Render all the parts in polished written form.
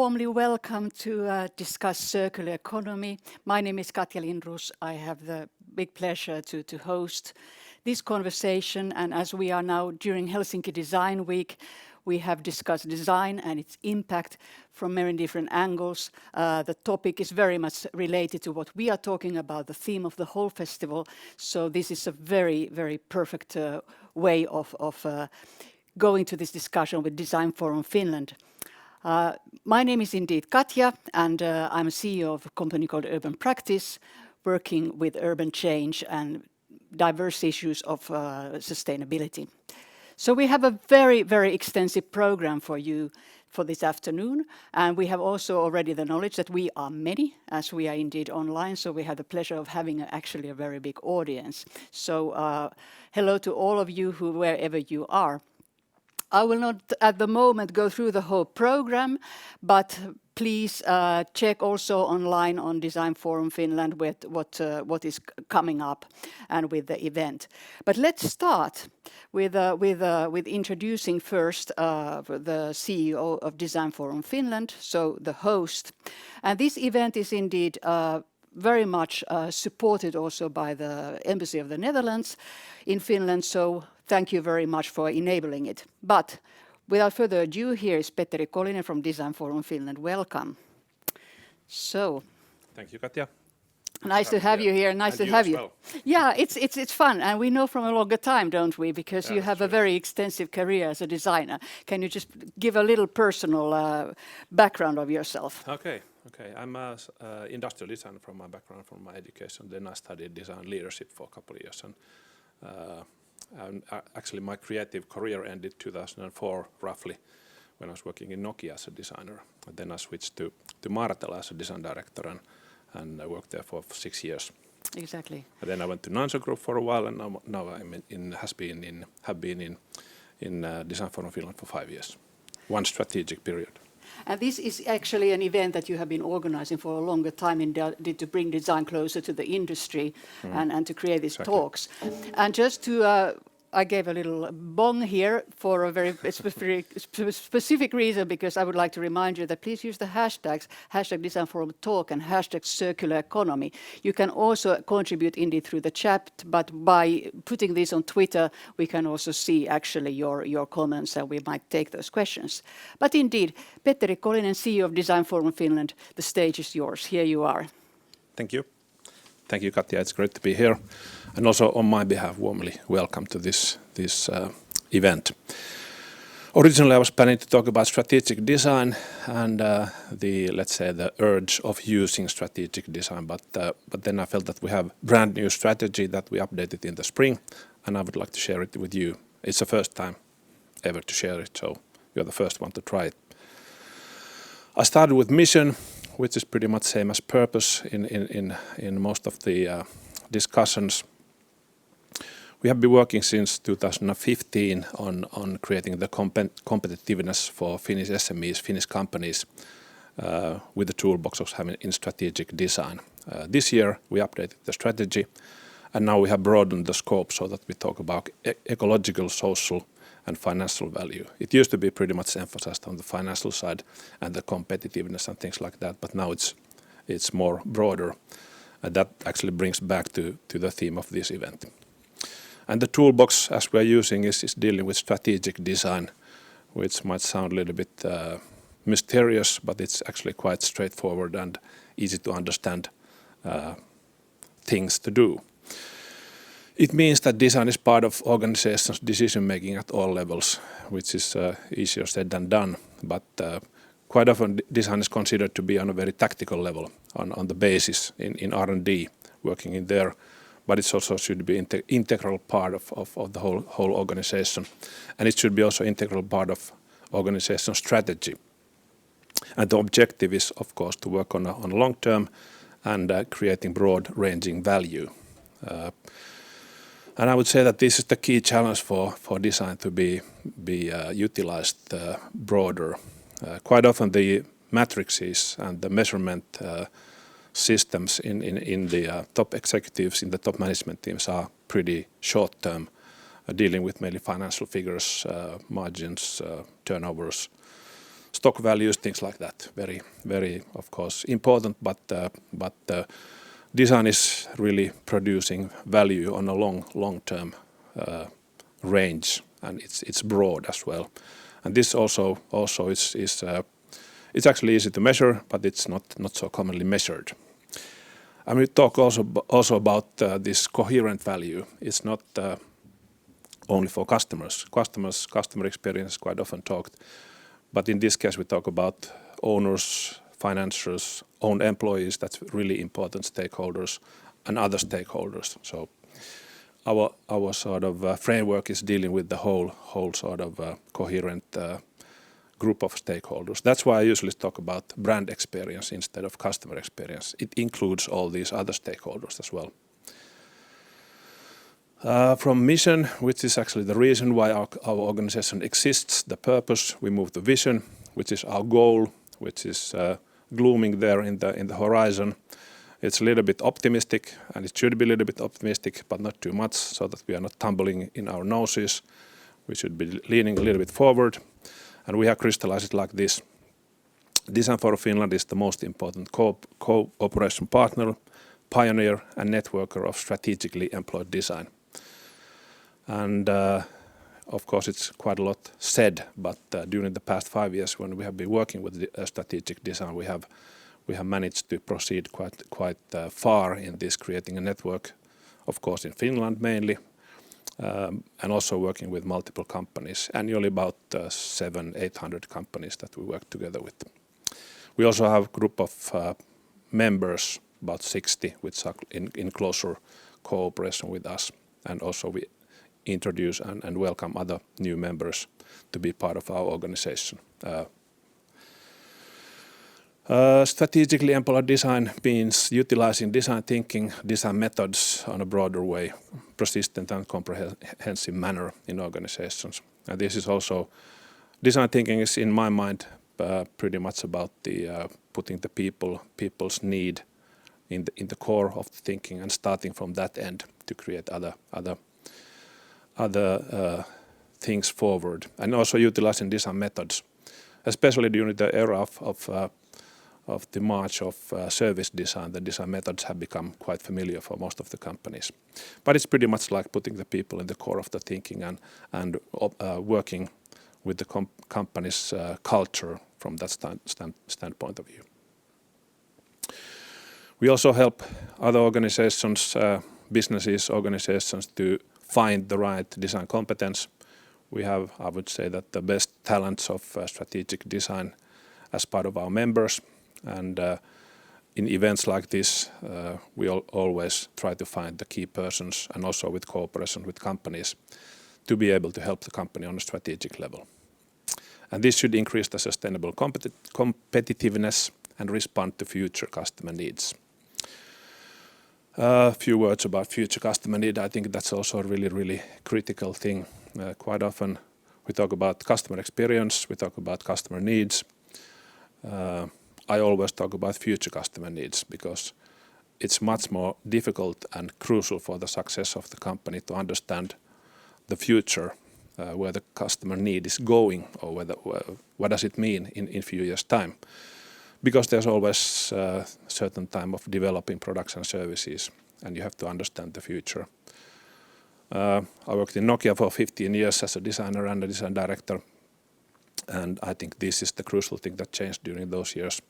warmly welcome to discuss circular economy. My name is Katja Lindroos. I have the big pleasure to host this conversation. And as we are now during Helsinki Design Week, we have discussed design and its impact from many different angles. The topic is very much related to what we are talking about, the theme of the whole festival. So this is a very, very perfect way of going to this discussion with Design Forum Finland. My name is indeed Katja, and I'm a CEO of a company called Urban Practice, working with urban change and diverse issues of sustainability. So we have a very, very extensive program for you for this afternoon, and we have also already the knowledge that we are many, as we are indeed online, so we have the pleasure of having actually a very big audience. So hello to all of you who wherever you are. I will not at the moment go through the whole program, but please check also online on Design Forum Finland with what is coming up and with the event. But let's start with introducing first the CEO of Design Forum Finland, so the host. And this event is indeed very much supported also by the Embassy of the Netherlands in Finland, so thank you very much for enabling it. But without further ado, here is Petteri Kolinen from Design Forum Finland. Welcome. So, thank you, Katja. Nice to have you here. Nice to have you. Well. Yeah, it's fun, and we know from a longer time, don't we? Because you have a very extensive career as a designer. Can you just give a little personal background of yourself? Okay. I'm an industrial designer from my background, from my education. Then I studied design leadership for a couple of years, and actually my creative career ended 2004 roughly, when I was working in Nokia as a designer. And then I switched to Martela as a design director, and I worked there for 6 years. Exactly. And then I went to Nanso Group for a while, and now I'm have been in Design Forum Finland for 5 years, one strategic period. And this is actually an event that you have been organizing for a longer time to bring design closer to the industry and to create these talks. And just to, I gave a little bong here for a very specific reason, because I would like to remind you that please use the hashtags, #Design Forum Talk and #Circular Economy. You can also contribute indeed through the chat, but by putting this on Twitter, we can also see actually your comments, and we might take those questions. But indeed, Petteri Kolinen, CEO of Design Forum Finland, the stage is yours. Here you are. Thank you. Thank you, Katja. It's great to be here. And also on my behalf, warmly welcome to this event. Originally, I was planning to talk about strategic design and the urge of using strategic design, but then I felt that we have brand new strategy that we updated in the spring, and I would like to share it with you. It's the first time ever to share it, so you're the first one to try it. I started with mission, which is pretty much same as purpose in most of the discussions. We have been working since 2015 on creating the competitiveness for Finnish SMEs, Finnish companies, with the toolbox of having in strategic design. This year we updated the strategy, and now we have broadened the scope so that we talk about ecological, social, and financial value. It used to be pretty much emphasized on the financial side and the competitiveness and things like that, but now it's more broader, and that actually brings back to the theme of this event. And the toolbox, as we're using, is dealing with strategic design, which might sound a little bit mysterious, but it's actually quite straightforward and easy to understand things to do. It means that design is part of organizations' decision-making at all levels, which is easier said than done. But quite often design is considered to be on a very tactical level, on the basis in R&D, working in there. But it also should be integral part of the whole organization. And it should be also integral part of organization strategy. And the objective is, of course, to work on a long term and creating broad-ranging value. And I would say that this is the key challenge for design to be utilized broader. Quite often the matrices and the measurement systems in the top executives, in the top management teams are pretty short-term, dealing with mainly financial figures, margins, turnovers, stock values, things like that. Very, very, of course, important, but design is really producing value on a long-term range, and it's broad as well. And this also is it's actually easy to measure, but it's not so commonly measured. And we talk also about this coherent value. It's not only for customers. Customer experience is quite often talked, but in this case we talk about owners, financiers, own employees. That's really important stakeholders, and other stakeholders. So our sort of framework is dealing with the whole sort of coherent group of stakeholders. That's why I usually talk about brand experience instead of customer experience. It includes all these other stakeholders as well. From mission, which is actually the reason why our organization exists, the purpose, we move to vision, which is our goal, which is glooming there in the horizon. It's a little bit optimistic, and it should be a little bit optimistic, but not too much, so that we are not tumbling in our noses. We should be leaning a little bit forward, and we have crystallized it like this. Design for Finland is the most important cooperation partner, pioneer and networker of strategically employed design. And of course it's quite a lot said, but during the past 5 years when we have been working with strategic design, we have managed to proceed quite far in this, creating a network, of course in Finland mainly, and also working with multiple companies, annually about 700-800 companies that we work together with. We also have a group of members, about 60, which are in closer cooperation with us, and also we introduce and welcome other new members to be part of our organization. Strategically employed design means utilizing design thinking, design methods on a broader way, persistent and comprehensive manner in organizations. And this is also, design thinking is in my mind pretty much about the putting the people's need in the core of the thinking and starting from that end to create other things forward, and also utilizing design methods, especially during the era of the march of service design. The design methods have become quite familiar for most of the companies, but it's pretty much like putting the people in the core of the thinking and working with the company's culture from that standpoint of view. We also help other organizations, businesses, organizations to find the right design competence. We have, I would say, that the best talents of strategic design as part of our members, and in events like this we always try to find the key persons, and also with cooperation with companies to be able to help the company on a strategic level. And this should increase the sustainable competitiveness and respond to future customer needs. A few words about future customer need. I think that's also a really critical thing. Quite often we talk about customer experience, we talk about customer needs. I always talk about future customer needs because it's much more difficult and crucial for the success of the company to understand the future, where the customer need is going, or what does it mean in few years' time. Because there's always a certain time of developing products and services, and you have to understand the future. I worked in Nokia for 15 years as a designer and a design director, and I think this is the crucial thing that changed during those years.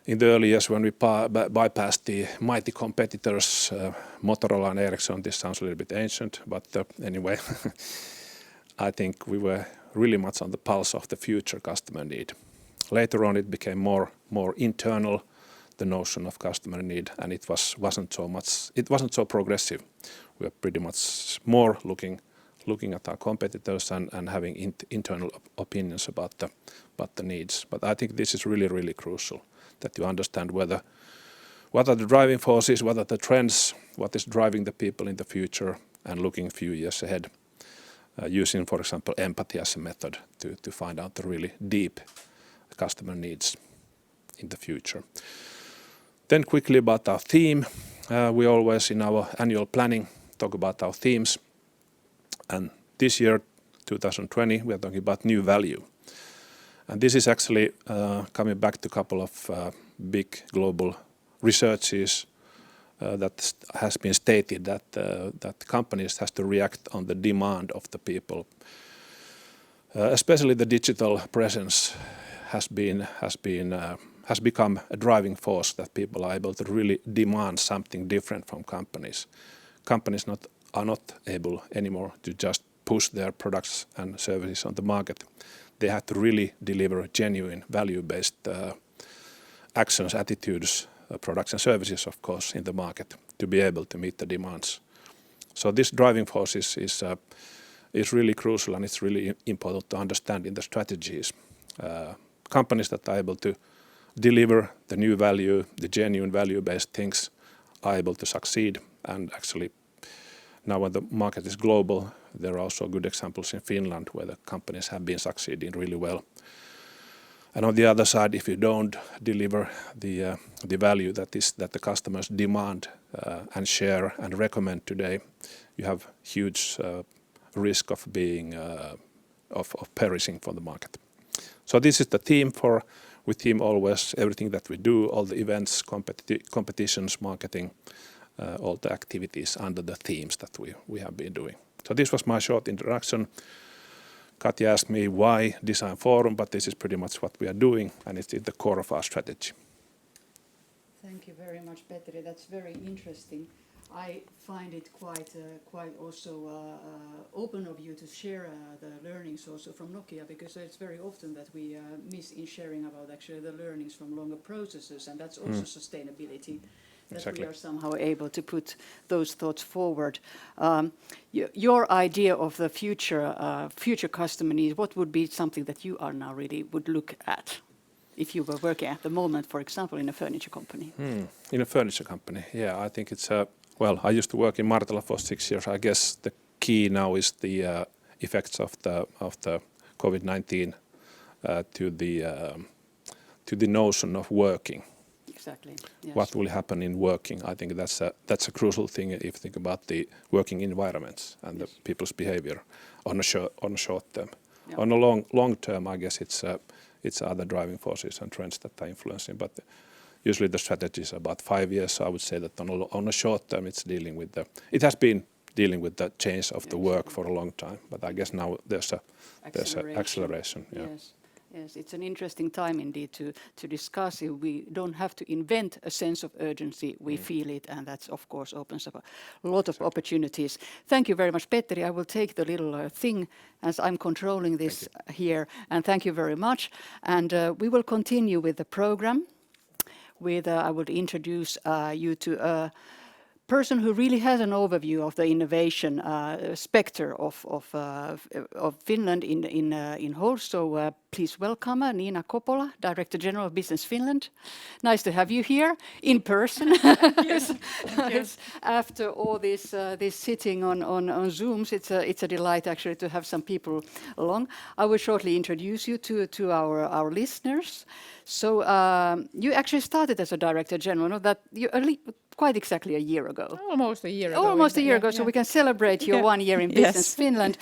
In the early years when we bypassed the mighty competitors, Motorola and Ericsson, this sounds a little bit ancient, but anyway, I think we were really much on the pulse of the future customer need. Later on, it became more internal, the notion of customer need, and it wasn't so progressive. We were pretty much more looking at our competitors and having internal opinions about the needs. But I think this is really crucial, that you understand what are the driving forces, what are the trends, what is driving the people in the future, and looking a few years ahead, using, for example, empathy as a method to find out the really deep customer needs in the future. Then quickly about our theme. We always in our annual planning talk about our themes, and this year 2020 we are talking about new value, And this is actually coming back to a couple of big global researches that has been stated that companies has to react on the demand of the people. Especially the digital presence has become a driving force that people are able to really demand something different from companies. Companies are not able anymore to just push their products and services on the market. They have to really deliver genuine value-based actions, attitudes, products and services, of course, in the market to be able to meet the demands. So this driving force is really crucial, and it's really important to understand in the strategies. Companies that are able to deliver the new value, the genuine value-based things, are able to succeed. And actually, now when the market is global, there are also good examples in Finland where the companies have been succeeding really well. And on the other side, if you don't deliver the value that the customers demand and share and recommend today, you have huge risk of being of perishing from the market. So this is the theme we theme always everything that we do, all the events, competitions, marketing, all the activities under the themes that we have been doing. So this was my short introduction. Katja asked me why Design Forum, but this is pretty much what we are doing, and it's in the core of our strategy. Thank you very much, Petteri. That's very interesting. I find it quite also open of you to share the learnings also from Nokia, because it's very often that we miss in sharing about actually the learnings from longer processes, and that's also sustainability. That Exactly. We are somehow able to put those thoughts forward. Your idea of the future customer needs, what would be something that you are now really would look at if you were working at the moment, for example, in a furniture company? In a furniture company, yeah, I think it's well, I used to work in Martela for 6 years. I guess the key now is the effects of the COVID-19 to the notion of working. Exactly. Yes. What will happen in working? I think that's a crucial thing if you think about the working environments and the people's behavior on a short term. Yeah. On a long term, I guess it's other driving forces and trends that are influencing. But usually the strategy is about 5 years. So I would say that on a short term, it has been dealing with the change of the work for a long time. But I guess now there's an acceleration. Yeah. Yes, it's an interesting time indeed to discuss it. We don't have to invent a sense of urgency. We feel it, and that of course opens up a lot of opportunities. Thank you very much, Petteri. I will take the little thing as I'm controlling this here, and thank you very much. And we will continue with the program. I would introduce you to a person who really has an overview of the innovation spectre of Finland in whole. So please welcome Nina Kopola, Director General of Business Finland. Nice to have you here in person. Yes. After all this sitting on Zooms, it's a delight actually to have some people along. I will shortly introduce you to our listeners. So you actually started as a Director General, no? That you quite exactly a year ago. Almost a year ago. Almost a year ago, so we can celebrate your 1 year in Business Finland.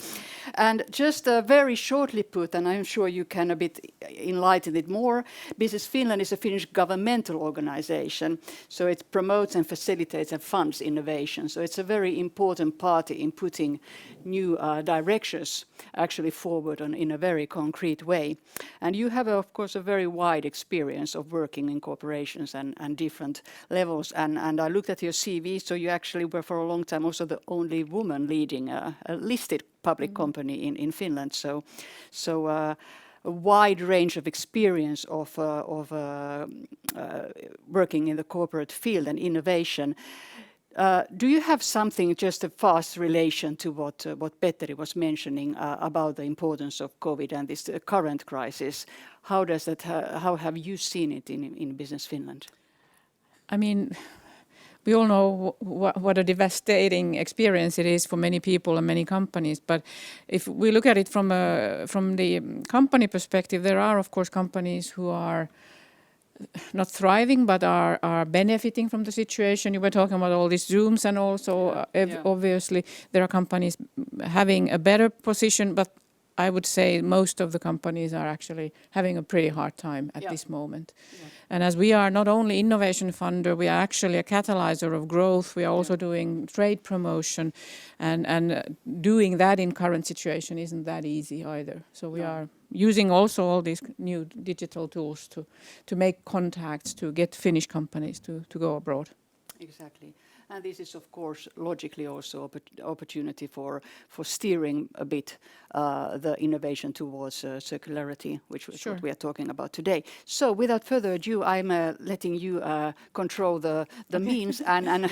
And just very shortly put, and I'm sure you can a bit enlighten it more, Business Finland is a Finnish governmental organization, so it promotes and facilitates and funds innovation. So it's a very important party in putting new directions actually forward in a very concrete way. And you have, of course, a very wide experience of working in corporations and different levels. And I looked at your CV, so you actually were for a long time also the only woman leading a listed public company in Finland. So a wide range of experience of working in the corporate field and innovation. Do you have something, just a fast relation to what Petteri was mentioning about the importance of COVID and this current crisis? How have you seen it in Business Finland? I mean, we all know what a devastating experience it is for many people and many companies. But if we look at it from the company perspective, there are, of course, companies who are not thriving but are benefiting from the situation. You were talking about all these Zooms, and also obviously there are companies having a better position. But I would say most of the companies are actually having a pretty hard time at Yeah. this moment. Yeah. And as we are not only innovation funder, we are actually a catalyzer of growth. We are also doing trade promotion, and doing that in current situation isn't that easy either. So we are using also all these new digital tools to make contacts, to get Finnish companies to go abroad. Exactly. And this is, of course, logically also opportunity for steering a bit the innovation towards circularity, which is Sure. what we are talking about today. So without further ado, I'm letting you control the means and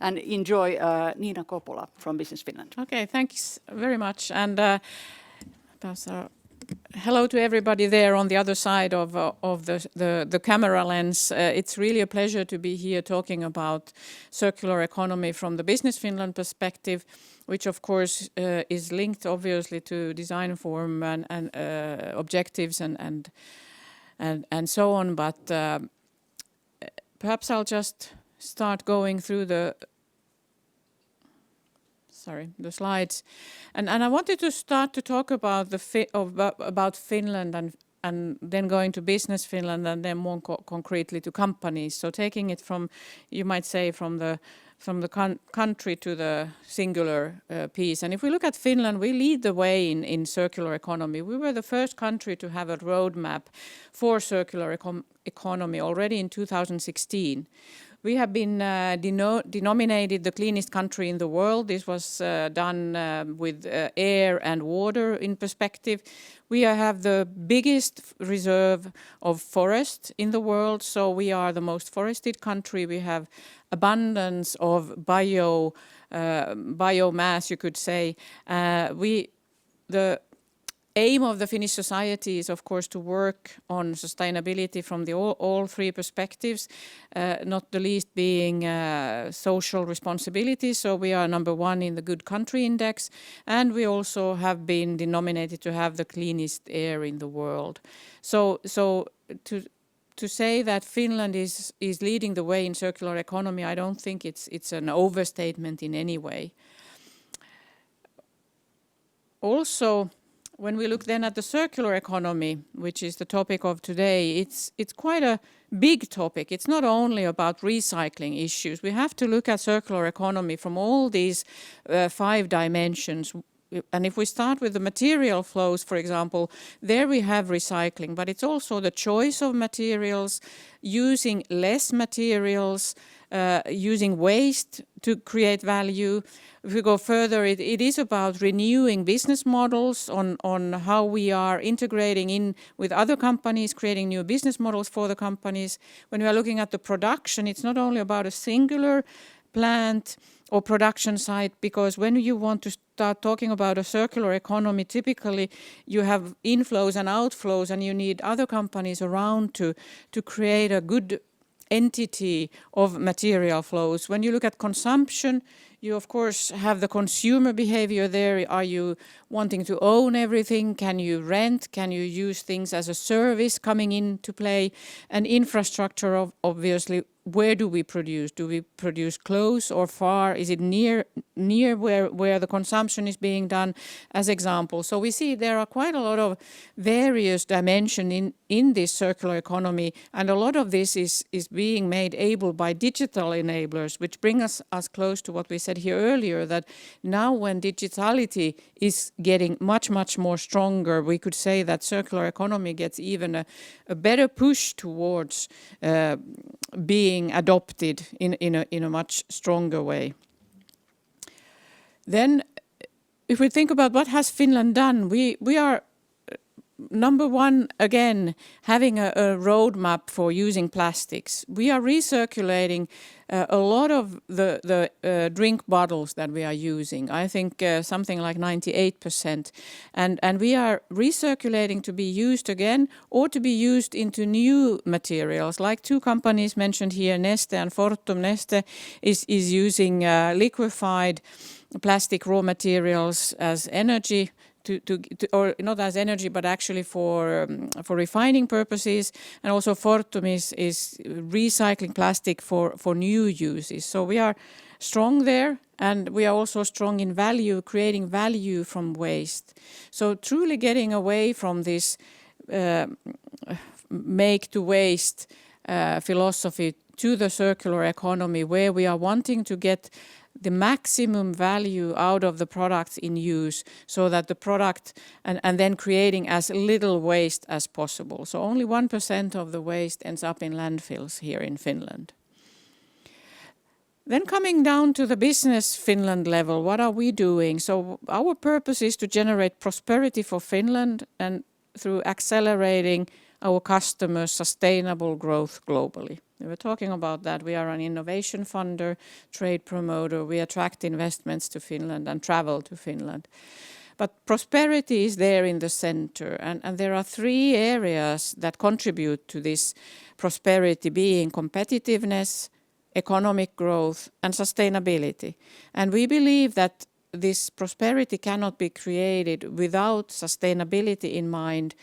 enjoy Nina Kopola from Business Finland. Okay, thanks very much. And hello to everybody there on the other side of the camera lens. It's really a pleasure to be here talking about circular economy from the Business Finland perspective, which of course is linked obviously to design forum and objectives and so on. But perhaps I'll just start going through the slides, and I wanted to start to talk about about Finland and then going to Business Finland and then more concretely to companies. So taking it from, you might say, from the country to the singular piece. And if we look at Finland, we lead the way in circular economy. We were the first country to have a roadmap for circular economy already in 2016. We have been denominated the cleanest country in the world. This was done with air and water in perspective. We have the biggest reserve of forest in the world, so we are the most forested country. We have abundance of biomass, you could say. The aim of the Finnish society is, of course, to work on sustainability from all three perspectives, not the least being social responsibility. So we are number one in the Good Country Index, and we also have been denominated to have the cleanest air in the world. So to say that Finland is leading the way in circular economy, I don't think it's an overstatement in any way. Also, when we look then at the circular economy, which is the topic of today, it's quite a big topic. It's not only about recycling issues. We have to look at circular economy from all these 5 dimensions. And if we start with the material flows, for example, there we have recycling, but it's also the choice of materials, using less materials, using waste to create value. If we go further, it is about renewing business models on how we are integrating in with other companies, creating new business models for the companies. When we are looking at the production, it's not only about a singular plant or production site, because when you want to start talking about a circular economy, typically you have inflows and outflows, and you need other companies around to create a good entity of material flows. When you look at consumption, you of course have the consumer behavior there. Are you wanting to own everything? Can you rent? Can you use things as a service coming into play? And infrastructure, obviously, where do we produce? Do we produce close or far? Is it near where the consumption is being done, as example? So we see there are quite a lot of various dimensions in this circular economy, and a lot of this is being made able by digital enablers, which bring us close to what we said here earlier, that now when digitality is getting much more stronger, we could say that circular economy gets even a better push towards being adopted in a much stronger way. Then, if we think about what has Finland done, we are number one, again, having a roadmap for using plastics. We are recirculating a lot of the drink bottles that we are using. I think something like 98%. And we are recirculating to be used again or to be used into new materials. Like 2 companies mentioned here, Neste and Fortum. Neste is using liquefied plastic raw materials as energy or not as energy, but actually for refining purposes, and also Fortum is recycling plastic for new uses. So we are strong there, and we are also strong in creating value from waste. So truly getting away from this make to waste philosophy to the circular economy, where we are wanting to get the maximum value out of the products in use, so that the product and then creating as little waste as possible. So only 1% of the waste ends up in landfills here in Finland. Then coming down to the business Finland level, what are we doing? So our purpose is to generate prosperity for Finland and through accelerating our customers' sustainable growth globally. We were talking about that. We are an innovation funder, trade promoter. We attract investments to Finland and travel to Finland. But prosperity is there in the center. And there are 3 areas that contribute to this prosperity, being competitiveness, economic growth, and sustainability. And we believe that this prosperity cannot be created without sustainability in mind,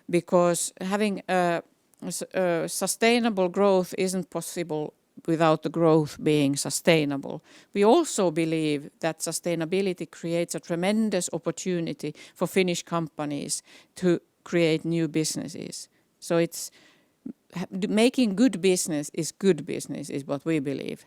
because having sustainable growth isn't possible without the growth being sustainable. We also believe that sustainability creates a tremendous opportunity for Finnish companies to create new businesses. So it's making good business is what we believe.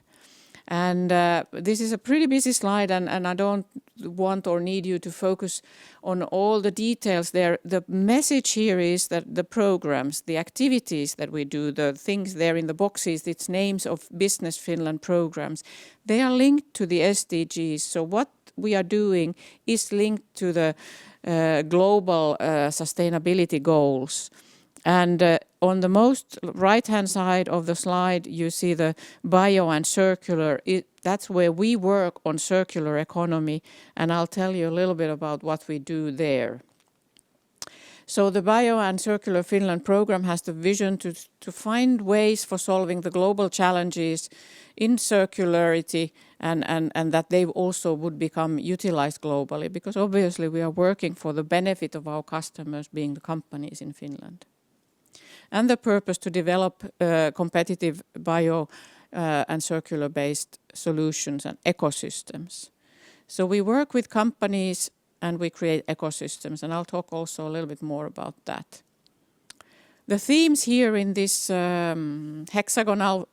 And this is a pretty busy slide, and I don't want or need you to focus on all the details there. The message here is that the programs, the activities that we do, the things there in the boxes, it's names of Business Finland programs, they are linked to the SDGs. So what we are doing is linked to the global sustainability goals. And on the most right-hand side of the slide, you see the bio and circular. That's where we work on circular economy, and I'll tell you a little bit about what we do there. So the Bio and Circular Finland program has the vision to find ways for solving the global challenges in circularity, and that they also would become utilized globally, because obviously we are working for the benefit of our customers, being the companies in Finland. And the purpose to develop competitive bio and circular-based solutions and ecosystems. So we work with companies and we create ecosystems, and I'll talk also a little bit more about that. The themes here in this hexagonal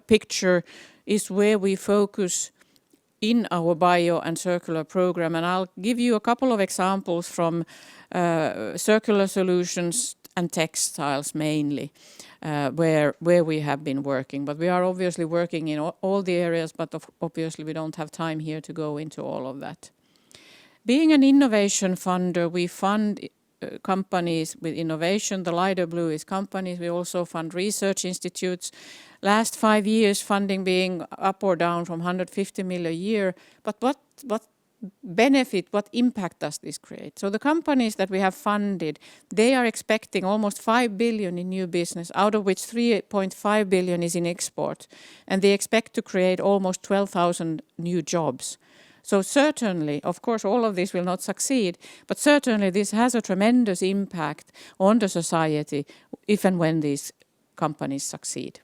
picture is where we focus in our bio and circular program, and I'll give you a couple of examples from circular solutions and textiles mainly, where we have been working. But we are obviously working in all the areas, but obviously we don't have time here to go into all of that. Being an innovation funder, we fund companies with innovation. The lighter blue is companies. We also fund research institutes. Last 5 years, funding being up or down from 150 million a year. But what benefit, what impact does this create? So the companies that we have funded, they are expecting almost 5 billion in new business, out of which 3.5 billion is in export. And they expect to create almost 12,000 new jobs. So certainly, of course, all of this will not succeed, but certainly this has a tremendous impact on the society if and when these companies succeed.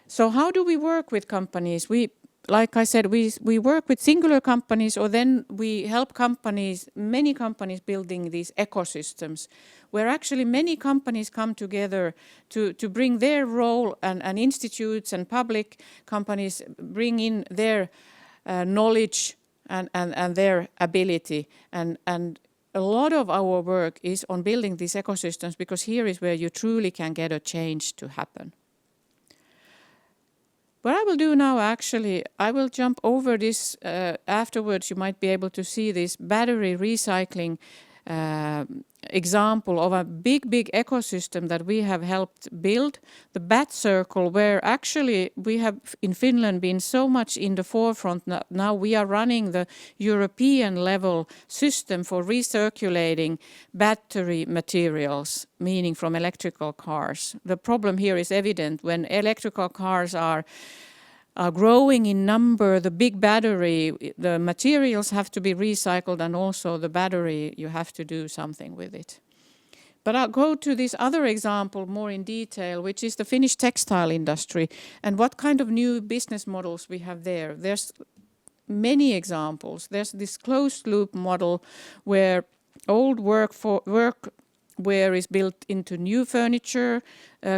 So how do we work with companies? Like I said, we work with singular companies, or then we help companies, many companies building these ecosystems, where actually many companies come together to bring their role, and institutes and public companies bring in their knowledge and their ability. And a lot of our work is on building these ecosystems, because here is where you truly can get a change to happen. What I will do now, actually, I will jump over this. Afterwards, you might be able to see this battery recycling example of a big ecosystem that we have helped build. The BAT Circle, where actually we have in Finland been so much in the forefront. Now we are running the European level system for recirculating battery materials, meaning from electrical cars. The problem here is evident when electrical cars are are growing in number. The big battery, the materials have to be recycled, and also the battery, you have to do something with it. But I'll go to this other example more in detail, which is the Finnish textile industry and what kind of new business models we have there. There's many examples. There's this closed loop model where old workwear is built into new furniture.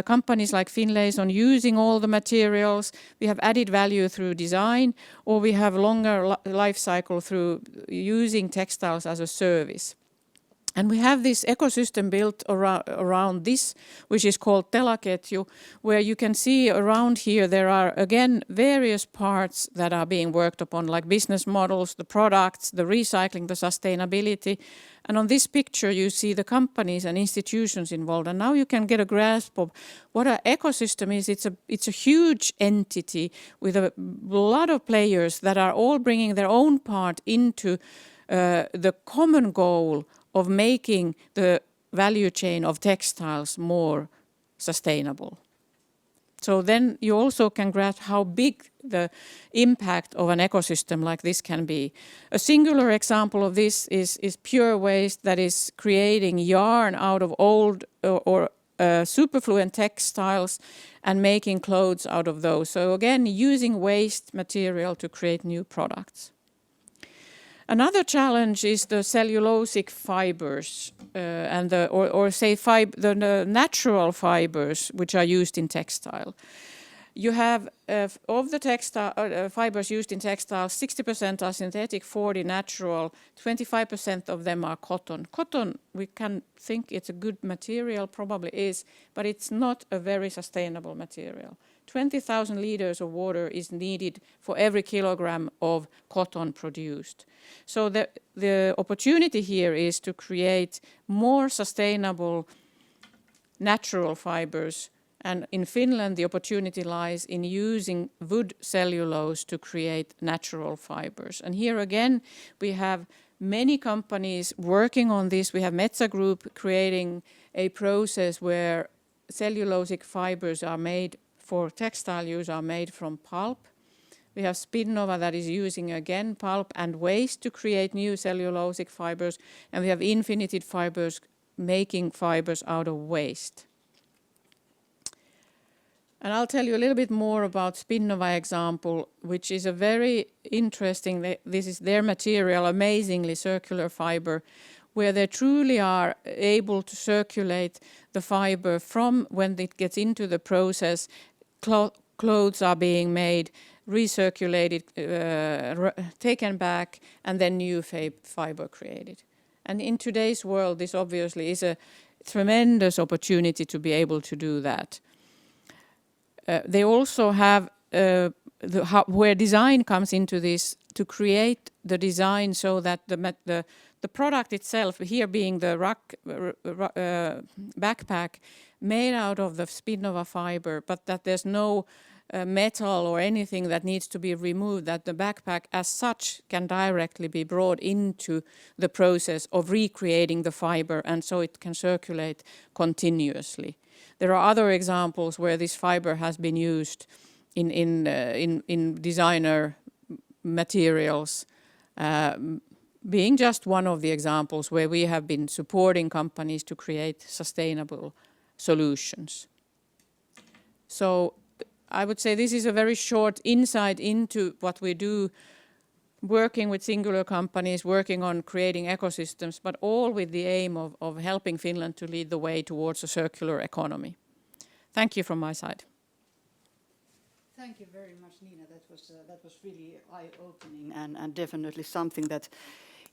Companies like Finland on using all the materials. We have added value through design, or we have longer life cycle through using textiles as a service. And we have this ecosystem built around this, which is called Telaketju, where you can see around here there are, again, various parts that are being worked upon, like business models, the products, the recycling, the sustainability. And on this picture, you see the companies and institutions involved. And now you can get a grasp of what an ecosystem is. It's a huge entity with a lot of players that are all bringing their own part into the common goal of making the value chain of textiles more sustainable. So then you also can grasp how big the impact of an ecosystem like this can be. A singular example of this is pure waste that is creating yarn out of old or superfluent textiles and making clothes out of those. So again, using waste material to create new products. Another challenge is the cellulosic fibers and the natural fibers which are used in textile. You have of the textile fibers used in textiles, 60% are synthetic, 40% natural, 25% of them are cotton. Cotton, we can think it's a good material, probably is, but it's not a very sustainable material. 20,000 liters of water is needed for every kilogram of cotton produced. So the opportunity here is to create more sustainable natural fibers. And in Finland, the opportunity lies in using wood cellulose to create natural fibers. And here again, we have many companies working on this. We have Metsä Group creating a process where cellulosic fibers are made for textile use are made from pulp. We have Spinnova that is using again pulp and waste to create new cellulosic fibers. And we have Infinited Fibers making fibers out of waste. And I'll tell you a little bit more about Spinnova example, which is a very interesting, this is their material, amazingly circular fiber, where they truly are able to circulate the fiber from when it gets into the process. Clothes are being made, recirculated, taken back, and then new fiber created. And in today's world, this obviously is a tremendous opportunity to be able to do that. They also have where design comes into this, to create the design so that the product itself, here being the backpack made out of the Spinnova fiber, but that there's no metal or anything that needs to be removed, that the backpack as such can directly be brought into the process of recreating the fiber, and so it can circulate continuously. There are other examples where this fiber has been used in designer materials, being just one of the examples where we have been supporting companies to create sustainable solutions. So I would say this is a very short insight into what we do, working with singular companies, working on creating ecosystems, but all with the aim of helping Finland to lead the way towards a circular economy. Thank you from my side. Thank you very much, Nina. That was really eye-opening and definitely something that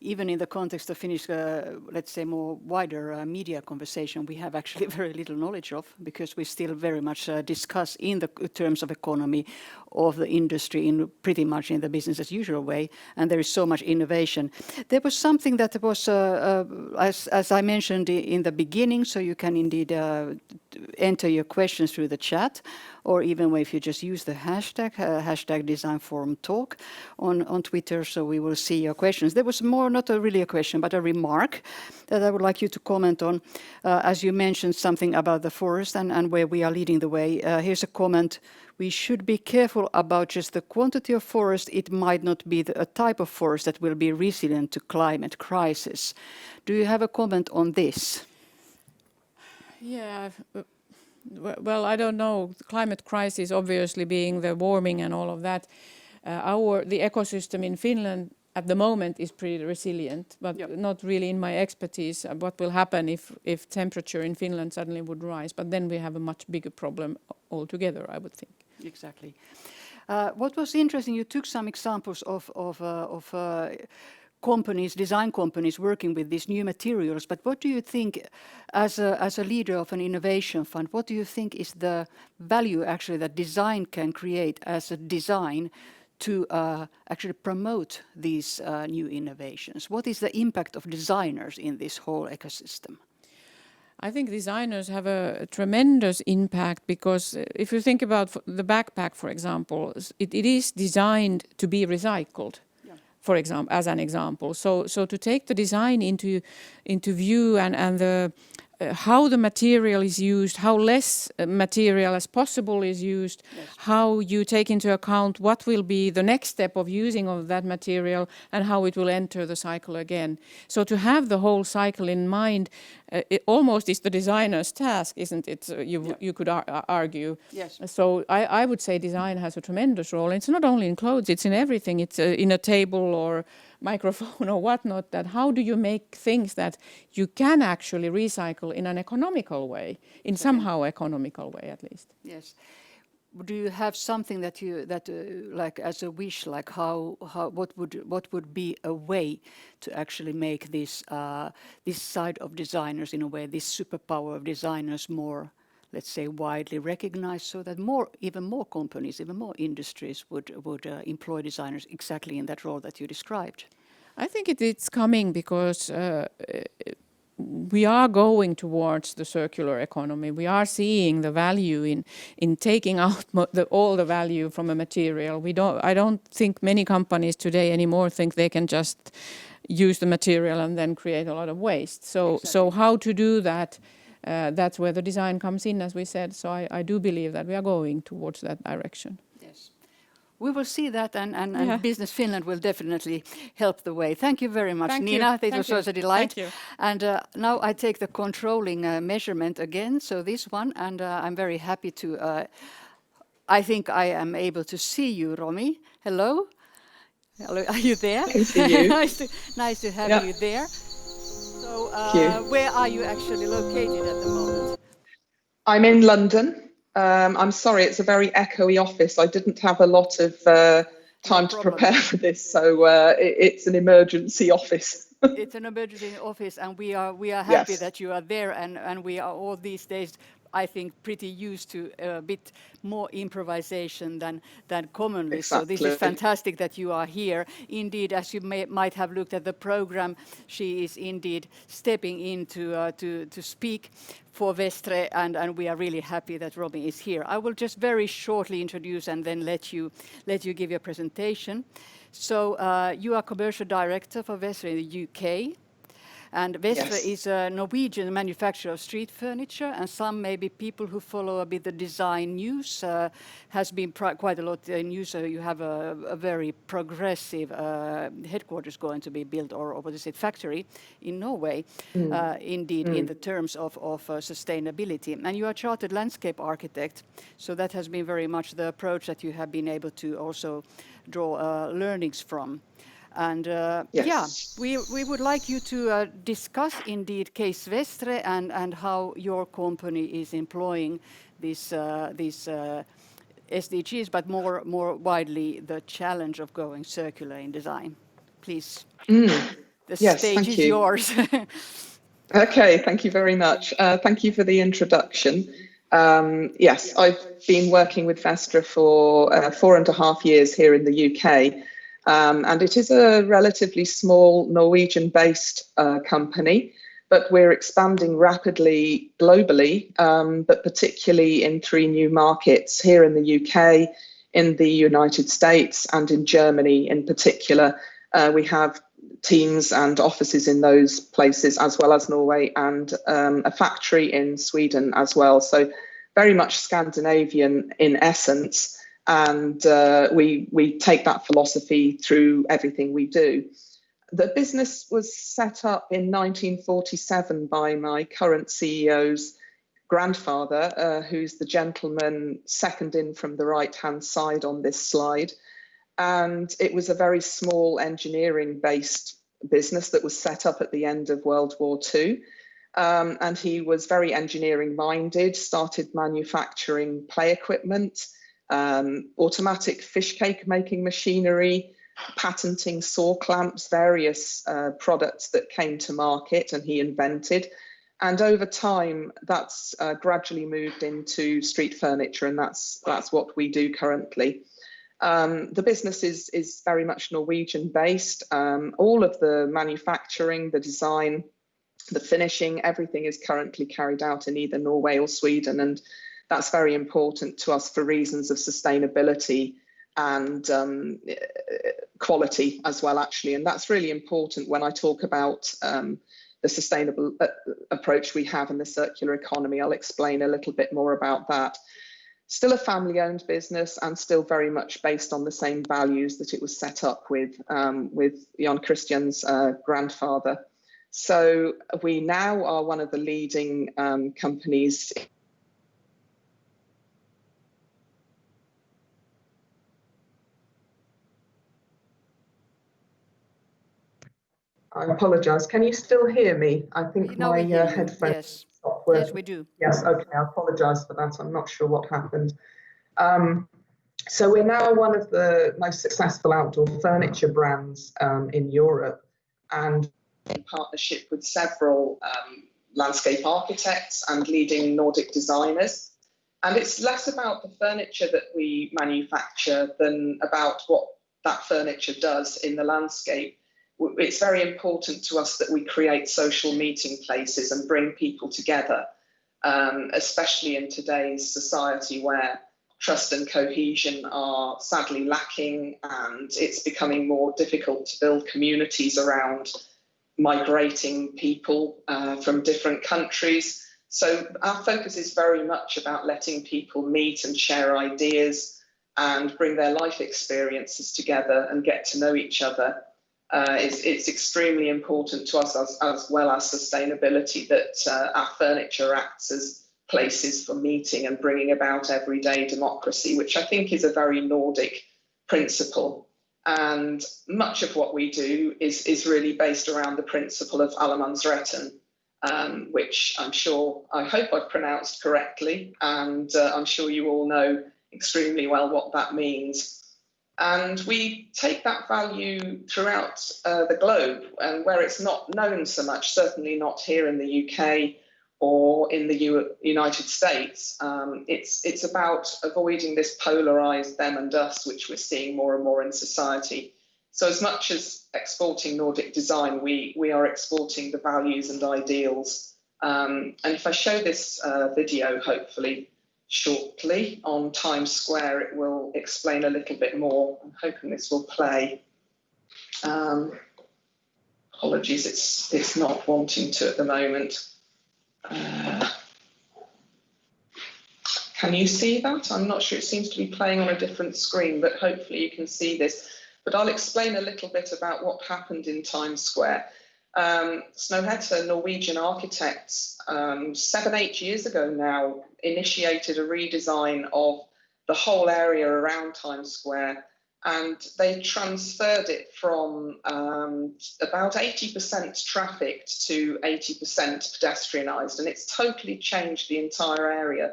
even in the context of Finnish, let's say, more wider media conversation, we have actually very little knowledge of, because we still very much discuss in the terms of economy of the industry in pretty much in the business as usual way, and there is so much innovation. There was something that was, as I mentioned in the beginning, so you can indeed enter your questions through the chat, or even if you just use the hashtag Design Forum Talk on Twitter, so we will see your questions. There was more, not really a question, but a remark that I would like you to comment on. As you mentioned something about the forest and where we are leading the way. Here's a comment. We should be careful about just the quantity of forest. It might not be a type of forest that will be resilient to climate crisis. Do you have a comment on this? Yeah, well, I don't know. The climate crisis, obviously, being the warming and all of that. The ecosystem in Finland at the moment is pretty resilient, but not really in my expertise. What will happen if temperature in Finland suddenly would rise? But then we have a much bigger problem altogether, I would think. Exactly. What was interesting, you took some examples of companies, design companies working with these new materials, but what do you think, as a leader of an innovation fund, what do you think is the value actually that design can create as a design to actually promote these new innovations? What is the impact of designers in this whole ecosystem? I think designers have a tremendous impact because if you think about the backpack, for example, it is designed to be recycled. For example, as an example, so to take the design into view and the how the material is used, how less material as possible is used, how you take into account what will be the next step of using of that material and how it will enter the cycle again. So to have the whole cycle in mind, it almost is the designer's task, isn't it? You could argue. Yes. So I would say design has a tremendous role. It's not only in clothes, it's in everything. It's in a table or microphone or whatnot, that how do you make things that you can actually recycle in an economical way, in somehow economical way at least. Yes. Do you have something that like as a wish, like what would be a way to actually make this side of designers, in a way, this superpower of designers more, let's say, widely recognized, so that even more companies, even more industries would employ designers exactly in that role that you described? I think it's coming because we are going towards the circular economy. We are seeing the value in taking out all the value from a material. I don't think many companies today anymore think they can just use the material and then create a lot of waste. So how to do that? That's where the design comes in, as we said. So I do believe that we are going towards that direction. Yes. We will see that, and Business Finland will definitely help the way. Thank you very much, Nina. It was such a delight. Thank you. And now I take the controlling measurement again, so this one, and I'm very happy to, I think I am able to see you, Romi. Hello? Hello, are you there? I can see you. nice to have you there. So where are you actually located at the moment? I'm in London. I'm sorry, it's a very echoey office. I didn't have a lot of time to prepare for this, so it's an emergency office. It's an emergency office, and we are happy that you are there, and we are all these days, I think, pretty used to a bit more improvisation than commonly. Exactly. So this is fantastic that you are here. Indeed, as you might have looked at the program, she is indeed stepping in to speak for Vestre, and we are really happy that Robin is here. I will just very shortly introduce and then let you give your presentation. So you are commercial director for Vestre in the UK. And Vestre is a Norwegian manufacturer of street furniture, and some maybe people who follow a bit the design news has been quite a lot in news. So you have a very progressive headquarters going to be built, or what is it, factory in Norway, indeed, in the terms of sustainability. And you are a chartered landscape architect, so that has been very much the approach that you have been able to also draw learnings from. And we would like you to discuss indeed case Vestre and how your company is employing these SDGs, but more widely the challenge of going circular in design. Please, the stage is yours. Okay, thank you very much. Thank you for the introduction. Yes, I've been working with Vestre for 4.5 years here in the UK. And it is a relatively small Norwegian-based company. but we're expanding rapidly globally, but particularly in 3 new markets here in the UK, in the United States, and in Germany in particular. We have teams and offices in those places, as well as Norway, and a factory in Sweden as well. So very much Scandinavian in essence, and we take that philosophy through everything we do. The business was set up in 1947 by my current CEO's grandfather, who's the gentleman second in from the right-hand side on this slide. And it was a very small engineering-based business that was set up at the end of World War II. And he was very engineering-minded, started manufacturing play equipment, automatic fish cake making machinery, patenting saw clamps, various products that came to market and he invented. And over time, that's gradually moved into street furniture, and that's what we do currently. The business is very much Norwegian based. All of the manufacturing, the design, the finishing, everything is currently carried out in either Norway or Sweden, and that's very important to us for reasons of sustainability and quality as well, actually. And that's really important when I talk about the sustainable approach we have in the circular economy. I'll explain a little bit more about that. Still a family-owned business and still very much based on the same values that it was set up with Jan Christian's grandfather. So we now are one of the leading companies. I apologise. Can you still hear me? I think my headphones stopped working. Yes, we do. Yes, okay. I apologise for that. I'm not sure what happened. So we're now one of the most successful outdoor furniture brands in Europe, and in partnership with several landscape architects and leading Nordic designers. And it's less about the furniture that we manufacture than about what that furniture does in the landscape. It's very important to us that we create social meeting places and bring people together, especially in today's society where trust and cohesion are sadly lacking, and it's becoming more difficult to build communities around migrating people from different countries. So our focus is very much about letting people meet and share ideas and bring their life experiences together and get to know each other. It's extremely important to us as well as sustainability that our furniture acts as places for meeting and bringing about everyday democracy, which I think is a very Nordic principle. And much of what we do is really based around the principle of allemansretten, which I hope I've pronounced correctly, and I'm sure you all know extremely well what that means. And we take that value throughout the globe, and where it's not known so much, certainly not here in the UK or in the United States, it's about avoiding this polarized them and us, which we're seeing more and more in society. So as much as exporting Nordic design, we are exporting the values and ideals. And if I show this video, hopefully, shortly on Times Square, it will explain a little bit more. I'm hoping this will play. Apologies, it's not wanting to at the moment. Can you see that? I'm not sure. It seems to be playing on a different screen, but hopefully you can see this. But I'll explain a little bit about what happened in Times Square. Snøhetta, Norwegian architects, 7-8 years ago now, initiated a redesign of the whole area around Times Square, and they transferred it from about 80% trafficked to 80% pedestrianised, and it's totally changed the entire area.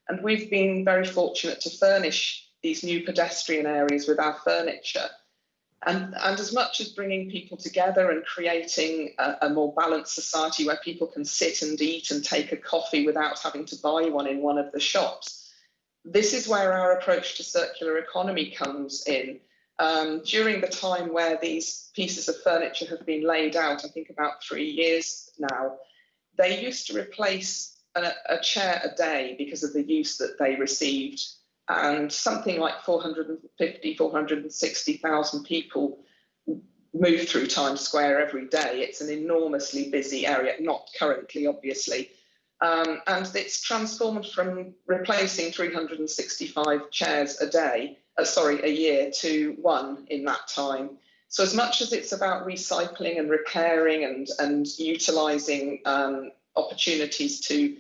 And we've been very fortunate to furnish these new pedestrian areas with our furniture. And as much as bringing people together and creating a more balanced society where people can sit and eat and take a coffee without having to buy one in one of the shops, this is where our approach to circular economy comes in. During the time where these pieces of furniture have been laid out, I think about 3 years now, they used to replace a chair a day because of the use that they received, and something like 460,000 people move through Times Square every day. It's an enormously busy area, not currently, obviously. And it's transformed from replacing 365 chairs a year to one in that time. So as much as it's about recycling and repairing and utilising opportunities to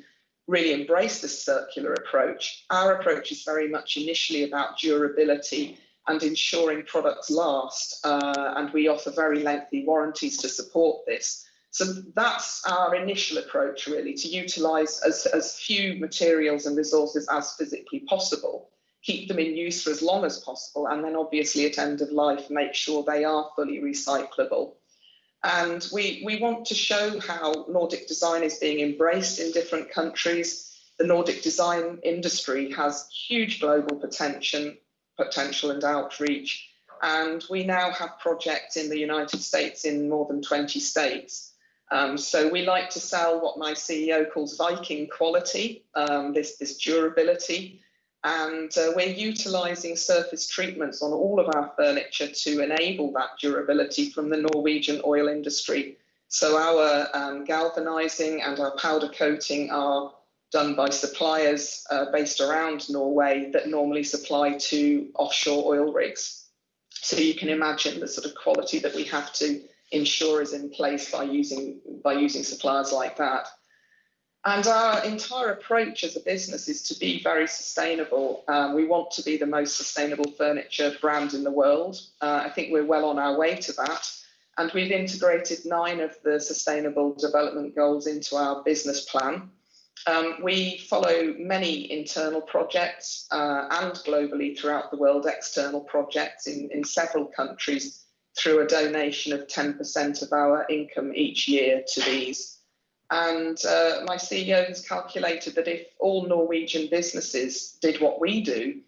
really embrace this circular approach, our approach is very much initially about durability and ensuring products last. And we offer very lengthy warranties to support this. So that's our initial approach, really, to utilise as few materials and resources as physically possible, keep them in use for as long as possible, and then obviously at end of life make sure they are fully recyclable. And we want to show how Nordic design is being embraced in different countries. The Nordic design industry has huge global potential and outreach, and we now have projects in the United States in more than 20 states. So we like to sell what my CEO calls Viking quality, this durability, and we're utilising surface treatments on all of our furniture to enable that durability from the Norwegian oil industry. So our galvanising and our powder coating are done by suppliers based around Norway that normally supply to offshore oil rigs. So you can imagine the sort of quality that we have to ensure is in place by using suppliers like that. And our entire approach as a business is to be very sustainable. We want to be the most sustainable furniture brand in the world. I think we're well on our way to that. And we've integrated 9 of the Sustainable Development Goals into our business plan. We follow many internal projects and globally throughout the world, external projects in several countries through a donation of 10% of our income each year to these. And my CEO has calculated that if all Norwegian businesses did what we do,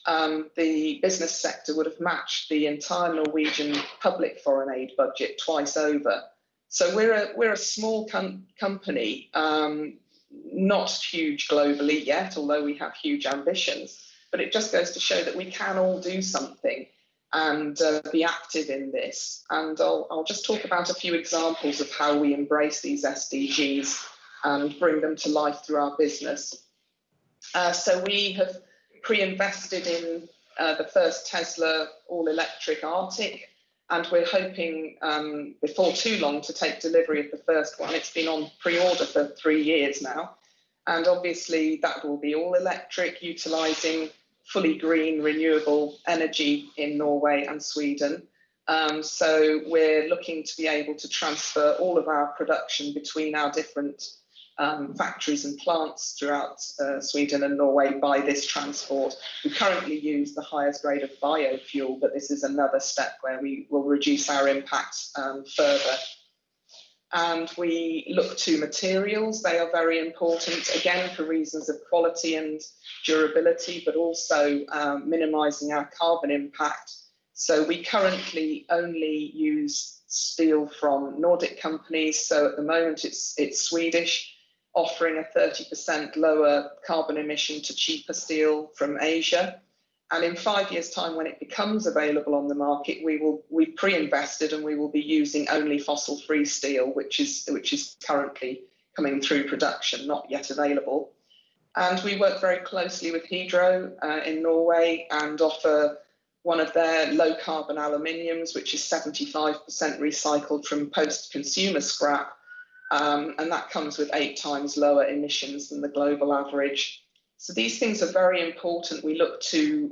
the business sector would have matched the entire Norwegian public foreign aid budget twice over. So we're a small company, not huge globally yet, although we have huge ambitions. But it just goes to show that we can all do something and be active in this. And I'll just talk about a few examples of how we embrace these SDGs and bring them to life through our business. So we have pre-invested in the first Tesla all-electric Arctic, and we're hoping before too long to take delivery of the first one. It's been on pre-order for 3 years now. And obviously that will be all electric, utilising fully green, renewable energy in Norway and Sweden. So we're looking to be able to transfer all of our production between our different factories and plants throughout Sweden and Norway by this transport. We currently use the highest grade of biofuel, but this is another step where we will reduce our impact further. And we look to materials. They are very important, again, for reasons of quality and durability, but also minimising our carbon impact. So we currently only use steel from Nordic companies. So at the moment it's Swedish, offering a 30% lower carbon emission to cheaper steel from Asia. And in 5 years' time, when it becomes available on the market, we've pre-invested and we will be using only fossil-free steel, which is currently coming through production, not yet available. And we work very closely with Hydro in Norway and offer one of their low-carbon aluminiums, which is 75% recycled from post-consumer scrap. And that comes with 8 times lower emissions than the global average. So these things are very important. We look to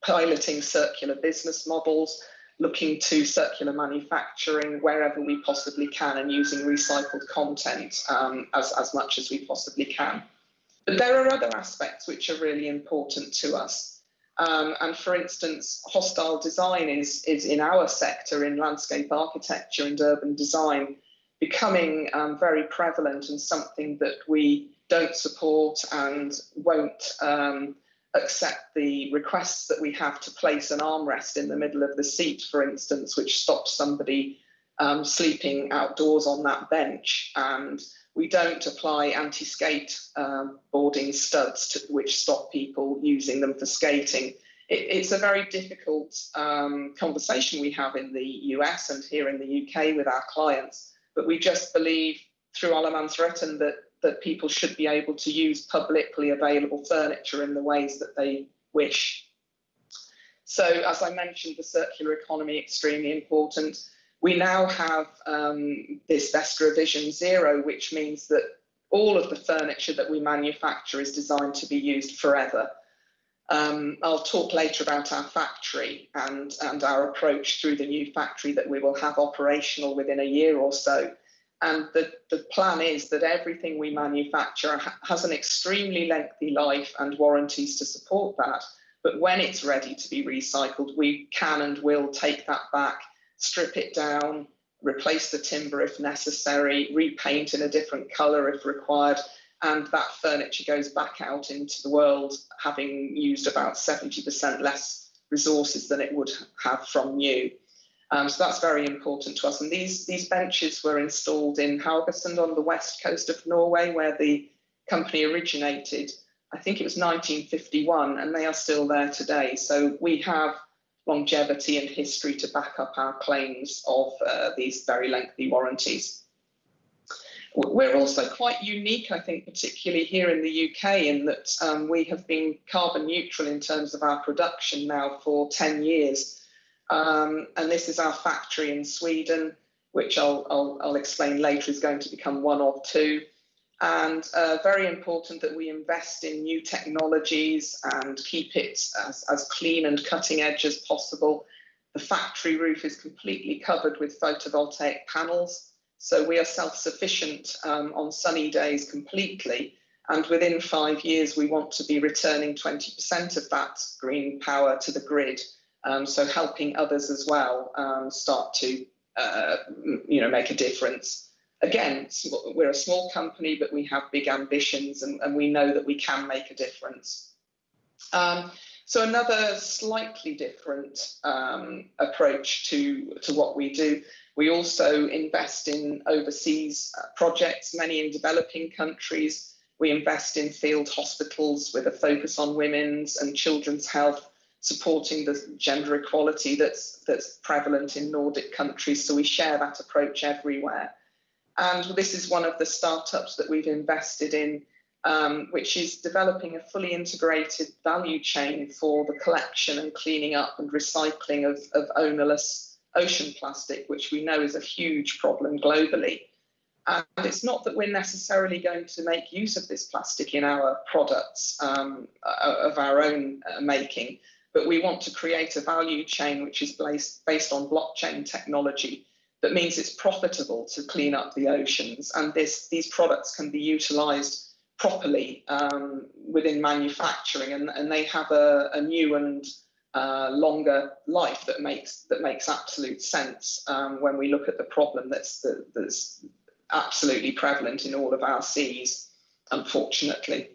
piloting circular business models, looking to circular manufacturing wherever we possibly can, and using recycled content as much as we possibly can. But there are other aspects which are really important to us. And for instance, hostile design is in our sector, in landscape architecture and urban design, becoming very prevalent and something that we don't support and won't accept the requests that we have to place an armrest in the middle of the seat, for instance, which stops somebody sleeping outdoors on that bench. And We don't apply anti-skate boarding studs which stop people using them for skating. It's a very difficult conversation we have in the US and here in the UK with our clients, but we just believe through Allemansrätten that people should be able to use publicly available furniture in the ways that they wish. So, as I mentioned, the circular economy extremely important. We now have this Vestra Vision Zero, which means that all of the furniture that we manufacture is designed to be used forever. I'll talk later about our factory and our approach through the new factory that we will have operational within a year or so. And the plan is that everything we manufacture has an extremely lengthy life and warranties to support that. But when it's ready to be recycled, we can and will take that back, strip it down, replace the timber if necessary, repaint in a different colour if required, and that furniture goes back out into the world having used about 70% less resources than it would have from new. So that's very important to us. And these benches were installed in Haugesund on the west coast of Norway, where the company originated. I think it was 1951, and they are still there today. So we have longevity and history to back up our claims of these very lengthy warranties. We're also quite unique, I think, particularly here in the UK, in that we have been carbon neutral in terms of our production now for 10 years. And this is our factory in Sweden, which I'll explain later is going to become one of two. And very important that we invest in new technologies and keep it as clean and cutting edge as possible. The factory roof is completely covered with photovoltaic panels, so we are self-sufficient on sunny days completely. And within 5 years, we want to be returning 20% of that green power to the grid. So helping others as well start to make a difference. Again, we're a small company, but we have big ambitions, and we know that we can make a difference. So another slightly different approach to what we do. We also invest in overseas projects, many in developing countries. We invest in field hospitals with a focus on women's and children's health, supporting the gender equality that's prevalent in Nordic countries. So we share that approach everywhere. And this is one of the startups that we've invested in, which is developing a fully integrated value chain for the collection and cleaning up and recycling of ownerless ocean plastic, which we know is a huge problem globally. And it's not that we're necessarily going to make use of this plastic in our products of our own making, but we want to create a value chain which is based on blockchain technology. That means it's profitable to clean up the oceans, and these products can be utilised properly within manufacturing, and they have a new and longer life that makes absolute sense when we look at the problem that's absolutely prevalent in all of our seas, unfortunately.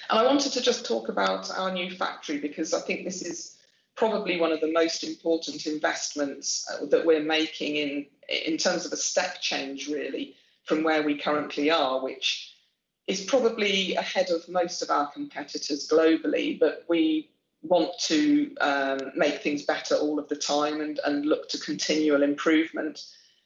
And I wanted to just talk about our new factory, because I think this is probably one of the most important investments that we're making in terms of a step change, really, from where we currently are, which is probably ahead of most of our competitors globally, but we want to make things better all of the time and look to continual improvement.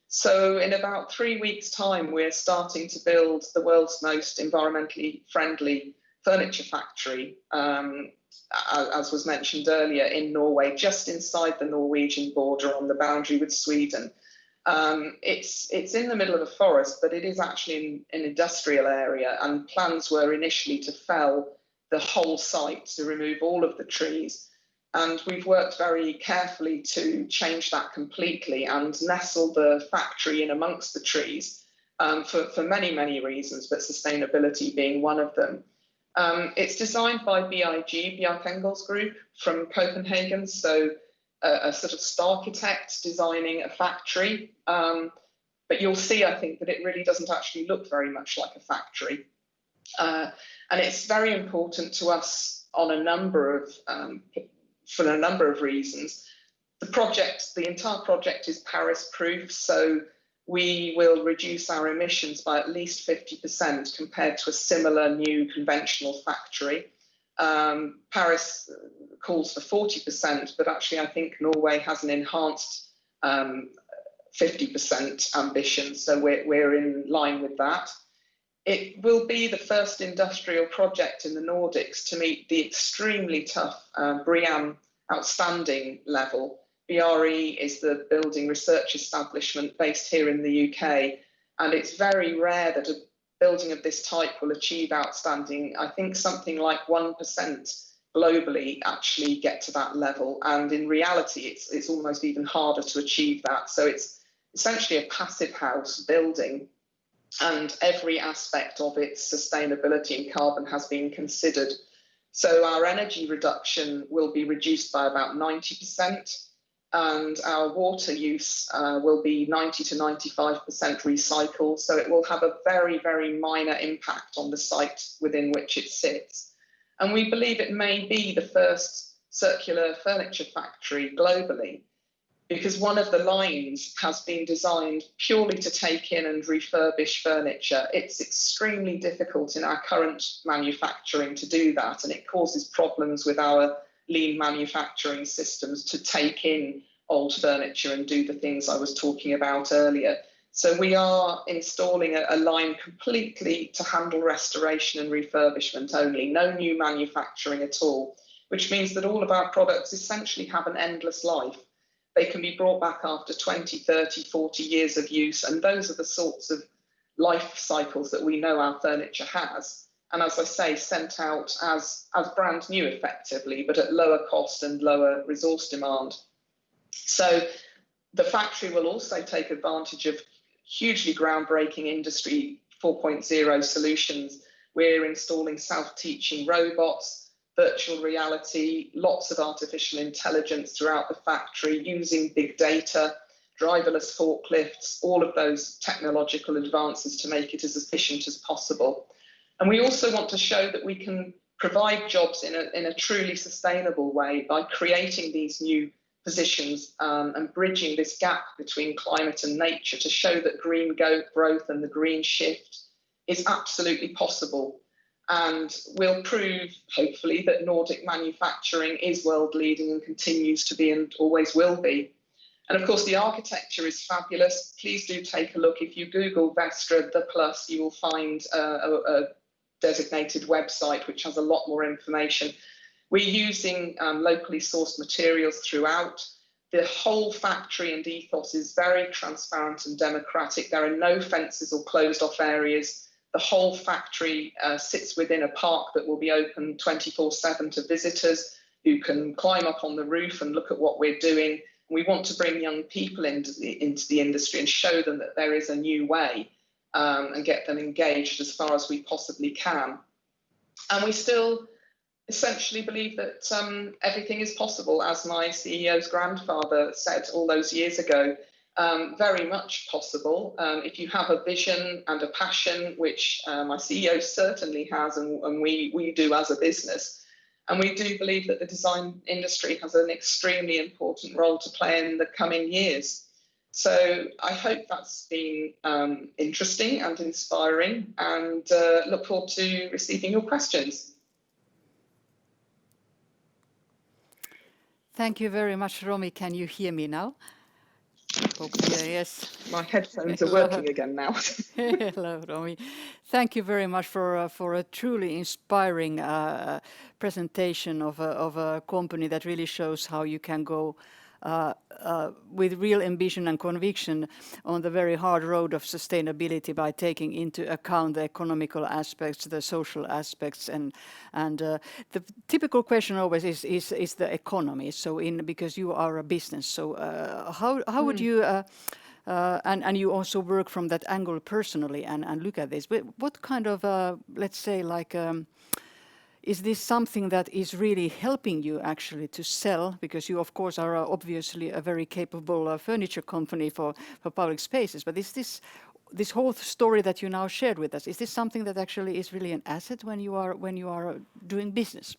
So in about 3 weeks' time, we're starting to build the world's most environmentally friendly furniture factory, as was mentioned earlier, in Norway, just inside the Norwegian border on the boundary with Sweden. It's in the middle of a forest, but it is actually an industrial area, and plans were initially to fell the whole site to remove all of the trees. And we've worked very carefully to change that completely and nestle the factory in amongst the trees for many, many reasons, but sustainability being one of them. It's designed by BIG, Bjarke Ingels Group from Copenhagen, so a sort of starchitect designing a factory. But you'll see, I think, that it really doesn't actually look very much like a factory. And it's very important to us on a number of, for a number of reasons. The entire project is Paris-proof, so we will reduce our emissions by at least 50% compared to a similar new conventional factory. Paris calls for 40%, but actually I think Norway has an enhanced 50% ambition, so we're in line with that. It will be the first industrial project in the Nordics to meet the extremely tough BREEAM outstanding level. BRE is the building research establishment based here in the UK, and it's very rare that a building of this type will achieve outstanding. I think something like 1% globally actually get to that level, and in reality it's almost even harder to achieve that. So it's essentially a passive house building, and every aspect of its sustainability and carbon has been considered. So our energy reduction will be reduced by about 90%, and our water use will be 90 to 95% recycled. So it will have a very, very minor impact on the site within which it sits. And we believe it may be the first circular furniture factory globally, because one of the lines has been designed purely to take in and refurbish furniture. It's extremely difficult in our current manufacturing to do that, and it causes problems with our lean manufacturing systems to take in old furniture and do the things I was talking about earlier. So we are installing a line completely to handle restoration and refurbishment only, no new manufacturing at all, which means that all of our products essentially have an endless life. They can be brought back after 20, 30, 40 years of use, and those are the sorts of life cycles that we know our furniture has. And as I say, sent out as brand new effectively, but at lower cost and lower resource demand. So the factory will also take advantage of hugely groundbreaking Industry 4.0 solutions. We're installing self-teaching robots, virtual reality, lots of artificial intelligence throughout the factory, using big data, driverless forklifts, all of those technological advances to make it as efficient as possible. And we also want to show that we can provide jobs in a truly sustainable way by creating these new positions and bridging this gap between climate and nature to show that green growth and the green shift is absolutely possible. And we'll prove, hopefully, that Nordic manufacturing is world leading and continues to be and always will be. And of course, the architecture is fabulous. Please do take a look. If you Google Vestra the Plus, you will find a designated website which has a lot more information. We're using locally sourced materials throughout. The whole factory and ethos is very transparent and democratic. There are no fences or closed off areas. The whole factory sits within a park that will be open 24/7 to visitors who can climb up on the roof and look at what we're doing. We want to bring young people into the industry and show them that there is a new way and get them engaged as far as we possibly can. And we still essentially believe that everything is possible, as my CEO's grandfather said all those years ago. Very much possible if you have a vision and a passion, which my CEO certainly has, and we do as a business. And we do believe that the design industry has an extremely important role to play in the coming years. So I hope that's been interesting and inspiring, and look forward to receiving your questions. Thank you very much, Romy. Can you hear me now? Okay, yes. My headphones are working again now. Hello, Romy. Thank you very much for a truly inspiring presentation of a company that really shows how you can go with real ambition and conviction on the very hard road of sustainability by taking into account the economical aspects, the social aspects, and the typical question always is the economy. So because you are a business, so how would you and you also work from that angle personally and look at this. What kind of let's say like is this something that is really helping you actually to sell? Because you, of course, are obviously a very capable furniture company for public spaces. But is this whole story that you now shared with us, is this something that actually is really an asset when you are doing business?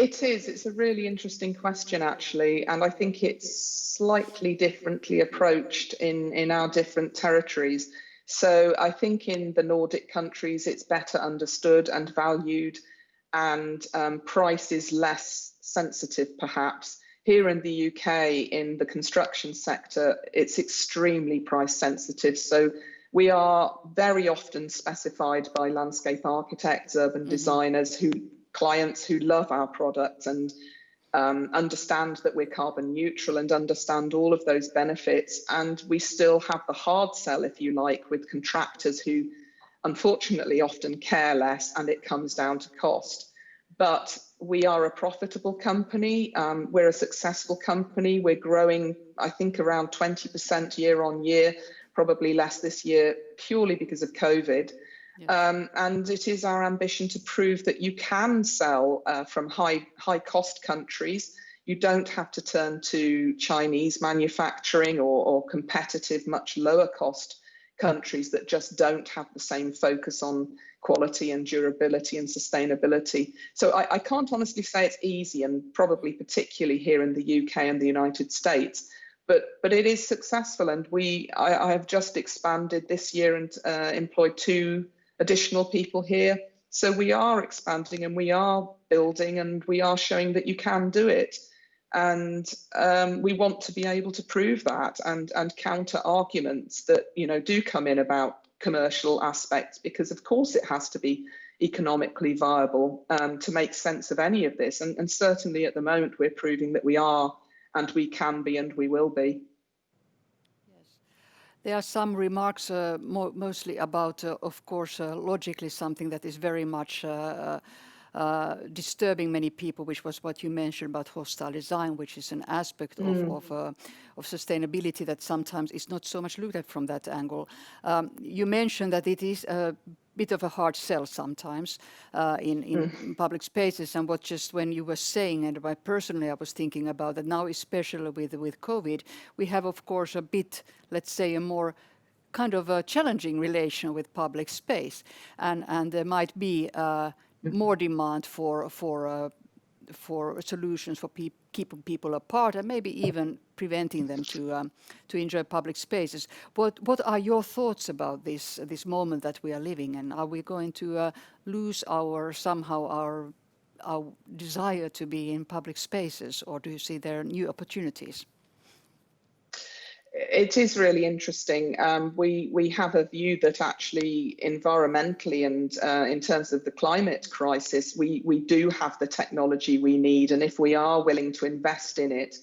It is. It's a really interesting question, actually, and I think it's slightly differently approached in our different territories. So I think in the Nordic countries, it's better understood and valued, and price is less sensitive, perhaps. Here in the UK, in the construction sector, it's extremely price sensitive. So we are very often specified by landscape architects, urban designers, clients who love our products and understand that we're carbon neutral and understand all of those benefits. And we still have the hard sell, if you like, with contractors who unfortunately often care less, and it comes down to cost. But we are a profitable company. We're a successful company. We're growing, I think, around 20% year on year, probably less this year, purely because of COVID. Yes. And it is our ambition to prove that you can sell from high cost countries. You don't have to turn to Chinese manufacturing or competitive, much lower cost countries that just don't have the same focus on quality and durability and sustainability. So I can't honestly say it's easy, and probably particularly here in the UK and the United States. But it is successful, and I have just expanded this year and employed 2 additional people here. So we are expanding and we are building and we are showing that you can do it. And we want to be able to prove that and counter arguments that, you know, do come in about commercial aspects, because of course it has to be economically viable to make sense of any of this. And certainly at the moment we're proving that we are, and we can be, and we will be. There are some remarks mostly about, of course, logically something that is very much disturbing many people, which was what you mentioned about hostile design, which is an aspect of sustainability that sometimes is not so much looked at from that angle. You mentioned that it is a bit of a hard sell sometimes in public spaces, and when you were saying, and personally I was thinking about that now, especially with COVID, we have of course a bit, let's say, a more kind of a challenging relation with public space, and there might be more demand for solutions for keeping people apart and maybe even preventing them to enjoy public spaces. What are your thoughts about this moment that we are living in? Are we going to lose our desire to be in public spaces, or do you see there new opportunities? It is really interesting. We have a view that actually environmentally and in terms of the climate crisis, we do have the technology we need. And if we are willing to invest in it,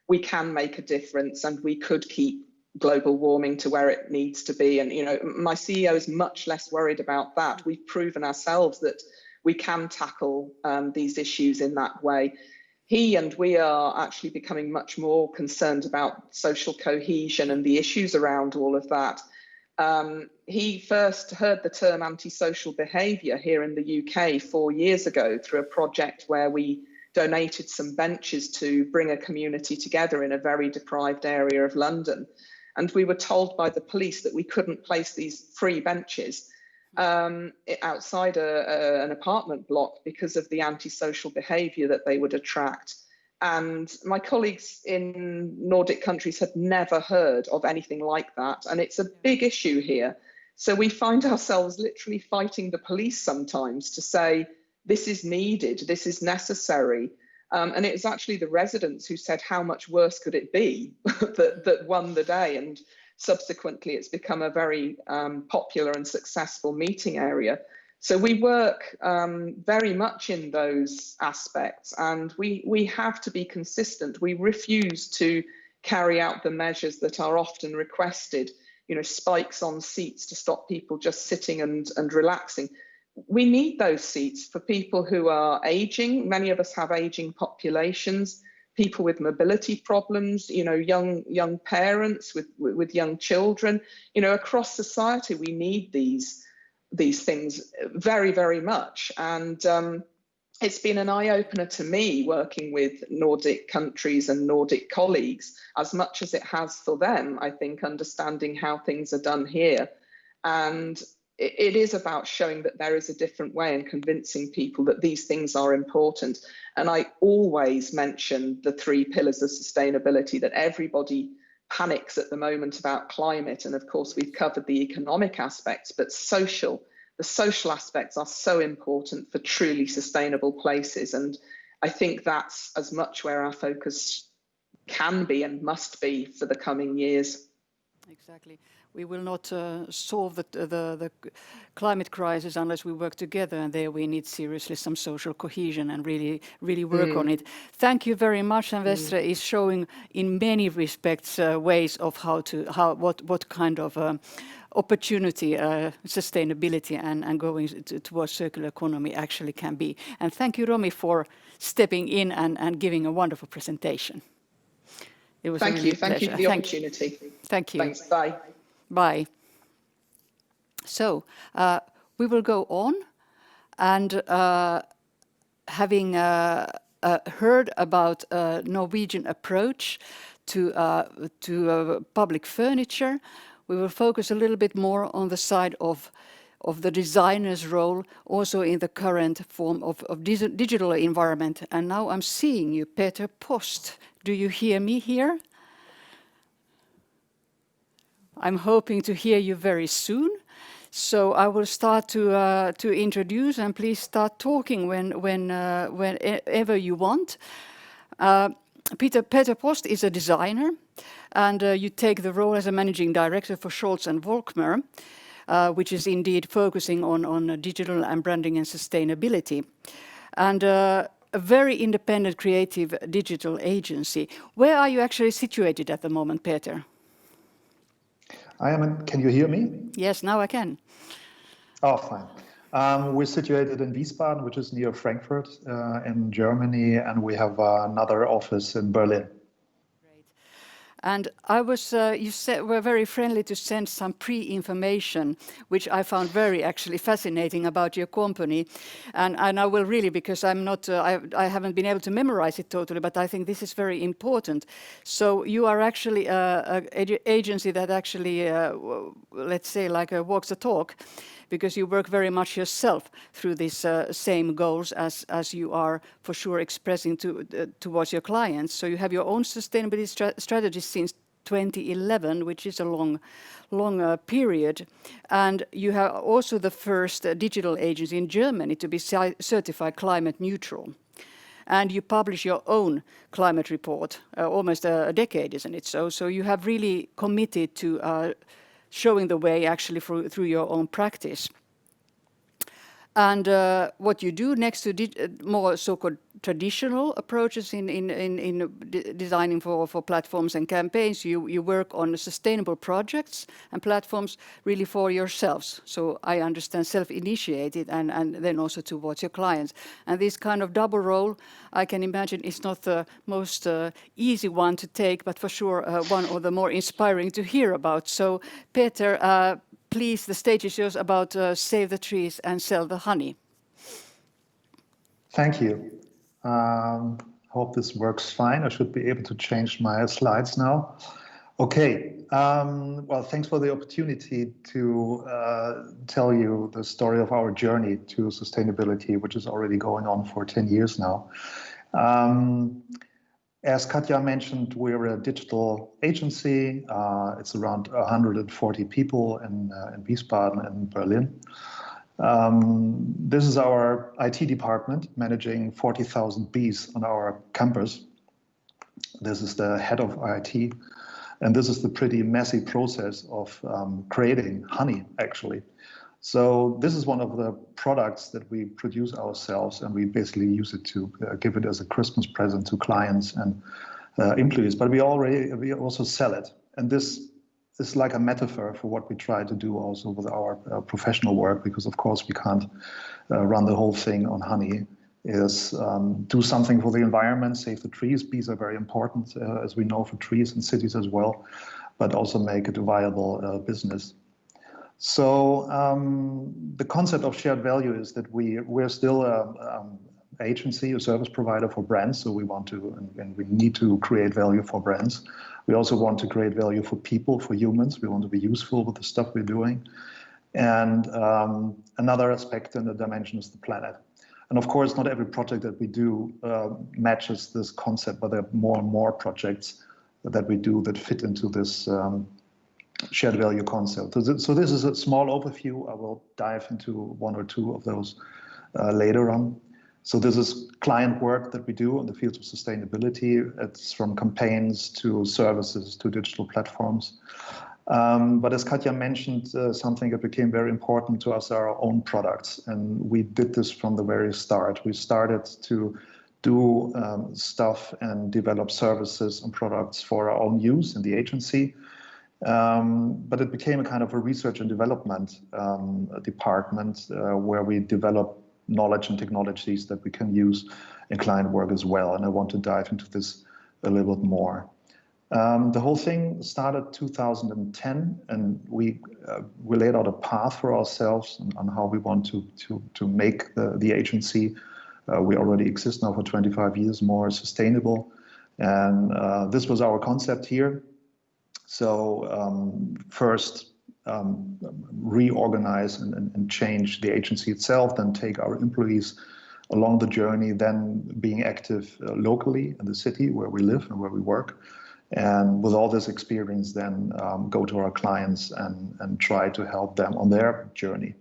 we can make a difference and we could keep global warming to where it needs to be. And, you know, my CEO is much less worried about that. We've proven ourselves that we can tackle these issues in that way. He and we are actually becoming much more concerned about social cohesion and the issues around all of that. He first heard the term antisocial behaviour here in the UK 4 years ago through a project where we donated some benches to bring a community together in a very deprived area of London. And we were told by the police that we couldn't place these free benches outside an apartment block because of the antisocial behaviour that they would attract. And my colleagues in Nordic countries had never heard of anything like that. And it's a big issue here. So we find ourselves literally fighting the police sometimes to say, this is needed, this is necessary. And it was actually the residents who said, how much worse could it be that won the day. And subsequently, it's become a very popular and successful meeting area. So we work very much in those aspects, and we have to be consistent. We refuse to carry out the measures that are often requested, you know, spikes on seats to stop people just sitting and relaxing. We need those seats for people who are aging. Many of us have aging populations. People with mobility problems, you know, young parents with young children, you know, across society, we need these things very, very much. And it's been an eye-opener to me working with Nordic countries and Nordic colleagues, as much as it has for them, I think, understanding how things are done here. And it is about showing that there is a different way and convincing people that these things are important. And I always mention the 3 pillars of sustainability, that everybody panics at the moment about climate. And of course, we've covered the economic aspects, but the social aspects are so important for truly sustainable places. And I think that's as much where our focus can be and must be for the coming years. Exactly. We will not solve the climate crisis unless we work together, and there we need seriously some social cohesion and really work on it. Thank you very much. And Vestre is showing in many respects ways of what kind of opportunity sustainability and going towards circular economy actually can be. And thank you, Romy, for stepping in and giving a wonderful presentation. It was Thank really you. Thank you for the opportunity. Thank you. Thanks. Bye. Bye. So we will go on, and having heard about Norwegian approach to public furniture, we will focus a little bit more on the side of the designer's role, also in the current form of digital environment. And now I'm seeing you, Peter Post. Do you hear me here? I'm hoping to hear you very soon. So I will start to introduce, and please start talking whenever you want. Peter Post is a designer, and you take the role as a managing director for Scholz & Volkmer, which is indeed focusing on digital and branding and sustainability. And a very independent creative digital agency. Where are you actually situated at the moment, Peter? Can you hear me? Yes, now I can. Oh, fine. We're situated in Wiesbaden, which is near Frankfurt in Germany, and we have another office in Berlin. Great. And I was, you were very friendly to send some pre-information, which I found very actually fascinating about your company. And I will really, because I'm not, I haven't been able to memorize it totally, but I think this is very important. So you are actually an agency that actually, let's say, like walks the talk, because you work very much yourself through these same goals as you are for sure expressing towards your clients. So you have your own sustainability strategy since 2011, which is a long period. And you have also the first digital agency in Germany to be certified climate neutral. And you publish your own climate report, almost a decade, isn't it? So you have really committed to showing the way actually through your own practice. And what you do next to more so-called traditional approaches in designing for platforms and campaigns, you work on sustainable projects and platforms really for yourselves. So I understand self-initiated and then also towards your clients. And this kind of double role, I can imagine, is not the most easy one to take, but for sure one of the more inspiring to hear about. So Peter, please, the stage is yours about Save the Trees and Sell the Honey. Thank you. Hope this works fine. I should be able to change my slides now. Okay. Well, thanks for the opportunity to tell you the story of our journey to sustainability, which is already going on for 10 years now. As Katja mentioned, we're a digital agency. It's around 140 people in Wiesbaden and Berlin. This is our IT department managing 40,000 bees on our campus. This is the head of IT. And this is the pretty messy process of creating honey, actually. So this is one of the products that we produce ourselves, and we basically use it to give it as a Christmas present to clients and employees. But we also sell it, and this is like a metaphor for what we try to do also with our professional work, because of course we can't run the whole thing on honey. Is do something for the environment, save the trees. Bees are very important, as we know, for trees in cities as well, but also make it a viable business. So the concept of shared value is that we're still an agency, a service provider for brands. So we want to, and we need to create value for brands. We also want to create value for people, for humans. We want to be useful with the stuff we're doing. And another aspect in the dimension is the planet. And of course, not every project that we do matches this concept, but there are more and more projects that we do that fit into this shared value concept. So this is a small overview. I will dive into one or two of those later on. So this is client work that we do in the field of sustainability. It's from campaigns to services to digital platforms. But as Katja mentioned, something that became very important to us are our own products. And we did this from the very start. We started to do stuff and develop services and products for our own use in the agency. But it became a kind of a research and development department where we develop knowledge and technologies that we can use in client work as well. And I want to dive into this a little bit more. The whole thing started 2010, and we laid out a path for ourselves on how we want to make the agency. We already exist now for 25 years, more sustainable. And this was our concept here. So first, reorganize and change the agency itself, then take our employees along the journey, then being active locally in the city where we live and where we work. And with all this experience, then go to our clients and try to help them on their journey.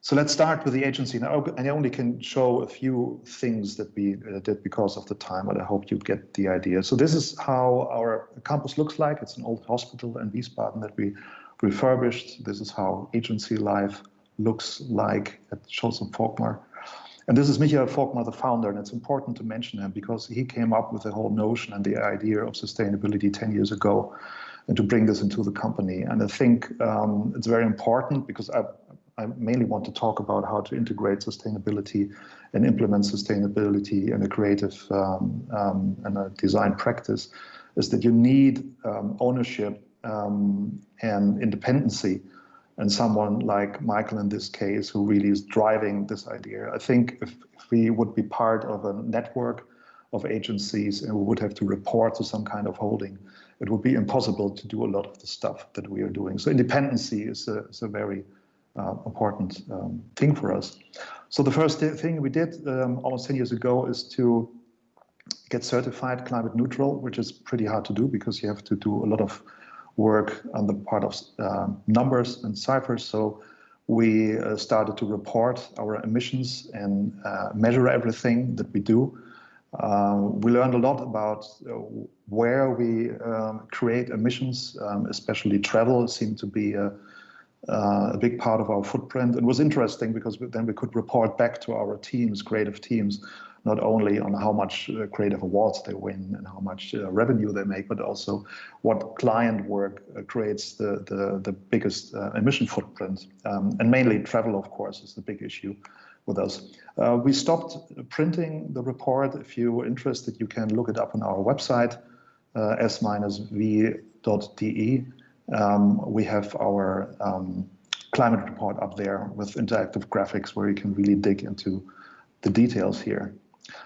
So let's start with the agency. Now, I only can show a few things that we did because of the time, but I hope you get the idea. So this is how our campus looks like. It's an old hospital in Wiesbaden that we refurbished. This is how agency life looks like at Scholz & Volkmar. And this is Michael Volkmar, the founder, and it's important to mention him because he came up with the whole notion and the idea of sustainability 10 years ago and to bring this into the company. And I think it's very important because I mainly want to talk about how to integrate sustainability and implement sustainability in a creative and a design practice, is that you need ownership and independency, and someone like Michael in this case who really is driving this idea. I think if we would be part of a network of agencies and we would have to report to some kind of holding, it would be impossible to do a lot of the stuff that we are doing. So independency is a very important thing for us. So the first thing we did almost 10 years ago is to get certified climate neutral, which is pretty hard to do because you have to do a lot of work on the part of numbers and ciphers. So we started to report our emissions and measure everything that we do. We learned a lot about where we create emissions, especially travel seemed to be a big part of our footprint. It was interesting because then we could report back to our teams, creative teams, not only on how much creative awards they win and how much revenue they make, but also what client work creates the biggest emission footprint. And mainly travel, of course, is the big issue with us. We stopped printing the report. If you're interested, you can look it up on our website, s-v.de. We have our climate report up there with interactive graphics where you can really dig into the details here.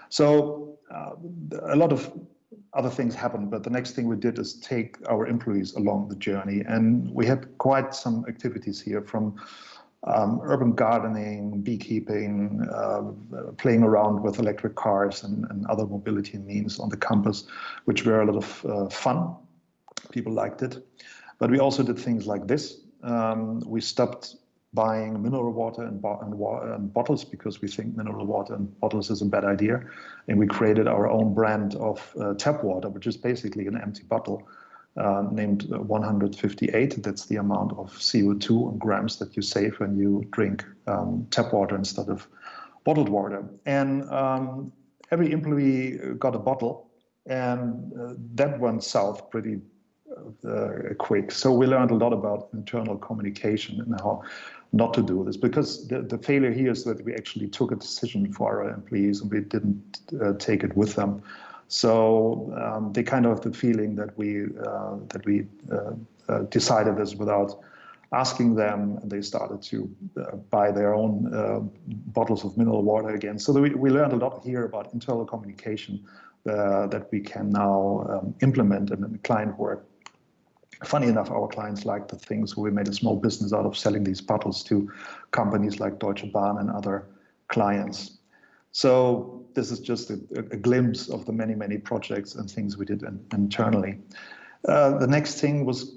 So a lot of other things happened, but the next thing we did is take our employees along the journey. And we had quite some activities here from urban gardening, beekeeping, playing around with electric cars and other mobility means on the campus, which were a lot of fun. People liked it. But we also did things like this. We stopped buying mineral water and bottles because we think mineral water and bottles is a bad idea. And we created our own brand of tap water, which is basically an empty bottle named 158. That's the amount of CO2 in grams that you save when you drink tap water instead of bottled water. And every employee got a bottle, and that went south pretty quick. So we learned a lot about internal communication and how not to do this, because the failure here is that we actually took a decision for our employees and we didn't take it with them. So they kind of have the feeling that we decided this without asking them, and they started to buy their own bottles of mineral water again. So we learned a lot here about internal communication that we can now implement in client work. Funny enough, our clients liked the things, so we made a small business out of selling these bottles to companies like Deutsche Bahn and other clients. So this is just a glimpse of the many projects and things we did internally. The next thing was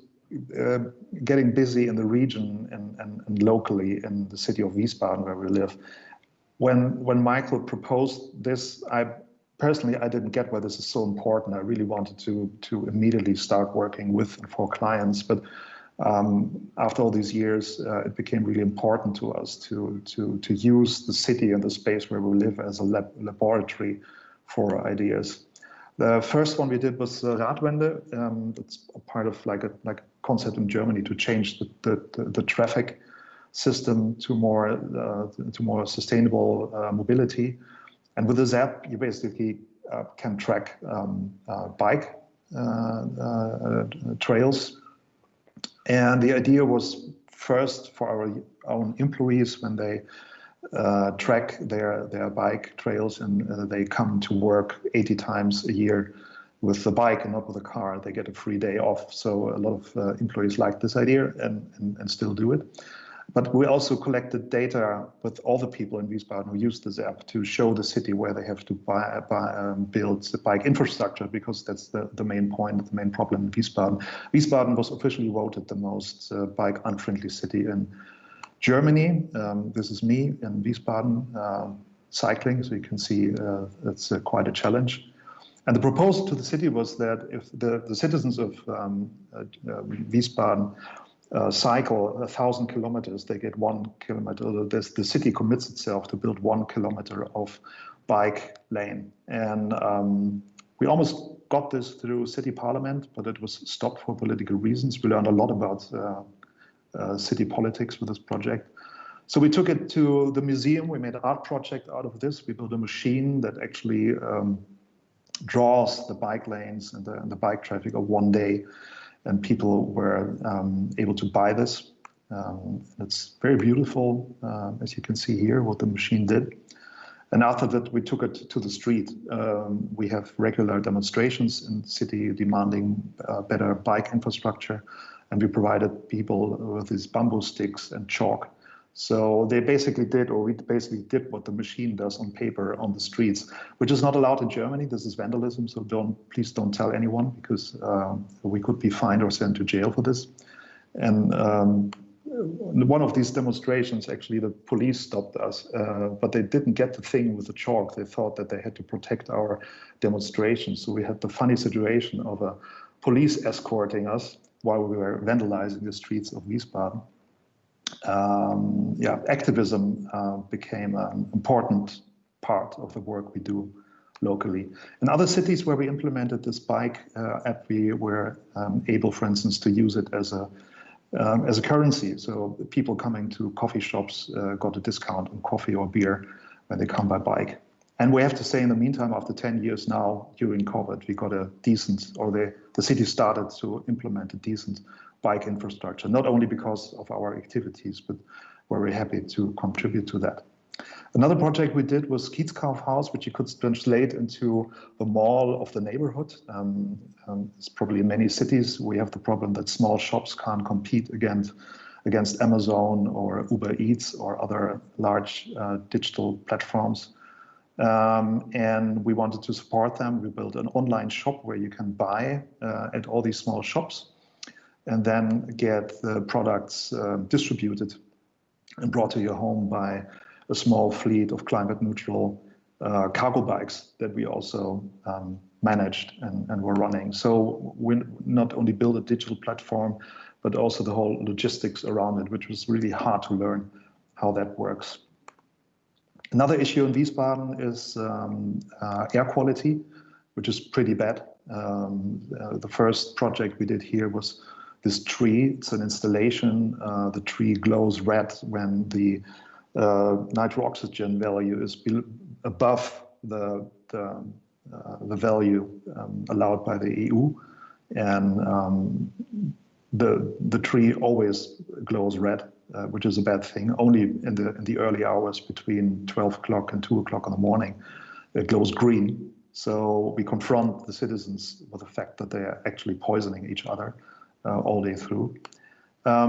getting busy in the region and locally in the city of Wiesbaden, where we live. When Michael proposed this, I didn't get why this is so important. I really wanted to immediately start working with and for clients, but after all these years, it became really important to us to use the city and the space where we live as a laboratory for ideas. The first one we did was Radwende. It's a part of like a concept in Germany to change the traffic system to more sustainable mobility. And with this app, you basically can track bike trails. And the idea was first for our own employees, when they track their bike trails and they come to work 80 times a year with the bike and not with a car, they get a free day off. So a lot of employees like this idea and still do it. But we also collected data with all the people in Wiesbaden who use this app to show the city where they have to build the bike infrastructure, because that's the main point, the main problem in Wiesbaden. Wiesbaden was officially voted the most bike unfriendly city in Germany. This is me in Wiesbaden cycling, so you can see it's quite a challenge. And the proposal to the city was that if the citizens of Wiesbaden cycle 1,000 kilometers, they get 1 kilometer. The city commits itself to build 1 kilometer of bike lane. And we almost got this through city parliament, but it was stopped for political reasons. We learned a lot about city politics with this project. So we took it to the museum. We made an art project out of this. We built a machine that actually draws the bike lanes and the bike traffic of one day. And people were able to buy this. It's very beautiful, as you can see here, what the machine did. And after that, we took it to the street. We have regular demonstrations in the city demanding better bike infrastructure. And we provided people with these bamboo sticks and chalk. So they basically did, or we basically did what the machine does on paper on the streets, which is not allowed in Germany. This is vandalism, so please don't tell anyone, because we could be fined or sent to jail for this. And one of these demonstrations, actually, the police stopped us, but they didn't get the thing with the chalk. They thought that they had to protect our demonstration. So we had the funny situation of a police escorting us while we were vandalizing the streets of Wiesbaden. Activism became an important part of the work we do locally. In other cities where we implemented this bike app, we were able, for instance, to use it as a currency. So people coming to coffee shops got a discount on coffee or beer when they come by bike. And we have to say, in the meantime, after 10 years now, during COVID, we got a decent, or the city started to implement a decent bike infrastructure, not only because of our activities, but we're very happy to contribute to that. Another project we did was Kiezkaufhaus, which you could translate into the mall of the neighborhood. It's probably in many cities we have the problem that small shops can't compete against Amazon or Uber Eats or other large digital platforms. And we wanted to support them. We built an online shop where you can buy at all these small shops and then get the products distributed and brought to your home by a small fleet of climate neutral cargo bikes that we also managed and were running. So we not only built a digital platform, but also the whole logistics around it, which was really hard to learn how that works. Another issue in Wiesbaden is air quality, which is pretty bad. The first project we did here was this tree. It's an installation. The tree glows red when the nitro oxygen value is above the value allowed by the EU, and the tree always glows red, which is a bad thing. Only in the early hours between 12 o'clock and 2 o'clock in the morning, it glows green. So we confront the citizens with the fact that they are actually poisoning each other all day through.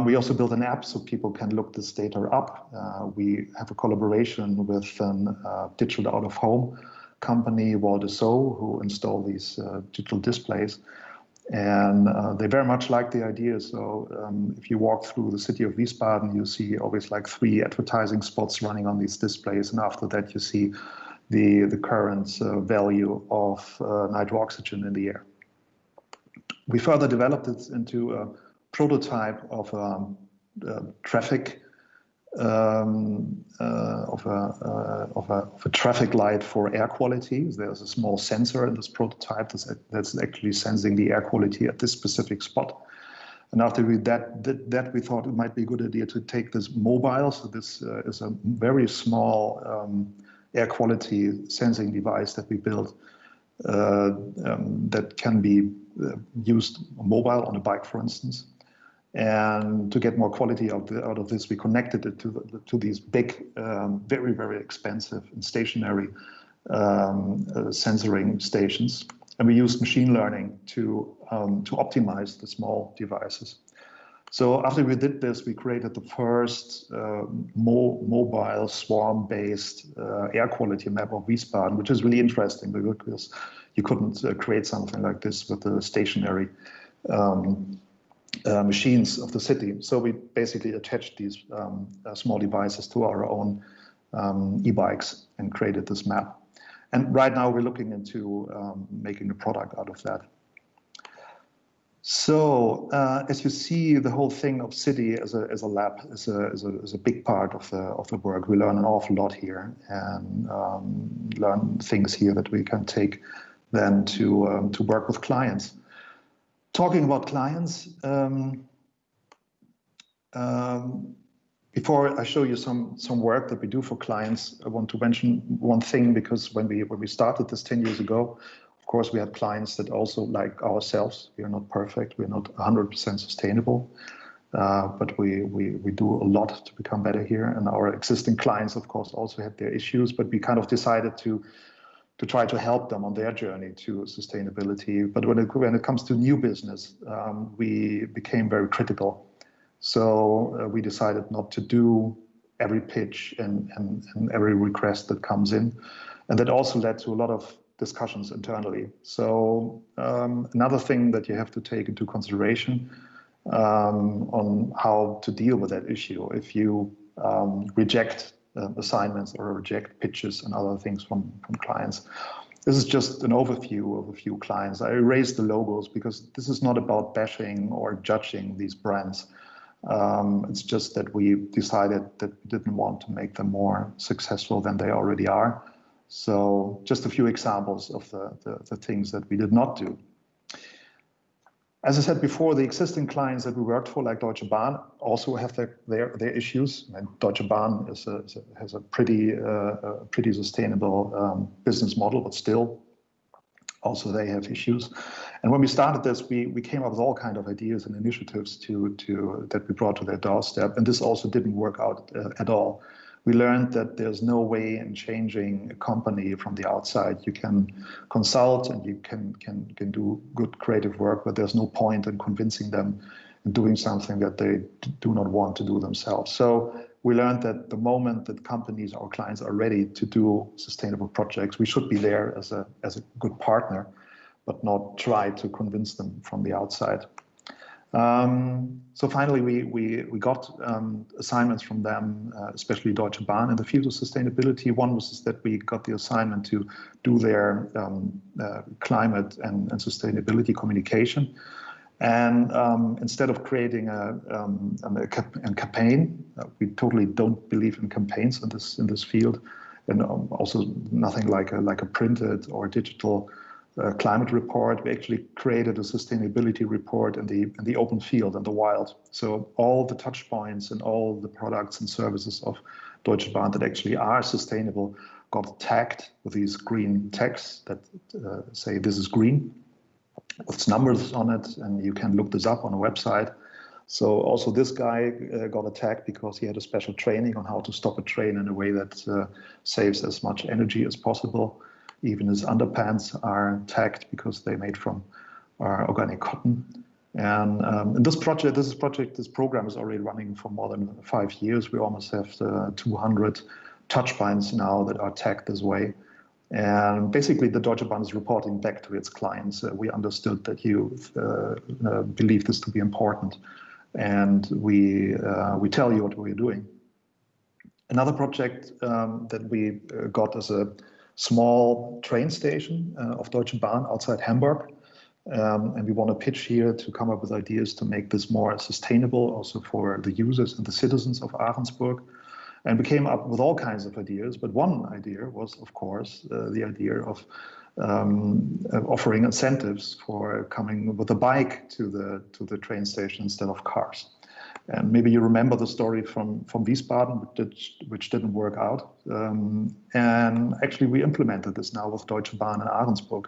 We also built an app so people can look this data up. We have a collaboration with a digital out-of-home company, Waldesau, who install these digital displays. And they very much like the idea. So if you walk through the city of Wiesbaden, you see always like 3 advertising spots running on these displays. And after that, you see the current value of nitric oxygen in the air. We further developed it into a prototype of a traffic of a traffic light for air quality. There's a small sensor in this prototype that's actually sensing the air quality at this specific spot. And after we did that, we thought it might be a good idea to take this mobile. So this is a very small air quality sensing device that we built that can be used mobile on a bike, for instance. And to get more quality out of this, we connected it to these big, very, very expensive and stationary sensoring stations. And we used machine learning to optimize the small devices. So after we did this, we created the first mobile swarm-based air quality map of Wiesbaden, which is really interesting because you couldn't create something like this with the stationary machines of the city. So we basically attached these small devices to our own e-bikes and created this map. And right now we're looking into making a product out of that. So as you see, the whole thing of city as a lab is a big part of the work. We learn an awful lot here and learn things here that we can take then to work with clients. Talking about clients, before I show you some work that we do for clients, I want to mention one thing, because when we started this 10 years ago, of course, we had clients that also, like ourselves, we are not perfect, we're not 100% sustainable, but we do a lot to become better here. And our existing clients, of course, also had their issues, but we kind of decided to try to help them on their journey to sustainability. But when it comes to new business, we became very critical. So we decided not to do every pitch and every request that comes in. And that also led to a lot of discussions internally. So another thing that you have to take into consideration on how to deal with that issue, if you reject assignments or reject pitches and other things from clients. This is just an overview of a few clients. I erased the logos because this is not about bashing or judging these brands. It's just that we decided that we didn't want to make them more successful than they already are. So just a few examples of the things that we did not do. As I said before, the existing clients that we worked for, like Deutsche Bahn, also have their issues. And Deutsche Bahn has a pretty sustainable business model, but still, also they have issues. And when we started this, we came up with all kinds of ideas and initiatives that we brought to their doorstep. And this also didn't work out at all. We learned that there's no way in changing a company from the outside. You can consult and you can do good creative work, but there's no point in convincing them in doing something that they do not want to do themselves. So we learned that the moment that companies, our clients, are ready to do sustainable projects, we should be there as a good partner, but not try to convince them from the outside. So finally, we got assignments from them, especially Deutsche Bahn, in the field of sustainability. One was that we got the assignment to do their climate and sustainability communication. And instead of creating a campaign, we totally don't believe in campaigns in this field, and also nothing like a printed or digital climate report. We actually created a sustainability report in the open field and the wild. So all the touch points and all the products and services of Deutsche Bahn that actually are sustainable got tagged with these green tags that say this is green, with numbers on it, and you can look this up on a website. So also this guy got a tag because he had a special training on how to stop a train in a way that saves as much energy as possible. Even his underpants are tagged because they're made from organic cotton. And this program is already running for more than 5 years. We almost have 200 touch points now that are tagged this way. And basically, the Deutsche Bahn is reporting back to its clients. We understood that you believe this to be important, and we tell you what we're doing. Another project that we got is a small train station of Deutsche Bahn outside Hamburg. And we want to pitch here to come up with ideas to make this more sustainable also for the users and the citizens of Ahrensburg. And we came up with all kinds of ideas, but one idea was, of course, the idea of offering incentives for coming with a bike to the train station instead of cars. And maybe you remember the story from Wiesbaden, which didn't work out. And actually, we implemented this now with Deutsche Bahn in Ahrensburg.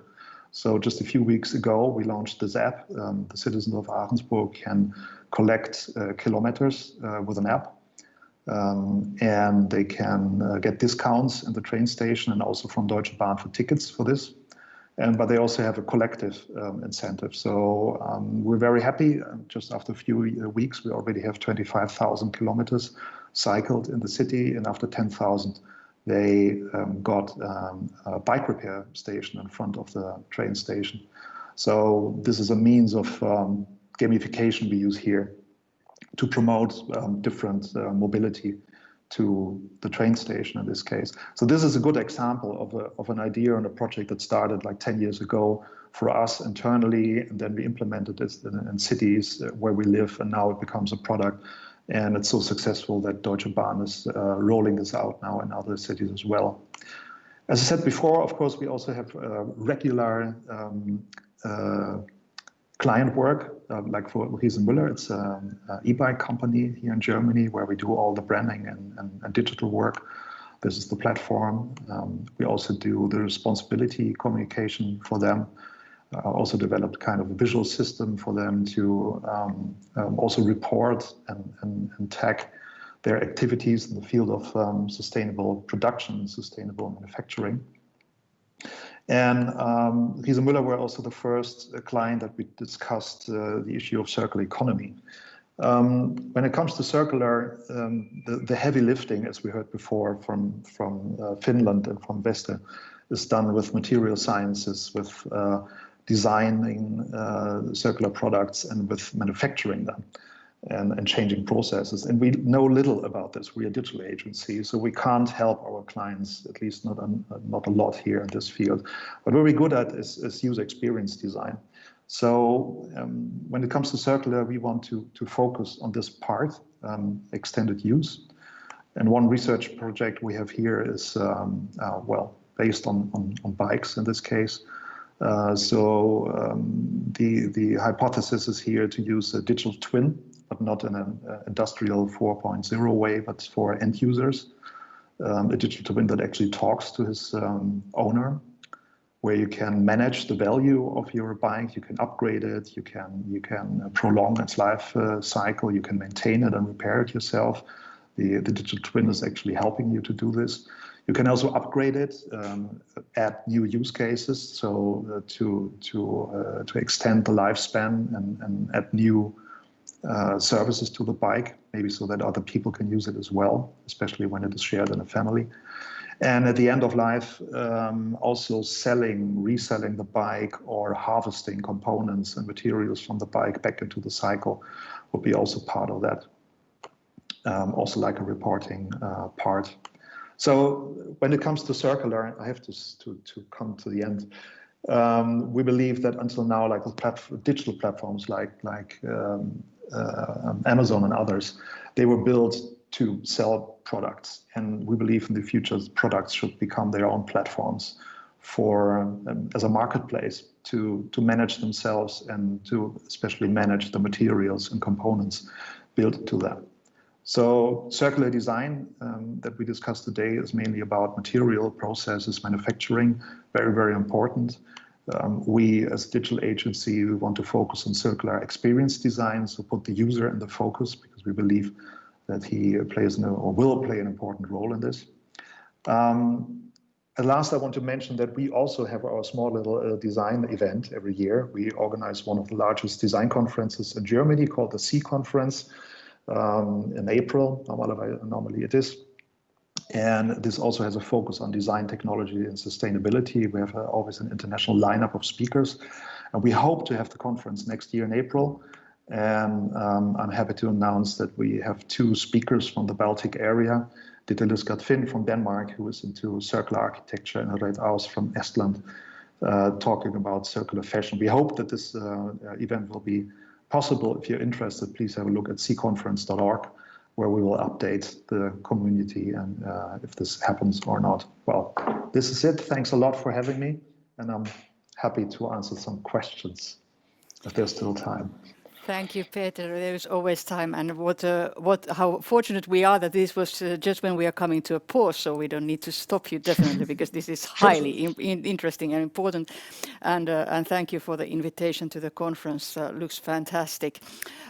So just a few weeks ago, we launched this app. The citizens of Ahrensburg can collect kilometers with an app. And they can get discounts in the train station and also from Deutsche Bahn for tickets for this. But they also have a collective incentive. So we're very happy. Just after a few weeks, we already have 25,000 kilometers cycled in the city. And after 10,000, they got a bike repair station in front of the train station. So this is a means of gamification we use here to promote different mobility to the train station in this case. So this is a good example of an idea and a project that started like 10 years ago for us internally, and then we implemented this in cities where we live, and now it becomes a product. And it's so successful that Deutsche Bahn is rolling this out now in other cities as well. As I said before, of course, we also have regular client work, like for Riese Müller. It's an e-bike company here in Germany where we do all the branding and digital work. This is the platform. We also do the responsibility communication for them. Also developed kind of a visual system for them to also report and tag their activities in the field of sustainable production, sustainable manufacturing. And Riese Müller were also the first client that we discussed the issue of circular economy. When it comes to circular, the heavy lifting, as we heard before from Finland and from Veste, is done with material sciences, with designing circular products and with manufacturing them and changing processes. And we know little about this. We're a digital agency, so we can't help our clients, at least not a lot here in this field. What we're very good at is user experience design. So when it comes to circular, we want to focus on this part, extended use. And one research project we have here is, well, based on bikes in this case. The hypothesis is here to use a digital twin, but not in an industrial 4.0 way, but for end users. A digital twin that actually talks to his owner, where you can manage the value of your bike, you can upgrade it, you can prolong its life cycle, you can maintain it and repair it yourself. The digital twin is actually helping you to do this. You can also upgrade it, add new use cases, so to extend the lifespan and add new services to the bike, maybe so that other people can use it as well, especially when it is shared in a family. And at the end of life, also reselling the bike or harvesting components and materials from the bike back into the cycle would be also part of that. Also like a reporting part. So when it comes to circular, I have to come to the end. We believe that until now, like the digital platforms like Amazon and others, they were built to sell products. And we believe in the future products should become their own platforms for as a marketplace to manage themselves and to especially manage the materials and components built to them. So circular design that we discussed today is mainly about material processes, manufacturing, very, very important. We as a digital agency, we want to focus on circular experience design, so put the user in the focus because we believe that he plays or will play an important role in this. At last, I want to mention that we also have our small little design event every year. We organize one of the largest design conferences in Germany called the C Conference in April. Normally it is. And this also has a focus on design, technology, and sustainability. We have always an international lineup of speakers. And we hope to have the conference next year in April. And I'm happy to announce that we have 2 speakers from the Baltic area. Tallenne from Denmark, who is into circular architecture, and Red Aus from Estland, talking about circular fashion. We hope that this event will be possible. If you're interested, please have a look at cconference.org, where we will update the community and if this happens or not. Well, this is it. Thanks a lot for having me, and I'm happy to answer some questions if there's still time. Thank you, Peter. There is always time, and how fortunate we are that this was just when we are coming to a pause, so we don't need to stop you definitely, because this is highly interesting and important. And thank you for the invitation to the conference. Looks fantastic.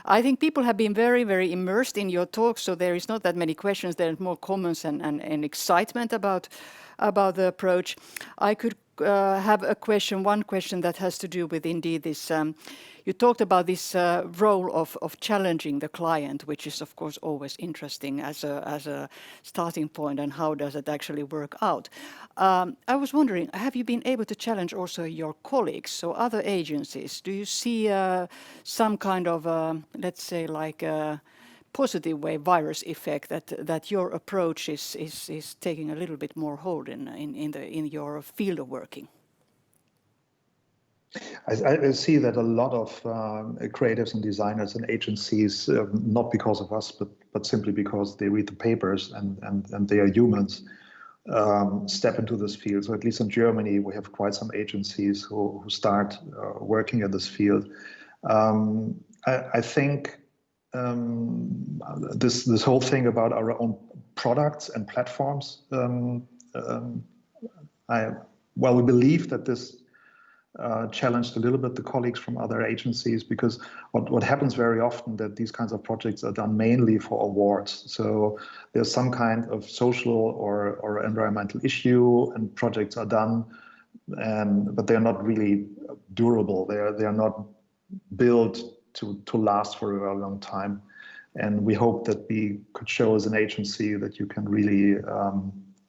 I think people have been very, very immersed in your talk, so there is not that many questions. There are more comments and excitement about the approach. I could have one question that has to do with indeed this. You talked about this role of challenging the client, which is of course always interesting as a starting point, and how does it actually work out? I was wondering, have you been able to challenge also your colleagues, so other agencies? Do you see some kind of, let's say, like a positive way virus effect that your approach is taking a little bit more hold in your field of working? I see that a lot of creatives and designers and agencies, not because of us, but simply because they read the papers and they are humans, step into this field. So at least in Germany, we have quite some agencies who start working in this field. I think this whole thing about our own products and platforms, we believe that this challenged a little bit the colleagues from other agencies, because what happens very often that these kinds of projects are done mainly for awards. So there's some kind of social or environmental issue, and projects are done, but they're not really durable. They are not built to last for a very long time. And we hope that we could show as an agency that you can really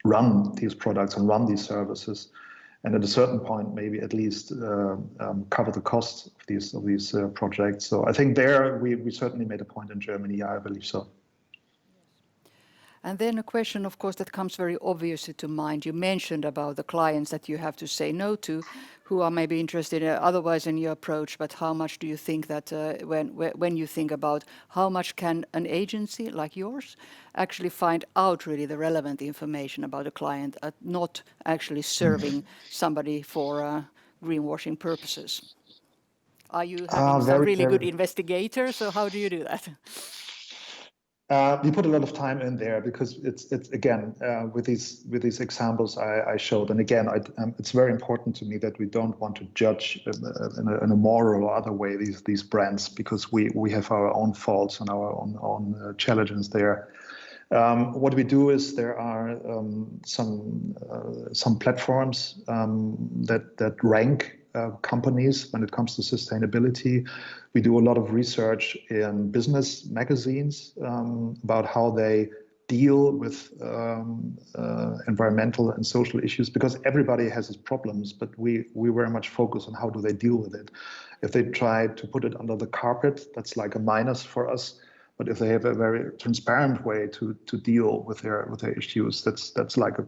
run these products and run these services, and at a certain point, maybe at least cover the costs of these projects. So I think there we certainly made a point in Germany. I believe so. And then a question, of course, that comes very obviously to mind. You mentioned about the clients that you have to say no to, who are maybe interested otherwise in your approach. But how much do you think that when you think about how much can an agency like yours actually find out really the relevant information about a client, not actually serving somebody for greenwashing purposes? Are you having some really good investigators, or how do you do that? We put a lot of time in there, because it's again with these examples I showed, and again it's very important to me that we don't want to judge in a moral or other way these brands, because we have our own faults and our own challenges there. What we do is there are some platforms that rank companies when it comes to sustainability. We do a lot of research in business magazines about how they deal with environmental and social issues, because everybody has its problems, but we very much focus on how do they deal with it. If they try to put it under the carpet, that's like a minus for us. But if they have a very transparent way to deal with their issues, that's like a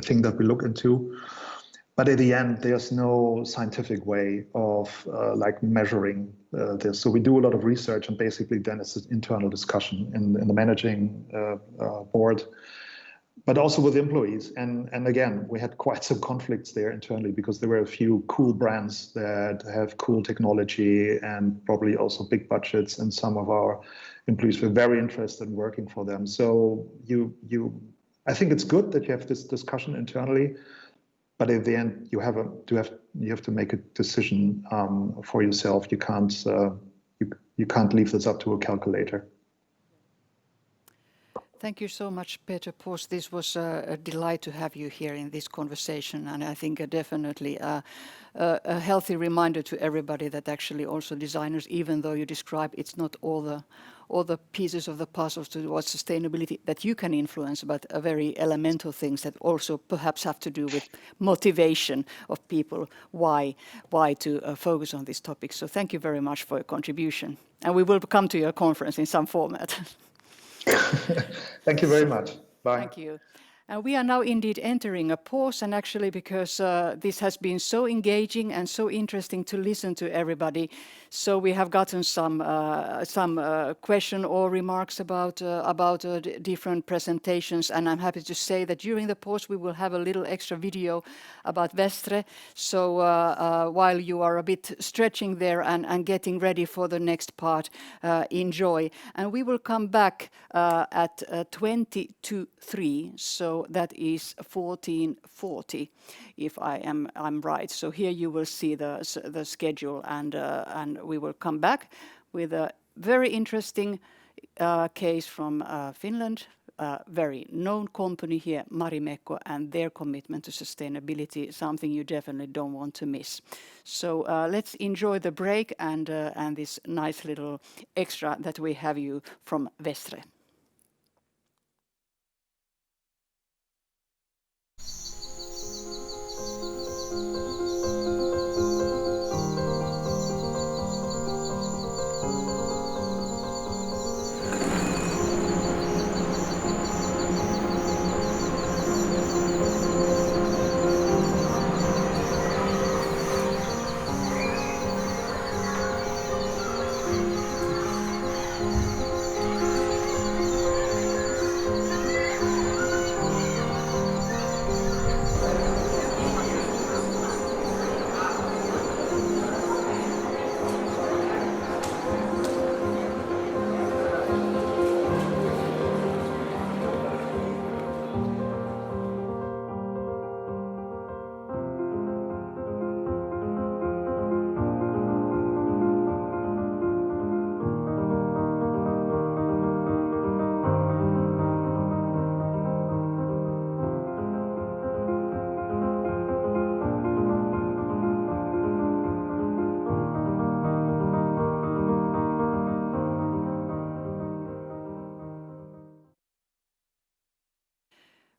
thing that we look into. But at the end, there's no scientific way of like measuring this. So we do a lot of research, and basically then it's an internal discussion in the managing board, but also with employees. And again, we had quite some conflicts there internally, because there were a few cool brands that have cool technology and probably also big budgets, and some of our employees were very interested in working for them. So I think it's good that you have this discussion internally, but at the end you have to make a decision for yourself. You can't leave this up to a calculator. Thank you so much, Peter Post. This was a delight to have you here in this conversation, and I think definitely a healthy reminder to everybody that actually also designers, even though you describe it's not all the pieces of the puzzle towards sustainability that you can influence, but a very elemental things that also perhaps have to do with motivation of people, why to focus on this topic. So thank you very much for your contribution, and we will come to your conference in some format. Thank you very much. Bye. Thank you. And we are now indeed entering a pause, and actually because this has been so engaging and so interesting to listen to everybody, so we have gotten some question or remarks about different presentations, and I'm happy to say that during the pause we will have a little extra video about Vestre. So while you are a bit stretching there and getting ready for the next part, enjoy. And we will come back at 20 to 3. So that is 14:40, if I'm right. So here you will see the schedule, and we will come back with a very interesting case from Finland, a very known company here, Marimekko, and their commitment to sustainability, something you definitely don't want to miss. So let's enjoy the break and this nice little extra that we have you from Vestre.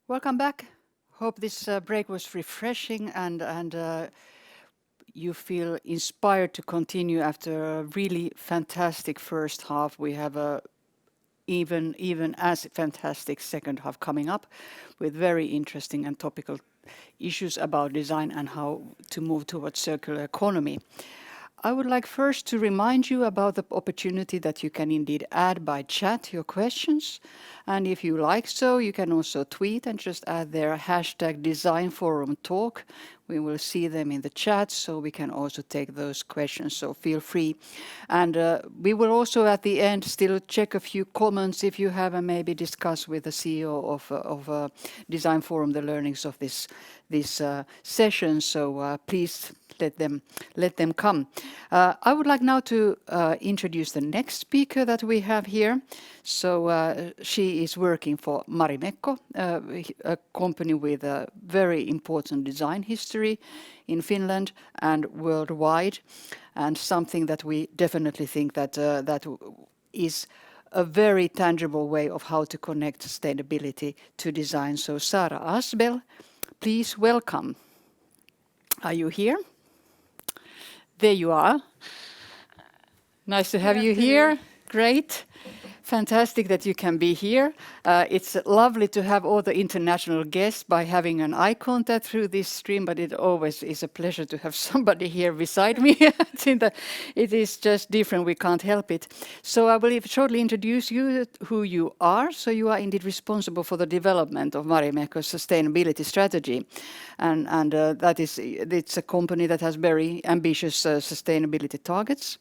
Welcome back. Hope this break was refreshing and you feel inspired to continue after a really fantastic first half. We have a even as fantastic second half coming up with very interesting and topical issues about design and how to move towards circular economy. I would like first to remind you about the opportunity that you can indeed add by chat your questions. And if you like so, you can also tweet and just add their hashtag Design Forum Talk. We will see them in the chat, so we can also take those questions, so feel free. And we will also at the end still check a few comments if you have, and maybe discuss with the CEO of Design Forum the learnings of this session. So please let them come. I would like now to introduce the next speaker that we have here. So she is working for Marimekko, a company with a very important design history in Finland and worldwide, and something that we definitely think that is a very tangible way of how to connect sustainability to design. So Sara Asbel, please welcome. Are you here? There you are. Nice to have you here. Great. Fantastic that you can be here. It's lovely to have all the international guests by having an eye contact through this stream, but it always is a pleasure to have somebody here beside me. It is just different, we can't help it. So I will shortly introduce you who you are. So you are indeed responsible for the development of Marimekko's sustainability strategy. And it's a company that has very ambitious sustainability targets.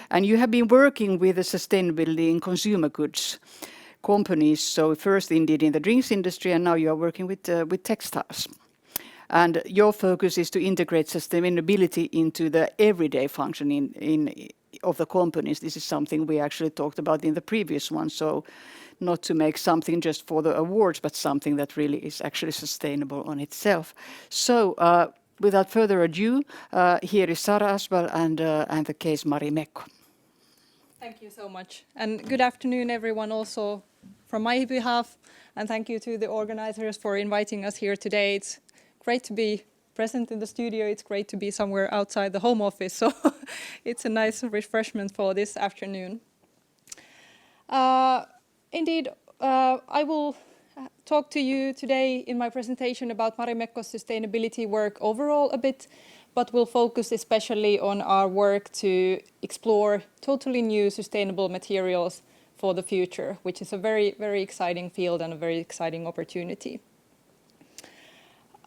And you have been working with the sustainability in consumer goods companies. So first indeed in the drinks industry, and now you are working with textiles. And your focus is to integrate sustainability into the everyday function of the companies. This is something we actually talked about in the previous one. So not to make something just for the awards, but something that really is actually sustainable on itself. So without further ado, here is Sara as well, and the case Marimekko. Thank you so much. And good afternoon, everyone, also from my behalf. And thank you to the organizers for inviting us here today. It's great to be present in the studio. It's great to be somewhere outside the home office. So it's a nice refreshment for this afternoon. Indeed, I will talk to you today in my presentation about Marimekko's sustainability work overall a bit, but we'll focus especially on our work to explore totally new sustainable materials for the future, which is a very, very exciting field and a very exciting opportunity.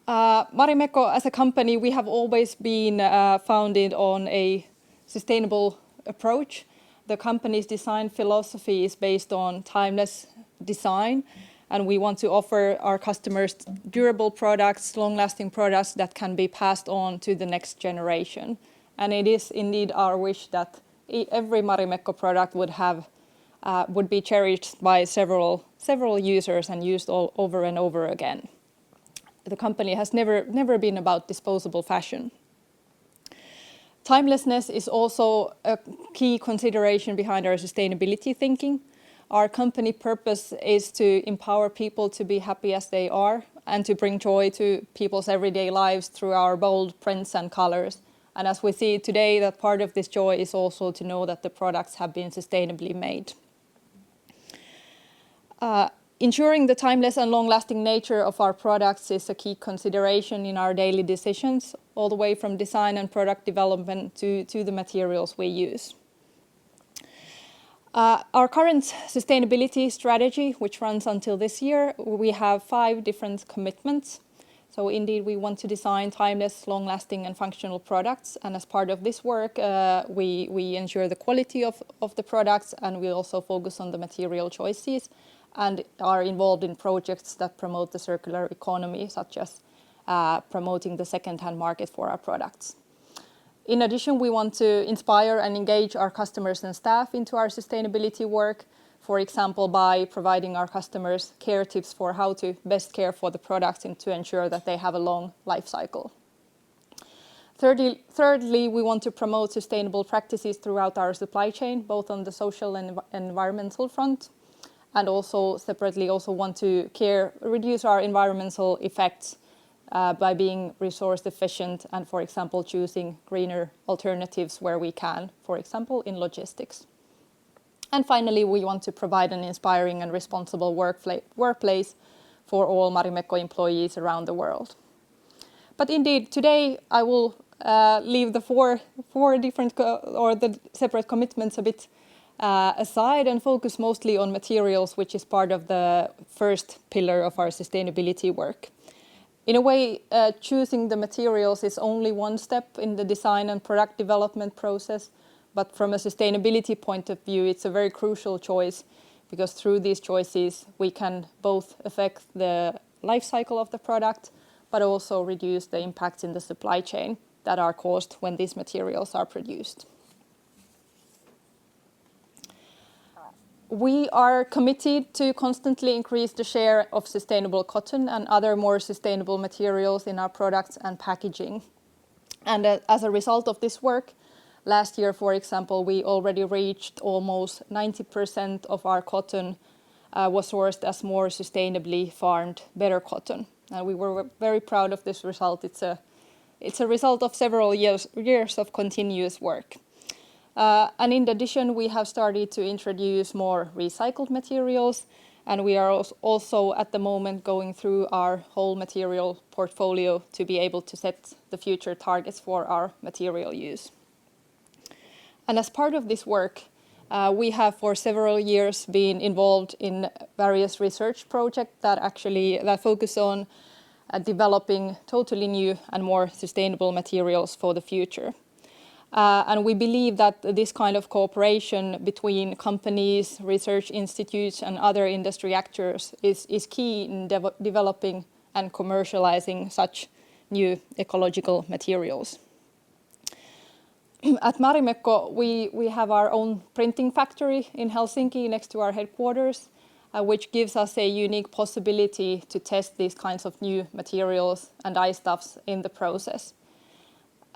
Marimekko, as a company, we have always been founded on a sustainable approach. The company's design philosophy is based on timeless design, and we want to offer our customers durable products, long-lasting products that can be passed on to the next generation. And it is indeed our wish that every Marimekko product would be cherished by several users and used all over and over again. The company has never been about disposable fashion. Timelessness is also a key consideration behind our sustainability thinking. Our company purpose is to empower people to be happy as they are and to bring joy to people's everyday lives through our bold prints and colors. And as we see today, that part of this joy is also to know that the products have been sustainably made. Ensuring the timeless and long-lasting nature of our products is a key consideration in our daily decisions, all the way from design and product development to the materials we use. Our current sustainability strategy, which runs until this year, we have 5 different commitments. So indeed, we want to design timeless, long-lasting and functional products. And as part of this work, we ensure the quality of the products, and we also focus on the material choices and are involved in projects that promote the circular economy, such as promoting the second-hand market for our products. In addition, we want to inspire and engage our customers and staff into our sustainability work, for example, by providing our customers care tips for how to best care for the products and to ensure that they have a long life cycle. Thirdly, we want to promote sustainable practices throughout our supply chain, both on the social and environmental front, and also separately also want to reduce our environmental effects by being resource efficient and, for example, choosing greener alternatives where we can, for example, in logistics. And finally, we want to provide an inspiring and responsible workplace for all Marimekko employees around the world. But indeed, today I will leave the four different or the separate commitments a bit aside and focus mostly on materials, which is part of the first pillar of our sustainability work. In a way, choosing the materials is only one step in the design and product development process, but from a sustainability point of view, it's a very crucial choice because through these choices, we can both affect the life cycle of the product, but also reduce the impacts in the supply chain that are caused when these materials are produced. We are committed to constantly increase the share of sustainable cotton and other more sustainable materials in our products and packaging. And as a result of this work, last year, for example, we already reached almost 90% of our cotton was sourced as more sustainably farmed, better cotton. And we were very proud of this result. It's a result of several years of continuous work. And in addition, we have started to introduce more recycled materials, and we are also at the moment going through our whole material portfolio to be able to set the future targets for our material use. And as part of this work, we have for several years been involved in various research projects that focus on developing totally new and more sustainable materials for the future. And we believe that this kind of cooperation between companies, research institutes, and other industry actors is key in developing and commercializing such new ecological materials. At Marimekko, we have our own printing factory in Helsinki next to our headquarters, which gives us a unique possibility to test these kinds of new materials and dyestuffs in the process.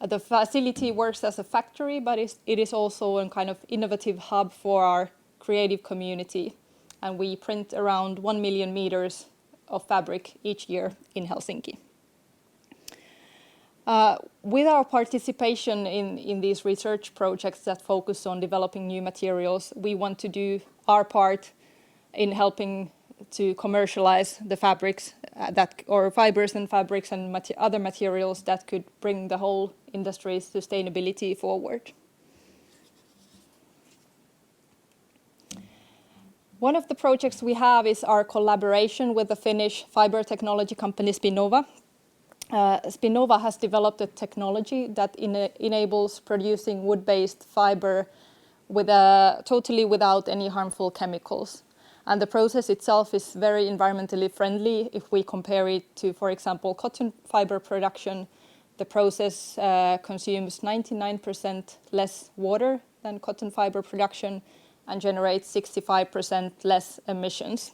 The facility works as a factory, but it is also a kind of innovative hub for our creative community. And we print around 1 million meters of fabric each year in Helsinki. With our participation in these research projects that focus on developing new materials, we want to do our part in helping to commercialize the fabrics or fibers and fabrics and other materials that could bring the whole industry's sustainability forward. One of the projects we have is our collaboration with the Finnish fiber technology company Spinnova. Spinnova has developed a technology that enables producing wood-based fiber totally without any harmful chemicals. And the process itself is very environmentally friendly. If we compare it to, for example, cotton fiber production, the process consumes 99% less water than cotton fiber production and generates 65% less emissions.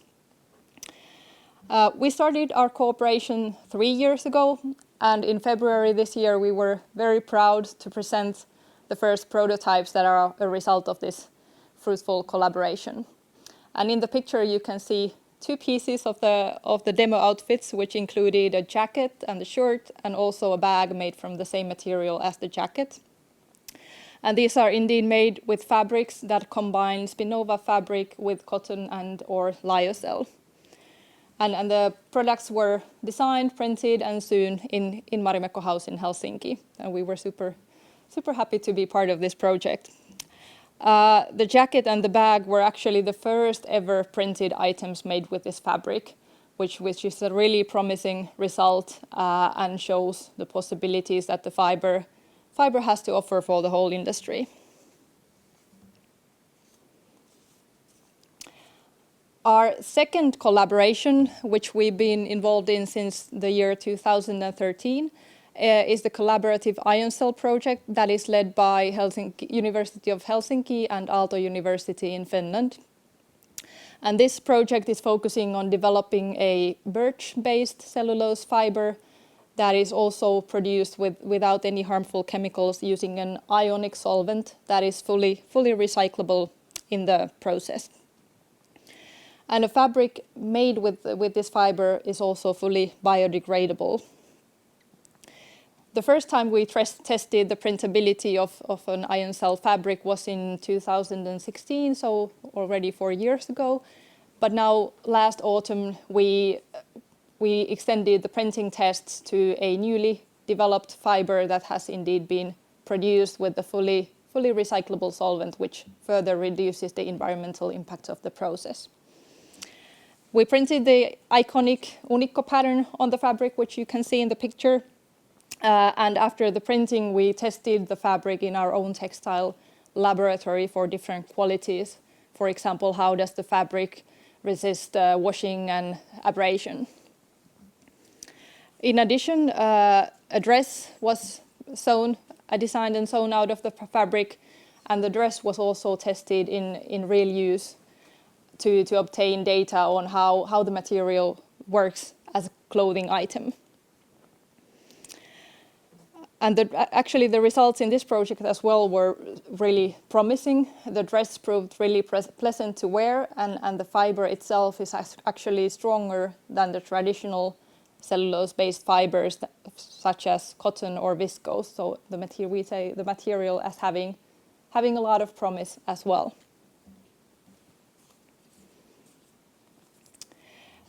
We started our cooperation 3 years ago, and in February this year we were very proud to present the first prototypes that are a result of this fruitful collaboration. And in the picture you can see 2 pieces of the demo outfits, which included a jacket and a shirt and also a bag made from the same material as the jacket. And these are indeed made with fabrics that combine Spinnova fabric with cotton and or lyocell. And the products were designed, printed and sewn in Marimekko House in Helsinki. And we were super happy to be part of this project. The jacket and the bag were actually the first ever printed items made with this fabric, which is a really promising result and shows the possibilities that the fiber has to offer for the whole industry. Our second collaboration, which we've been involved in since the year 2013, is the collaborative ion cell project that is led by University of Helsinki and Aalto University in Finland. And this project is focusing on developing a birch-based cellulose fiber that is also produced without any harmful chemicals using an ionic solvent that is fully recyclable in the process. And a fabric made with this fiber is also fully biodegradable. The first time we tested the printability of an ion cell fabric was in 2016, so already 4 years ago. But now last autumn we extended the printing tests to a newly developed fiber that has indeed been produced with the fully recyclable solvent, which further reduces the environmental impact of the process. We printed the iconic Unikko pattern on the fabric, which you can see in the picture. And after the printing, we tested the fabric in our own textile laboratory for different qualities. For example, how does the fabric resist washing and abrasion? In addition, a dress was designed and sewn out of the fabric, and the dress was also tested in real use to obtain data on how the material works as a clothing item. And actually the results in this project as well were really promising. The dress proved really pleasant to wear, and the fiber itself is actually stronger than the traditional cellulose-based fibers such as cotton or viscose. So we say the material as having a lot of promise as well.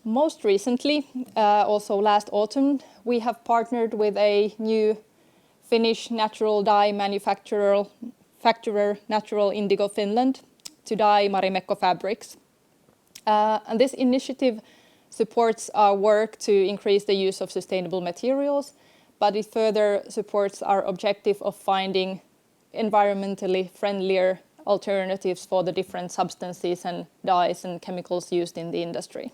Most recently, also last autumn, we have partnered with a new Finnish natural dye manufacturer Natural Indigo Finland to dye Marimekko fabrics. And this initiative supports our work to increase the use of sustainable materials, but it further supports our objective of finding environmentally friendlier alternatives for the different substances and dyes and chemicals used in the industry.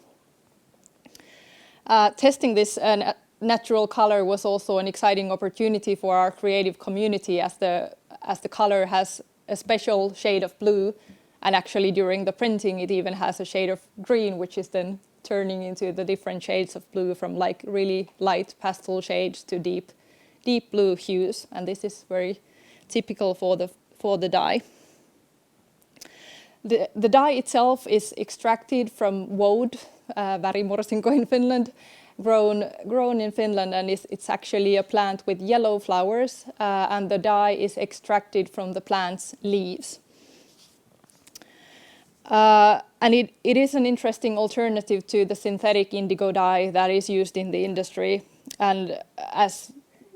Testing this natural color was also an exciting opportunity for our creative community, as the color has a special shade of blue And actually during the printing, it even has a shade of green, which is then turning into the different shades of blue from like really light pastel shades to deep blue hues. And this is very typical for the dye. The dye itself is extracted from woad, värimorsinko in Finland, grown in Finland, and it's actually a plant with yellow flowers, and the dye is extracted from the plant's leaves. And it is an interesting alternative to the synthetic indigo dye that is used in the industry, and as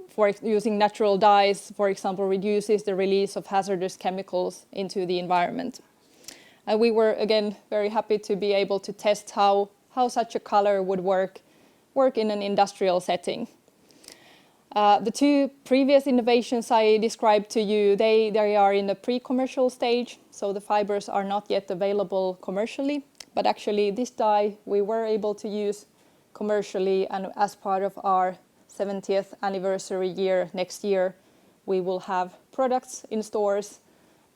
for using natural dyes, for example, reduces the release of hazardous chemicals into the environment. And we were again very happy to be able to test how such a color would work in an industrial setting. The two previous innovations I described to you, they are in the pre-commercial stage, so the fibers are not yet available commercially. But actually this dye we were able to use commercially, and as part of our 70th anniversary year next year, we will have products in stores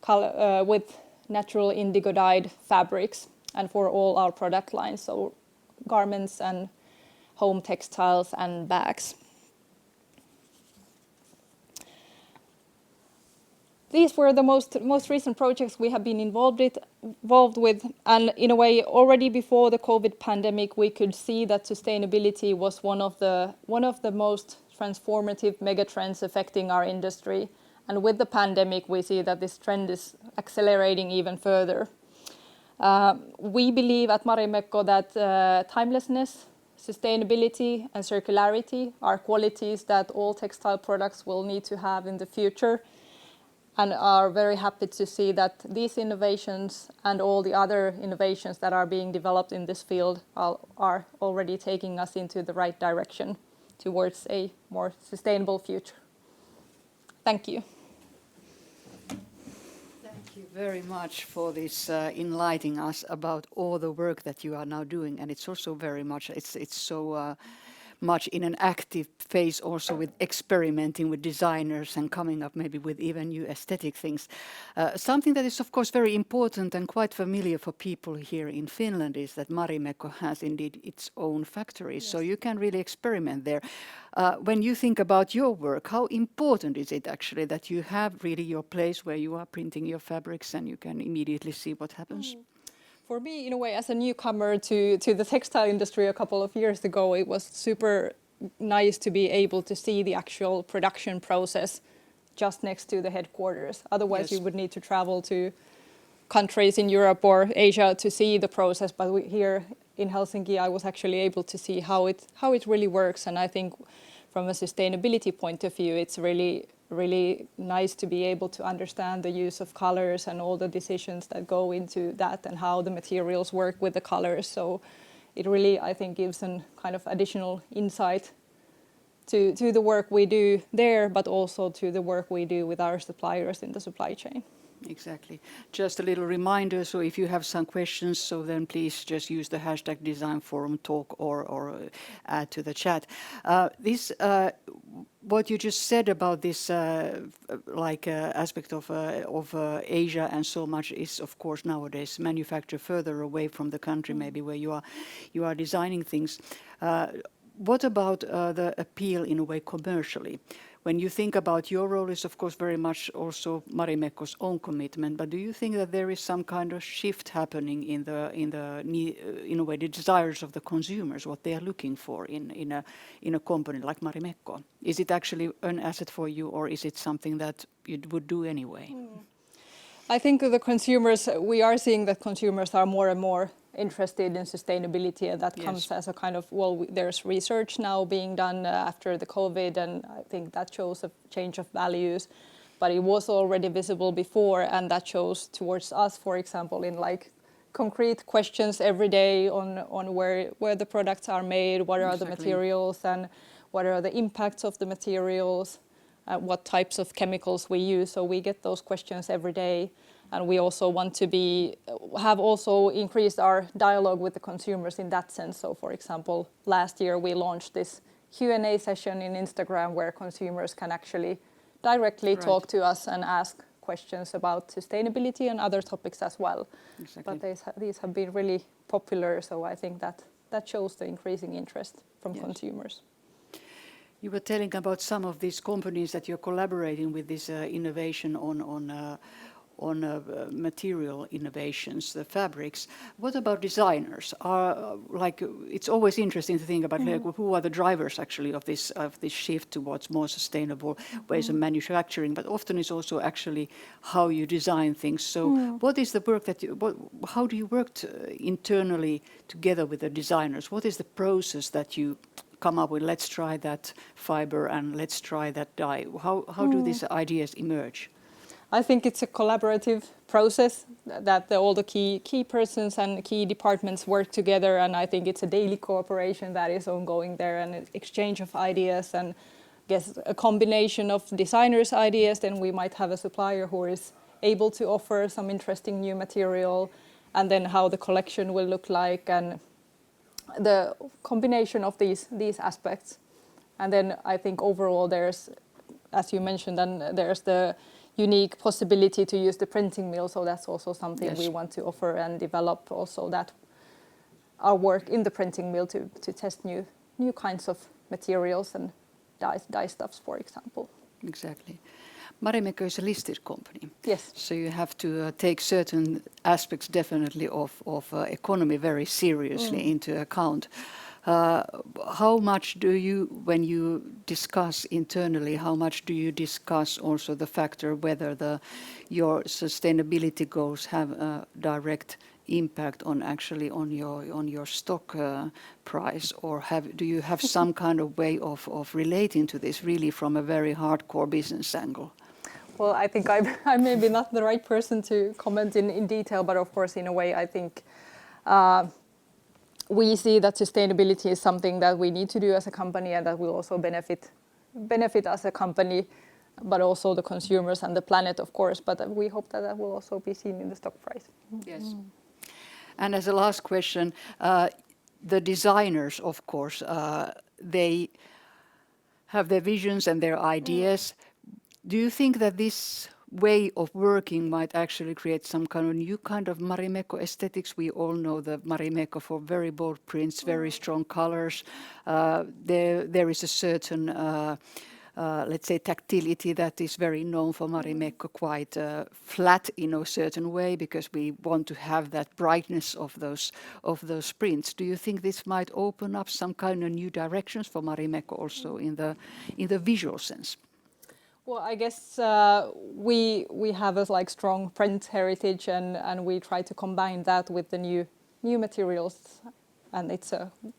with natural indigo dyed fabrics, and for all our product lines, so garments and home textiles and bags. These were the most recent projects we have been involved with, and in a way already before the COVID pandemic we could see that sustainability was one of the most transformative megatrends affecting our industry. And with the pandemic we see that this trend is accelerating even further. We believe at Marimekko that timelessness, sustainability and circularity are qualities that all textile products will need to have in the future, and are very happy to see that these innovations and all the other innovations that are being developed in this field are already taking us into the right direction towards a more sustainable future. Thank you. Thank you very much for this enlightening us about all the work that you are now doing, and it's also very much it's so much in an active phase also with experimenting with designers and coming up maybe with even new aesthetic things. Something that is of course very important and quite familiar for people here in Finland is that Marimekko has indeed its own factories, yes. So you can really experiment there. When you think about your work, how important is it actually that you have really your place where you are printing your fabrics and you can immediately see what happens? For me, in a way, as a newcomer to the textile industry a couple of years ago, it was super nice to be able to see the actual production process just next to the headquarters. Otherwise, yes. You would need to travel to countries in Europe or Asia to see the process. But here in Helsinki, I was actually able to see how it really works. And I think from a sustainability point of view, it's really nice to be able to understand the use of colors and all the decisions that go into that and how the materials work with the colors. So it really, I think, gives a kind of additional insight to the work we do there, but also to the work we do with our suppliers in the supply chain. Exactly. Just a little reminder, so if you have some questions, so then please just use the hashtag #DesignForumTalk or add to the chat. What you just said about this aspect of Asia and so much is of course nowadays manufactured further away from the country, maybe where you are designing things. What about the appeal in a way commercially? When you think about your role is of course very much also Marimekko's own commitment, but do you think that there is some kind of shift happening in a way the desires of the consumers, what they are looking for in a company like Marimekko? Is it actually an asset for you, or is it something that you would do anyway? I think we are seeing that consumers are more and more interested in sustainability, and that comes as a kind of, there's research now being done after the COVID, and I think that shows a change of values, but it was already visible before, and that shows towards us, for example, in like concrete questions every day on where the products are made, what are the materials, and what are the impacts of the materials, what types of chemicals we use. So we get those questions every day. And we also want to have also increased our dialogue with the consumers in that sense. So for example, last year we launched this Q&A session in Instagram where consumers can actually directly talk to us and ask questions about sustainability and other topics as well. Exactly. But these have been really popular, so I think that shows the increasing interest from consumers. You were telling about some of these companies that you're collaborating with this innovation on material innovations, the fabrics. What about designers? It's always interesting to think about who are the drivers actually of this shift towards more sustainable ways of manufacturing. But often it's also actually how you design things. So, what is the work that how do you work internally together with the designers? What is the process that you come up with? Let's try that fiber and let's try that dye. How do these ideas emerge? I think it's a collaborative process that all the key persons and key departments work together, and I think it's a daily cooperation that is ongoing there, and an exchange of ideas, and I guess a combination of designers' ideas. Then we might have a supplier who is able to offer some interesting new material, and then how the collection will look like, and the combination of these aspects. And then I think overall there's, as you mentioned, and there's the unique possibility to use the printing mill, so that's also something we want to offer and develop also, that our work in the printing mill to test new kinds of materials and dye stuffs, for example. Exactly. Marimekko is a listed company. Yes. So you have to take certain aspects definitely of economy very seriously into account. How much do you, when you discuss internally, how much do you discuss also the factor whether your sustainability goals have a direct impact on your stock price, or do you have some kind of way of relating to this really from a very hardcore business angle? Well, I think I'm maybe not the right person to comment in detail, but of course, in a way, I think we see that sustainability is something that we need to do as a company, and that will also benefit us as a company, but also the consumers and the planet, of course. But we hope that will also be seen in the stock price. Yes. And as a last question, the designers, of course, they have their visions and their ideas. Do you think that this way of working might actually create some kind of new kind of Marimekko aesthetics? We all know the Marimekko for very bold prints, very strong colors. There is a certain, let's say, tactility that is very known for Marimekko, quite flat in a certain way, because we want to have that brightness of those prints. Do you think this might open up some kind of new directions for Marimekko also in the visual sense? Well, I guess we have a strong print heritage, and we try to combine that with the new materials, and it's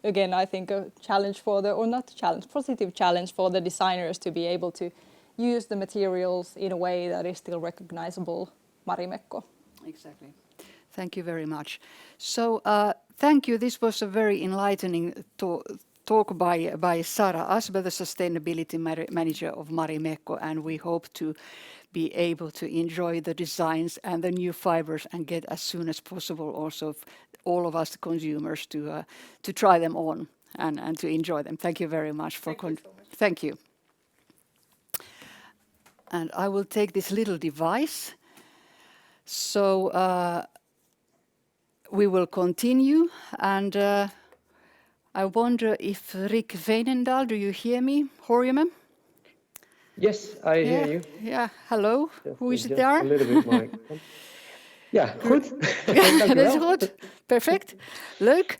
again, I think, a challenge positive challenge for the designers to be able to use the materials in a way that is still recognizable Marimekko. Exactly. Thank you very much. So thank you. This was a very enlightening talk by Sara Asbe, the Sustainability Manager of Marimekko, and we hope to be able to enjoy the designs and the new fibers and get as soon as possible also all of us the consumers to try them on and to enjoy them. Thank you very much for Thank you. And I will take this little device. So we will continue, and I wonder if Rick Veenendaal, do you hear me, Horjumäe? Yes, I hear you. Yeah, hello. Who is Just there? a little bit more. Yeah, good. That's good. Perfect. Leuk.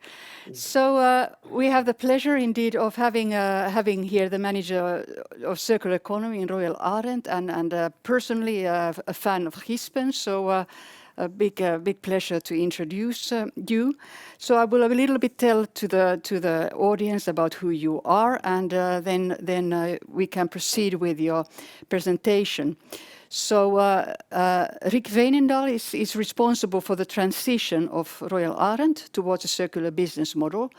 So we have the pleasure indeed of having here the manager of circular economy in Royal Arendt, and personally a fan of Gispen. So a big pleasure to introduce you. So I will a little bit tell to the audience about who you are, and then we can proceed with your presentation. So Rick Veenendaal is responsible for the transition of Royal Arendt towards a circular business model.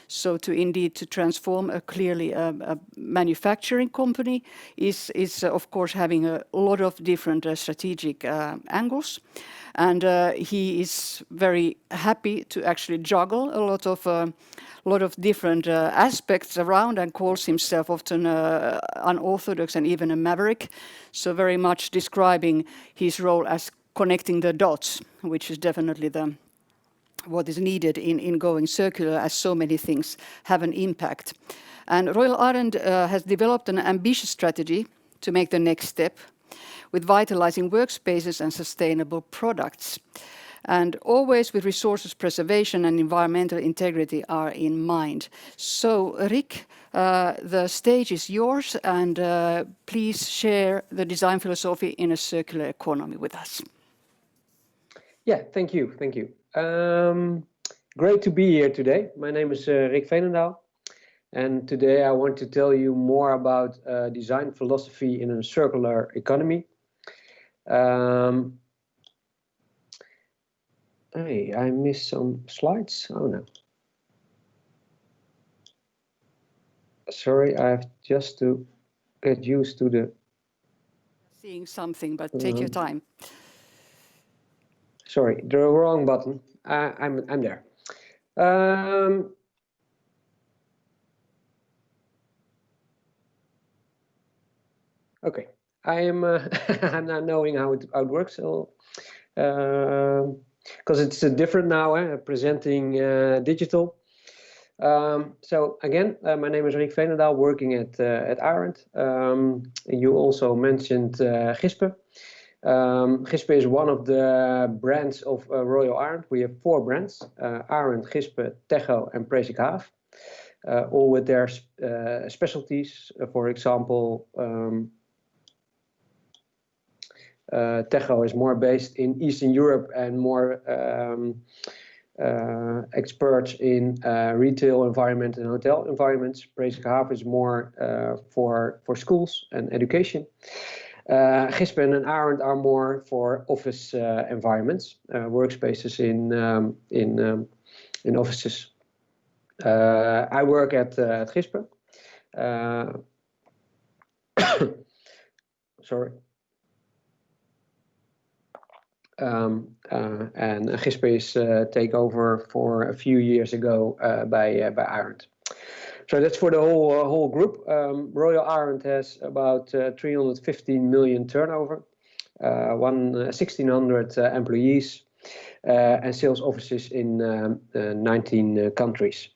So to transform a clearly a manufacturing company is of course having a lot of different strategic angles. And he is very happy to actually juggle a lot of different aspects around, and calls himself often unorthodox and even a maverick. So very much describing his role as connecting the dots, which is definitely what is needed in going circular, as so many things have an impact. And Royal Ireland has developed an ambitious strategy to make the next step, with vitalizing workspaces and sustainable products. And always with resources preservation and environmental integrity are in mind. So Rick, the stage is yours, and please share the design philosophy in a circular economy with us. Yeah, thank you. Great to be here today. My name is Rick Veenendaal, and today I want to tell you more about design philosophy in a circular economy. Hey, I missed some slides. Oh no. Sorry, I have just to get used to the... Seeing something, but take your time. Sorry, the wrong button. I'm there. Okay, I'm not knowing how it works. So, because it's different now, presenting digital. So again, my name is Rick Veenendaal, working at Arend. You also mentioned Gispe. Gispe is one of the brands of Royal Ireland. We have 4 brands: Arend, Gispe, Techo, and Prezik Haaf, all with their specialties. For example, Techo is more based in Eastern Europe and more experts in retail environment and hotel environments. Prezik Haaf is more for schools and education. Gispe and Arend are more for office environments, workspaces in offices. I work at Gispe. Sorry. And Gispe is taken over for a few years ago by Arend. So that's for the whole group. Royal Ireland has about 315 million turnover, 1,600 employees, and sales offices in 19 countries.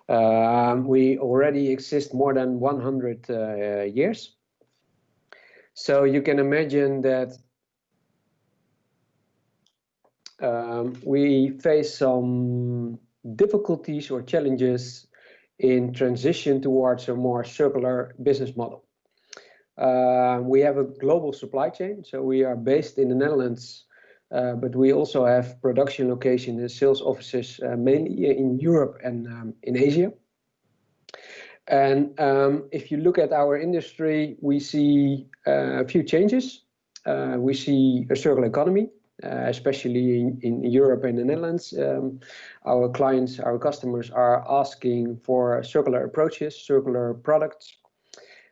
We already exist more than 100 years. So you can imagine that we face some difficulties or challenges in transition towards a more circular business model. We have a global supply chain, so we are based in the Netherlands, but we also have production locations and sales offices mainly in Europe and in Asia. And if you look at our industry, we see a few changes. We see a circular economy, especially in Europe and the Netherlands. Our clients, our customers are asking for circular approaches, circular products.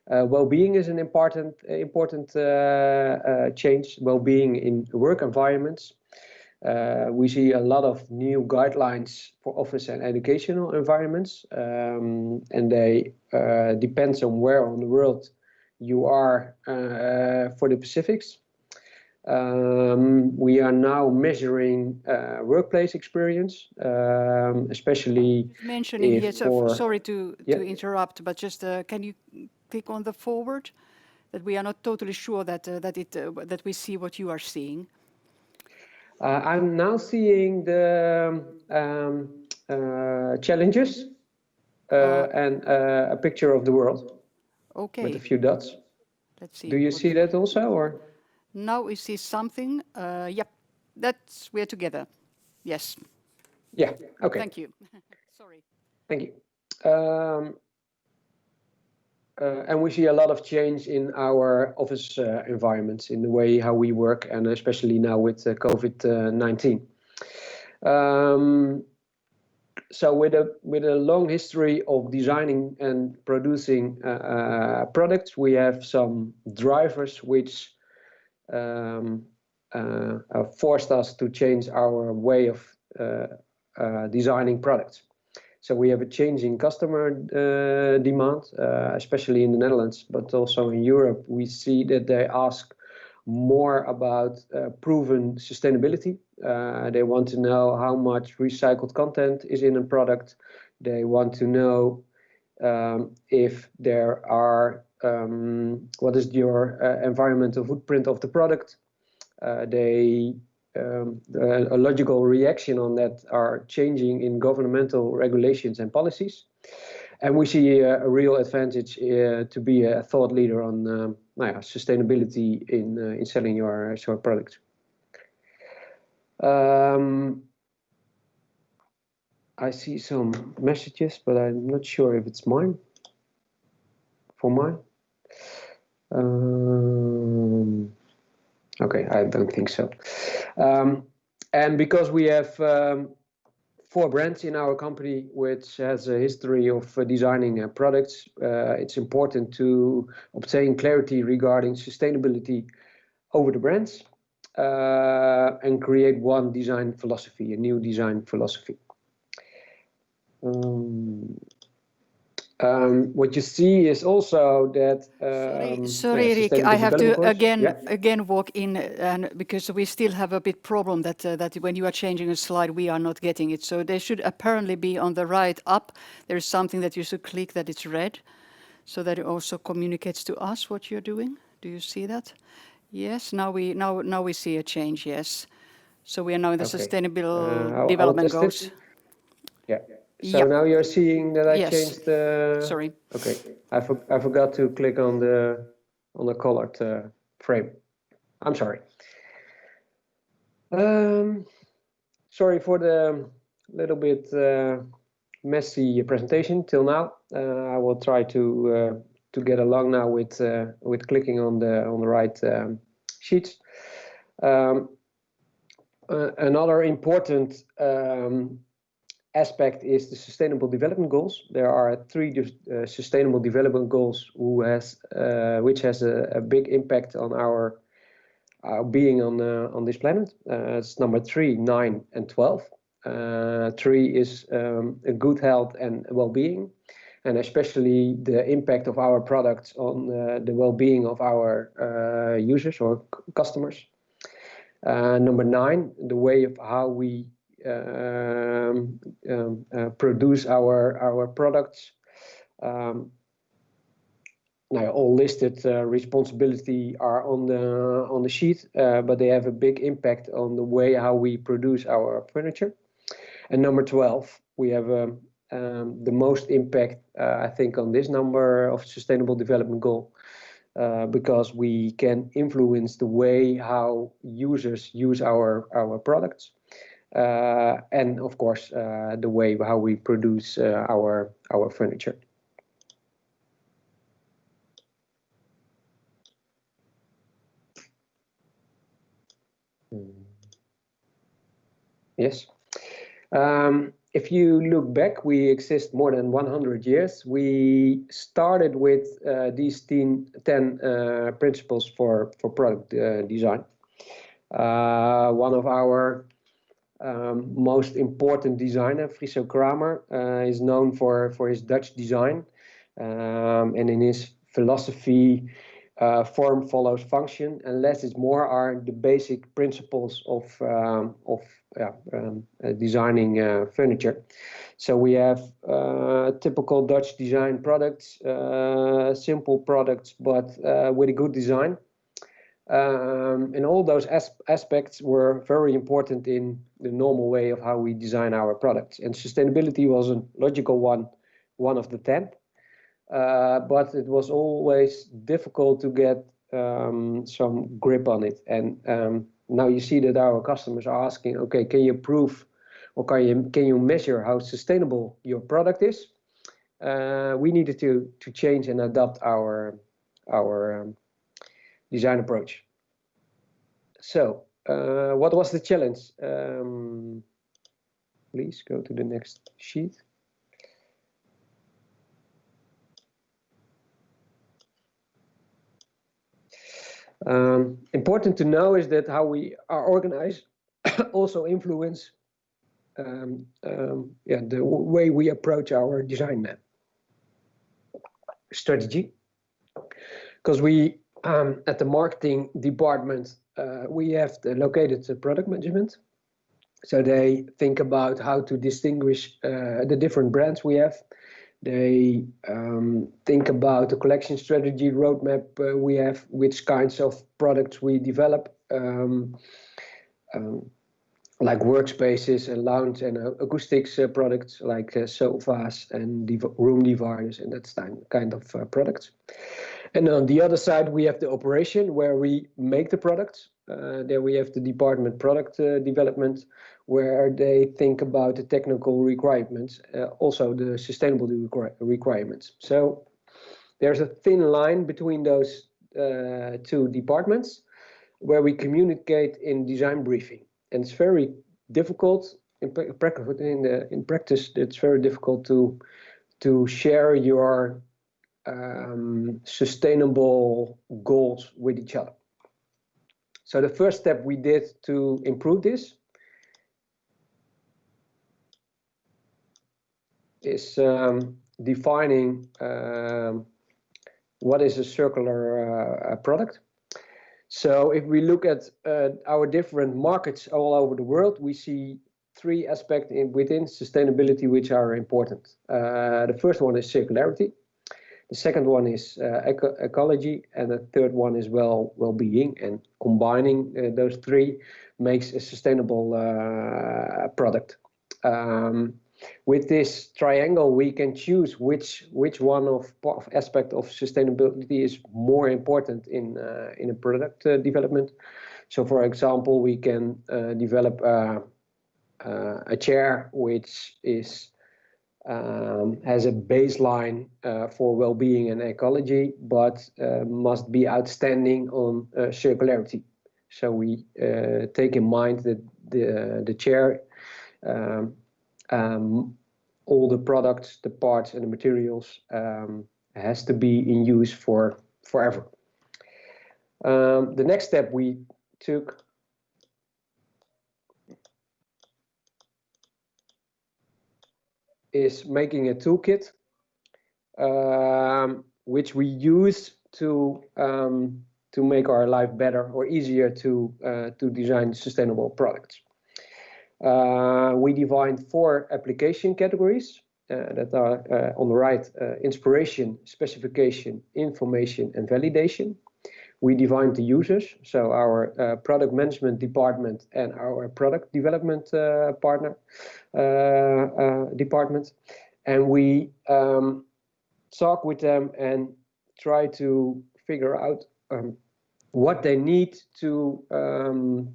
Well-being is an important change, well-being in work environments. We see a lot of new guidelines for office and educational environments, and they depends on where on the world you are for the specifics. We are now measuring workplace experience, especially mentioning here. So sorry to Yeah. interrupt, but just can you click on the forward, that we are not totally sure that we see what you are seeing. I'm now seeing the challenges and a picture of the world Okay. with a few dots. Let's see. Do you see that also, or? Now we see something. Yep, we're together. Yes. Yeah. Okay. Thank you. Sorry. Thank you. And we see a lot of change in our office environments, in the way how we work, and especially now with COVID-19. So with a long history of designing and producing products, we have some drivers which forced us to change our way of designing products. So we have a changing customer demand, especially in the Netherlands, but also in Europe. We see that they ask more about proven sustainability. They want to know how much recycled content is in a product. They want to know if there are, what is your environmental footprint of the product. A logical reaction on that are changing in governmental regulations and policies. And we see a real advantage to be a thought leader on sustainability in selling your products. I see some messages, but I'm not sure if it's mine. For mine? Okay, I don't think so. And because we have 4 brands in our company, which has a history of designing products, it's important to obtain clarity regarding sustainability over the brands and create one design philosophy, a new design philosophy. What you see is also that. Sorry, Rick, I have to again walk in, and because we still have a bit problem that when you are changing a slide, we are not getting it. So they should apparently be on the right up. There is something that you should click that it's red, so that it also communicates to us what you're doing. Do you see that? Yes. Now we see a change. Yes. So we are now in the sustainable development goals. Yeah. So now you're seeing that I changed the. Sorry. Okay, I forgot to click on the colored frame. I'm sorry. Sorry for the little bit messy presentation till now. I will try to get along now with clicking on the right sheets. Another important aspect is the Sustainable Development Goals. There are 3 Sustainable Development Goals which has a big impact on our being on this planet. It's number 3, 9, and 12. 3 is a good health and well-being, and especially the impact of our products on the well-being of our users or customers. Number 9, the way of how we produce our products. Now, all listed responsibility are on the sheet, but they have a big impact on the way how we produce our furniture. And number 12, we have the most impact, I think, on this number of Sustainable Development Goal, because we can influence the way how users use our products. And of course, the way how we produce our furniture. Yes. If you look back, we exist more than 100 years. We started with these 10 principles for product design. One of our most important designer, Friso Kramer, is known for his Dutch design, and in his philosophy, form follows function, and less is more are the basic principles of designing furniture. So we have typical Dutch design products, simple products, but with a good design. And all those aspects were very important in the normal way of how we design our products. And sustainability was a logical one of the 10. But it was always difficult to get some grip on it. And now you see that our customers are asking, okay, can you prove or can you measure how sustainable your product is? We needed to change and adapt our design approach. So what was the challenge? Please go to the next sheet. Important to know is that how we are organized also influence the way we approach our design map strategy. Because we at the marketing department we have located the product management, so they think about how to distinguish the different brands we have. They think about the collection strategy roadmap we have, which kinds of products we develop, like workspaces and lounge and acoustics products, like sofas and room dividers and that kind of products. And on the other side, we have the operation where we make the products. There we have the department product development, where they think about the technical requirements, also the sustainable requirements. So there's a thin line between those two departments where we communicate in design briefing. And it's very difficult in practice. It's very difficult to share your sustainable goals with each other. So the first step we did to improve this is defining what is a circular product. So if we look at our different markets all over the world, we see three aspects within sustainability which are important. The first one is circularity. The second one is ecology, and the third one is well-being. And combining those three makes a sustainable product. With this triangle, we can choose which one of aspect of sustainability is more important in a product development. So, for example, we can develop a chair which is has a baseline for well-being and ecology, but must be outstanding on circularity. So we take in mind that the chair, all the products, the parts and the materials has to be in use for forever. The next step we took is making a toolkit, which we use to make our life better or easier to design sustainable products. We defined 4 application categories that are on the right: inspiration, specification, information, and validation. We defined the users, so our product management department and our product development department, and we talk with them and try to figure out what they need to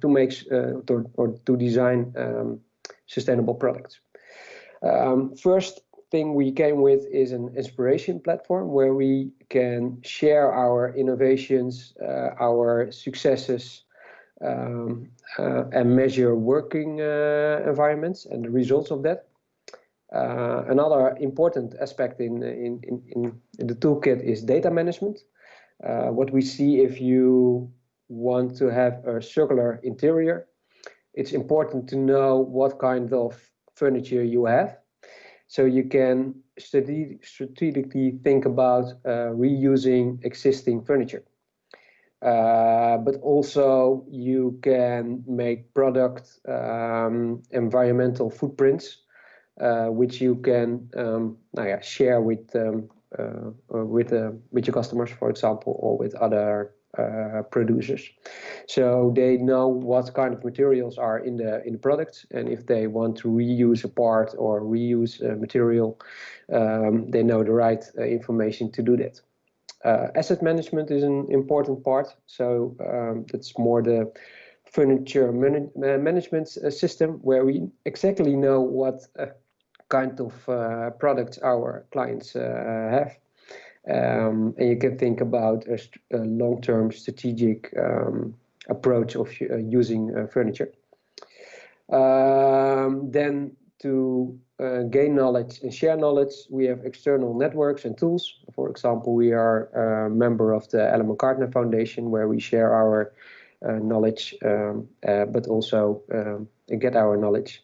make or to design sustainable products. First thing we came with is an inspiration platform where we can share our innovations, our successes, and measure working environments and the results of that. Another important aspect in the toolkit is data management. What we see, if you want to have a circular interior, it's important to know what kind of furniture you have, so you can strategically think about reusing existing furniture. But also you can make product environmental footprints, which you can share with your customers, for example, or with other producers, so they know what kind of materials are in the products, and if they want to reuse a part or reuse a material, they know the right information to do that. Asset management is an important part, so that's more the furniture management system, where we exactly know what kind of products our clients have. And you can think about a long-term strategic approach of using furniture. Then to gain knowledge and share knowledge, we have external networks and tools. For example, we are a member of the Ellen MacArthur Foundation, where we share our knowledge, but also get our knowledge.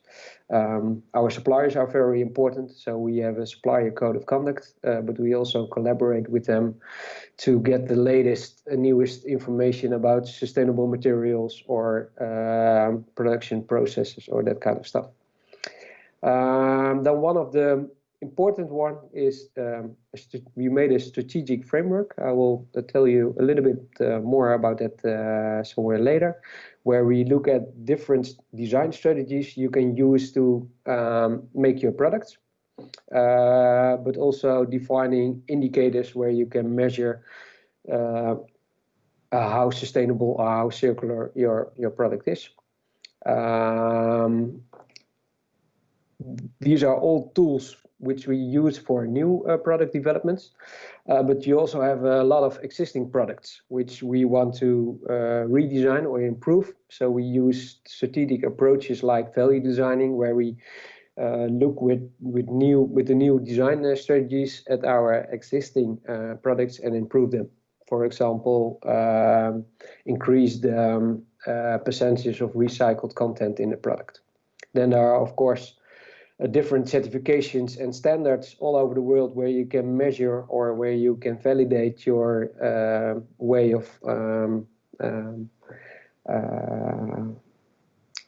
Our suppliers are very important, so we have a supplier code of conduct, but we also collaborate with them to get the latest and newest information about sustainable materials or production processes or that kind of stuff. Then one of the important one is we made a strategic framework. I will tell you a little bit more about that somewhere later, where we look at different design strategies you can use to make your products, but also defining indicators where you can measure how sustainable or how circular your product is. These are all tools which we use for new product developments, but you also have a lot of existing products which we want to redesign or improve. So we use strategic approaches like value designing, where we look with the new design strategies at our existing products and improve them. For example, increase the percentage of recycled content in the product. Then there are, of course, different certifications and standards all over the world where you can measure or where you can validate your way of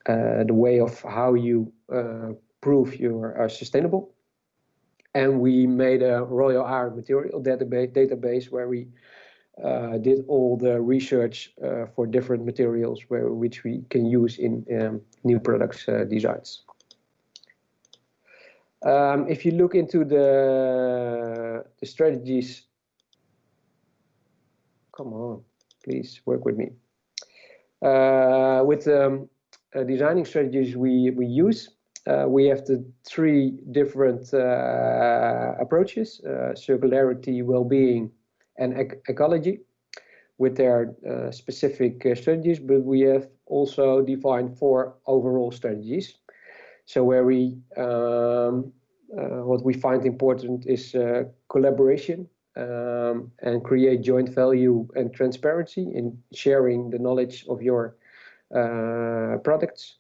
the way of how you prove you are sustainable. And we made a Royal Art Material database where we did all the research for different materials which we can use in new products designs. If you look into the strategies, come on, please work with me. With designing strategies we use, we have the three different approaches: circularity, well-being, and ecology, with their specific strategies. But we have also defined 4 overall strategies. So where we what we find important is collaboration and create joint value and transparency in sharing the knowledge of your products.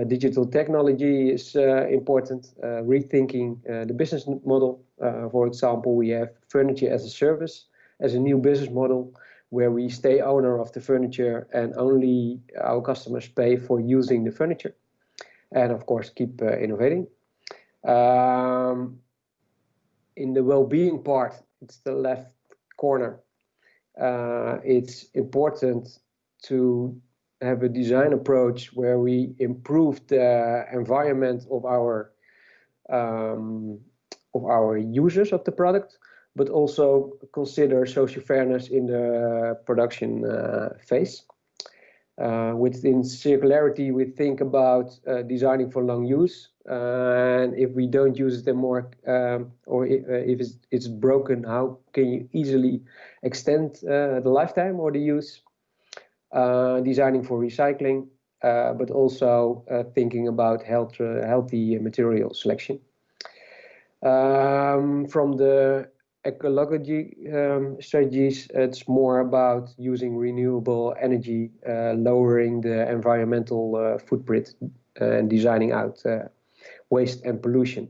Digital technology is important, rethinking the business model. For example, we have furniture as a service as a new business model, where we stay owner of the furniture and only our customers pay for using the furniture. And of course, keep innovating. In the well-being part, it's the left corner. It's important to have a design approach where we improve the environment of our users of the product, but also consider social fairness in the production phase. Within circularity, we think about designing for long use, and if we don't use it anymore, or if it's broken, how can you easily extend the lifetime or the use? Designing for recycling, but also thinking about healthy material selection. From the ecology strategies, it's more about using renewable energy, lowering the environmental footprint, and designing out waste and pollution.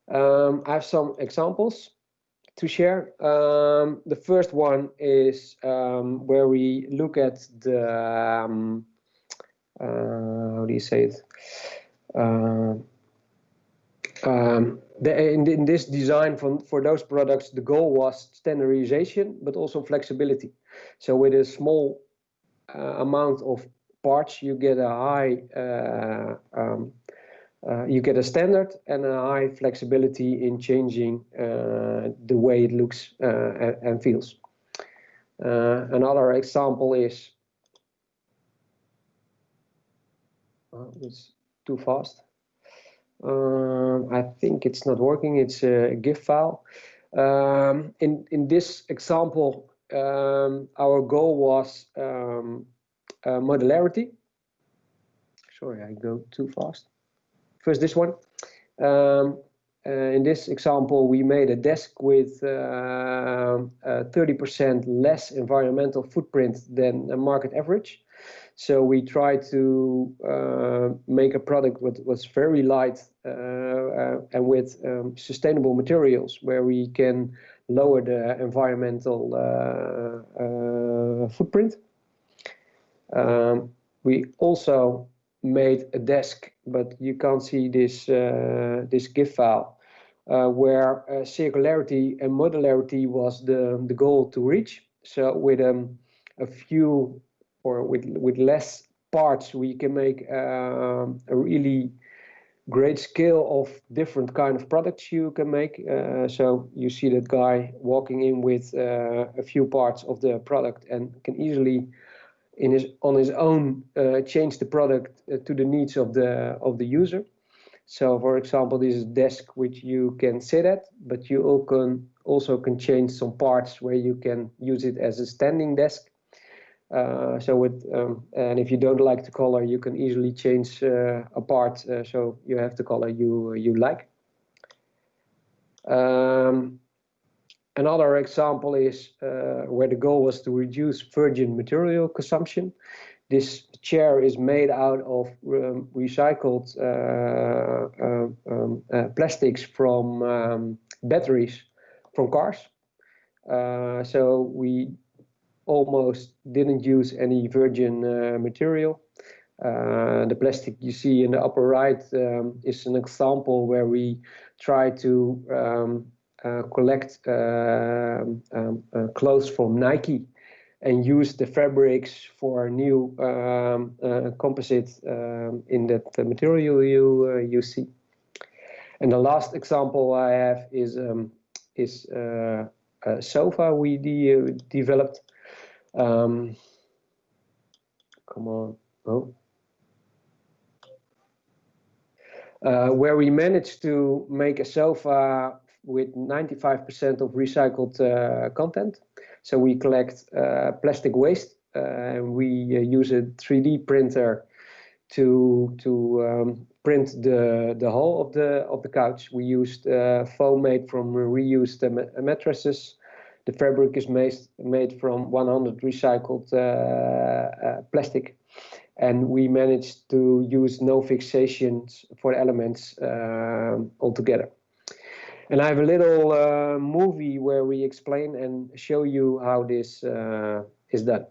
I have some exampple to share. The first one is where we look at the how do you say it? In this design for those products, the goal was standardization, but also flexibility. So with a small amount of parts, you get a high you get a standard and a high flexibility in changing the way it looks and feels. Another example is, it's too fast. I think it's not working. It's a GIF file. In this example, our goal was modularity. Sorry, I go too fast. First, this one. In this example, we made a desk with 30% less environmental footprint than a market average. So we tried to make a product that was very light and with sustainable materials, where we can lower the environmental footprint. We also made a desk, but you can't see this this GIF file, where circularity and modularity was the goal to reach. So with a few or with less parts, we can make a really great scale of different kind of products you can make. So you see that guy walking in with a few parts of the product and can easily on his own change the product to the needs of the user. So for example, this is a desk which you can sit at, but you also can change some parts where you can use it as a standing desk. And if you don't like the color, you can easily change a part, so you have the color you like. Another example is where the goal was to reduce virgin material consumption. This chair is made out of recycled plastics from batteries from cars. So we almost didn't use any virgin material. The plastic you see in the upper right is an example where we try to collect clothes from Nike and use the fabrics for new composite in that material you see. And the last example I have is a sofa we developed. Come on. Oh. Where we managed to make a sofa with 95% of recycled content. So we collect plastic waste. We use a 3D printer to print the hull of the couch. We used foam made from reused mattresses. The fabric is made from 100 recycled plastic. And we managed to use no fixations for the elements altogether. And I have a little movie where we explain and show you how this is done.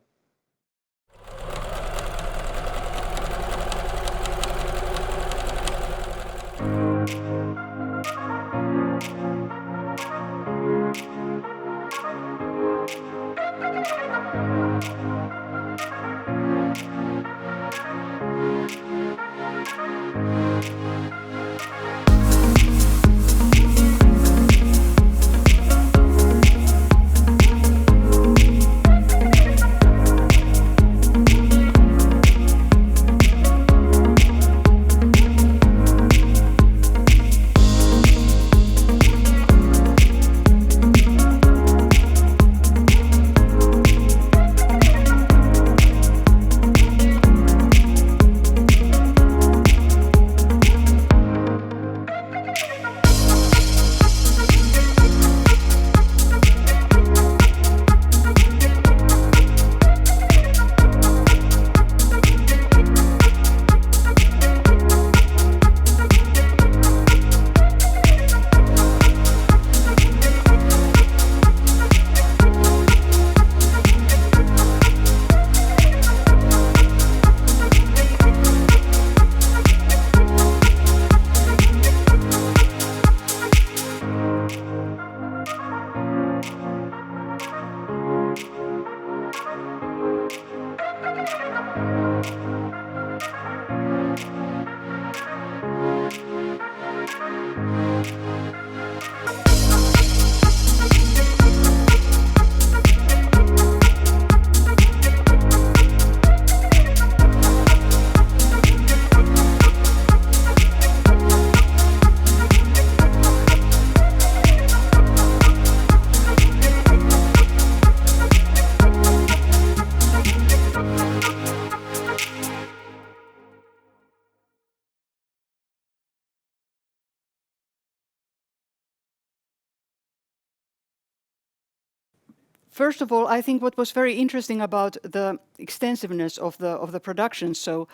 First of all, I think what was very interesting about the extensiveness of the production. So,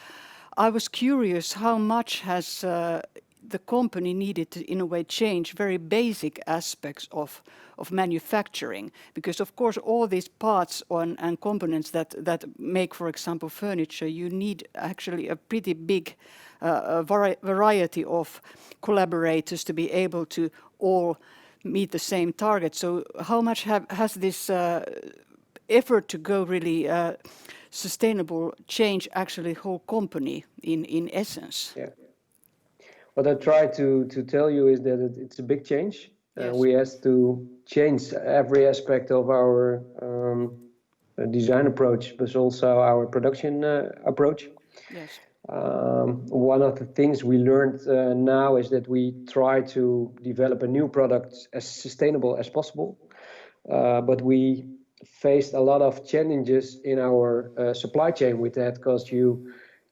I was curious how much has the company needed to, in a way, change very basic aspects of manufacturing, because of course all these parts and components that make, for example, furniture, you need actually a pretty big variety of collaborators to be able to all meet the same target. So how much has this effort to go really sustainable change actually whole company in essence? Yeah. What I try to tell you is that it's a big change. Yes. We have to change every aspect of our design approach, but also our production approach. Yes. One of the things we learned now is that we try to develop a new product as sustainable as possible, but we faced a lot of challenges in our supply chain with that, because you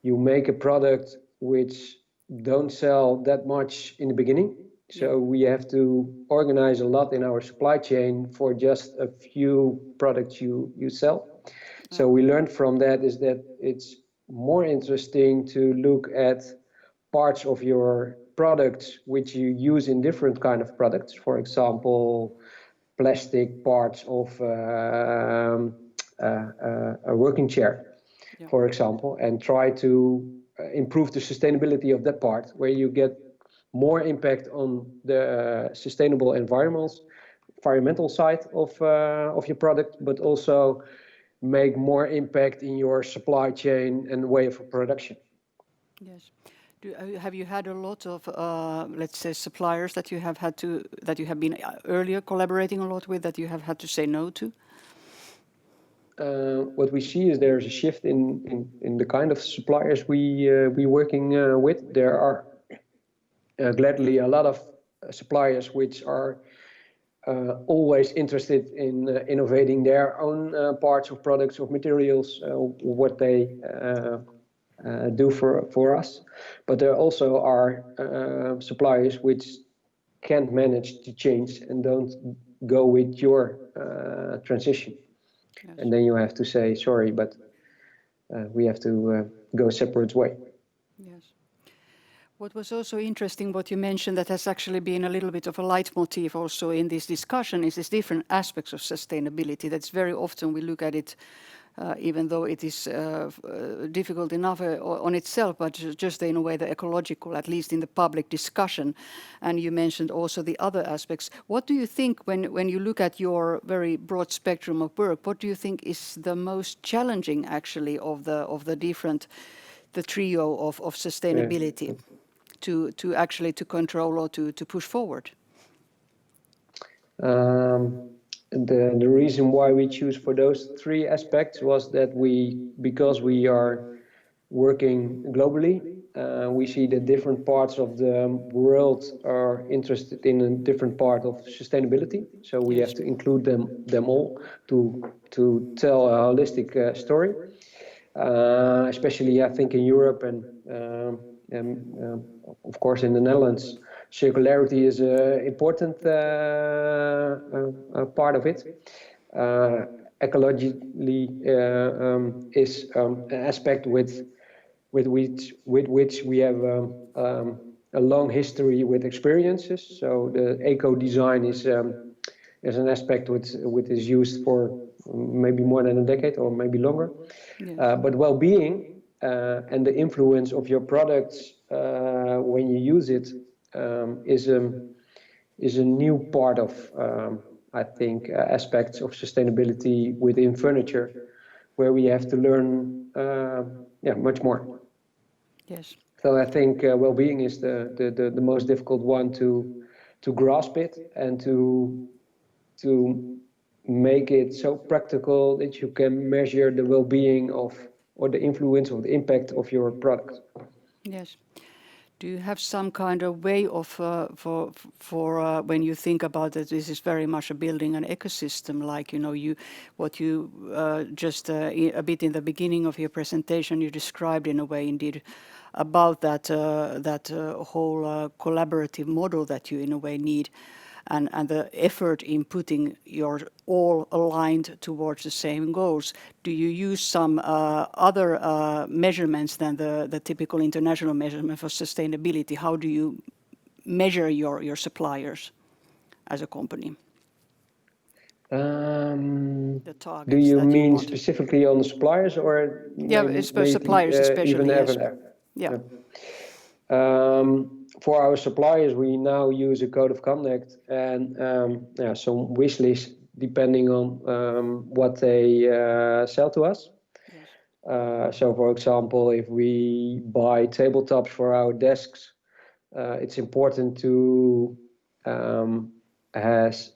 make a product which don't sell that much in the beginning. So we have to organize a lot in our supply chain for just a few products you sell. So we learned from that is that it's more interesting to look at parts of your products which you use in different kind of products. For example, plastic parts of a working chair, for example, and try to improve the sustainability of that part, where you get more impact on the sustainable environmental side of your product, but also make more impact in your supply chain and way of production. Yes. Have you had a lot of, let's say, suppliers that you have been earlier collaborating a lot with, that you have had to say no to? What we see is there's a shift in the kind of suppliers we working with. There are gladly a lot of suppliers which are always interested in innovating their own parts of products, of materials, what they do for us. But there also are suppliers which can't manage to change and don't go with your transition. Yes. And then you have to say, sorry, but we have to go a separate way. Yes. What was also interesting, what you mentioned, that has actually been a little bit of a leitmotif also in this discussion, is these different aspects of sustainability. That's very often we look at it, even though it is difficult enough on itself, but just in a way the ecological, at least in the public discussion. And you mentioned also the other aspects. What do you think when you look at your very broad spectrum of work, what do you think is the most challenging actually of the different, the trio of sustainability? Yeah. To actually to control or to push forward? The reason why we choose for those three aspects was that because we are working globally, we see that different parts of the world are interested in a different part of sustainability. So we have to include them all to tell a holistic story. Especially, I think, in Europe and of course in the Netherlands, circularity is an important part of it. Ecologically is an aspect with which we have a long history with experiences. So the eco-design is an aspect which is used for maybe more than a decade or maybe longer. Yes. But well-being and the influence of your products when you use it is a new part of, I think, aspects of sustainability within furniture, where we have to learn much more. Yes. So I think well-being is the most difficult one to grasp it and to make it so practical that you can measure the well-being of, or the influence or the impact of your product. Yes. Do you have some kind of way of for when you think about it? This is very much a building an ecosystem, like what you just a bit in the beginning of your presentation you described in a way indeed about that whole collaborative model that you in a way need. and the effort in putting your all aligned towards the same goals. Do you use some other measurements than the typical international measurement for sustainability? How do you measure your suppliers as a company? The targets Do you that mean want. specifically on the suppliers, or Yeah, it's for suppliers especially, even yes. Evan? Yeah. For our suppliers, we now use a code of conduct and some wish lists depending on what they sell to us. Yes. So, for example, if we buy tabletops for our desks, it's important to has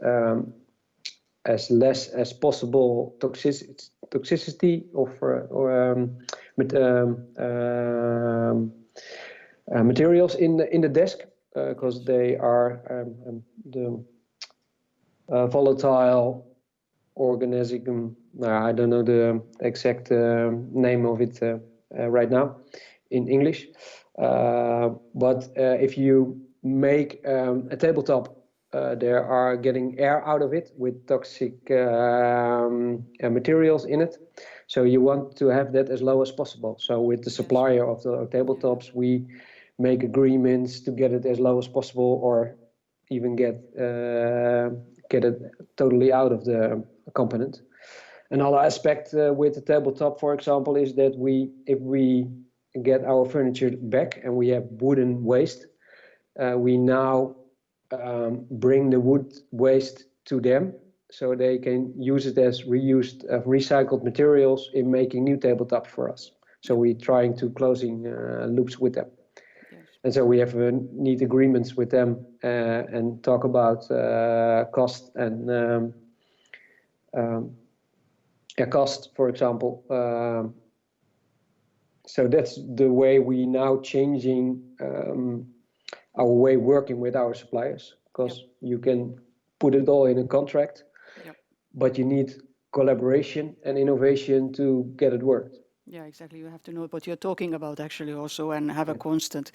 as less as possible toxicity of materials in the desk, because they are the volatile organism. I don't know the exact name of it right now in English. But if you make a tabletop, they are getting air out of it with toxic materials in it. So you want to have that as low as possible. So with the supplier of the tabletops, we make agreements to get it as low as possible, or even get it totally out of the component. Another aspect with the tabletop, for example, is that if we get our furniture back and we have wooden waste, we now bring the wood waste to them, so they can use it as reused, recycled materials in making new tabletops for us. So we're trying to closing loops with them. Yes. And so we have neat agreements with them and talk about cost and cost, for example. So that's the way we now changing our way working with our suppliers, because you can put it all in a contract, but you need collaboration and innovation to get it worked. Yeah, exactly. You have to know what you're talking about actually also, and have a constant.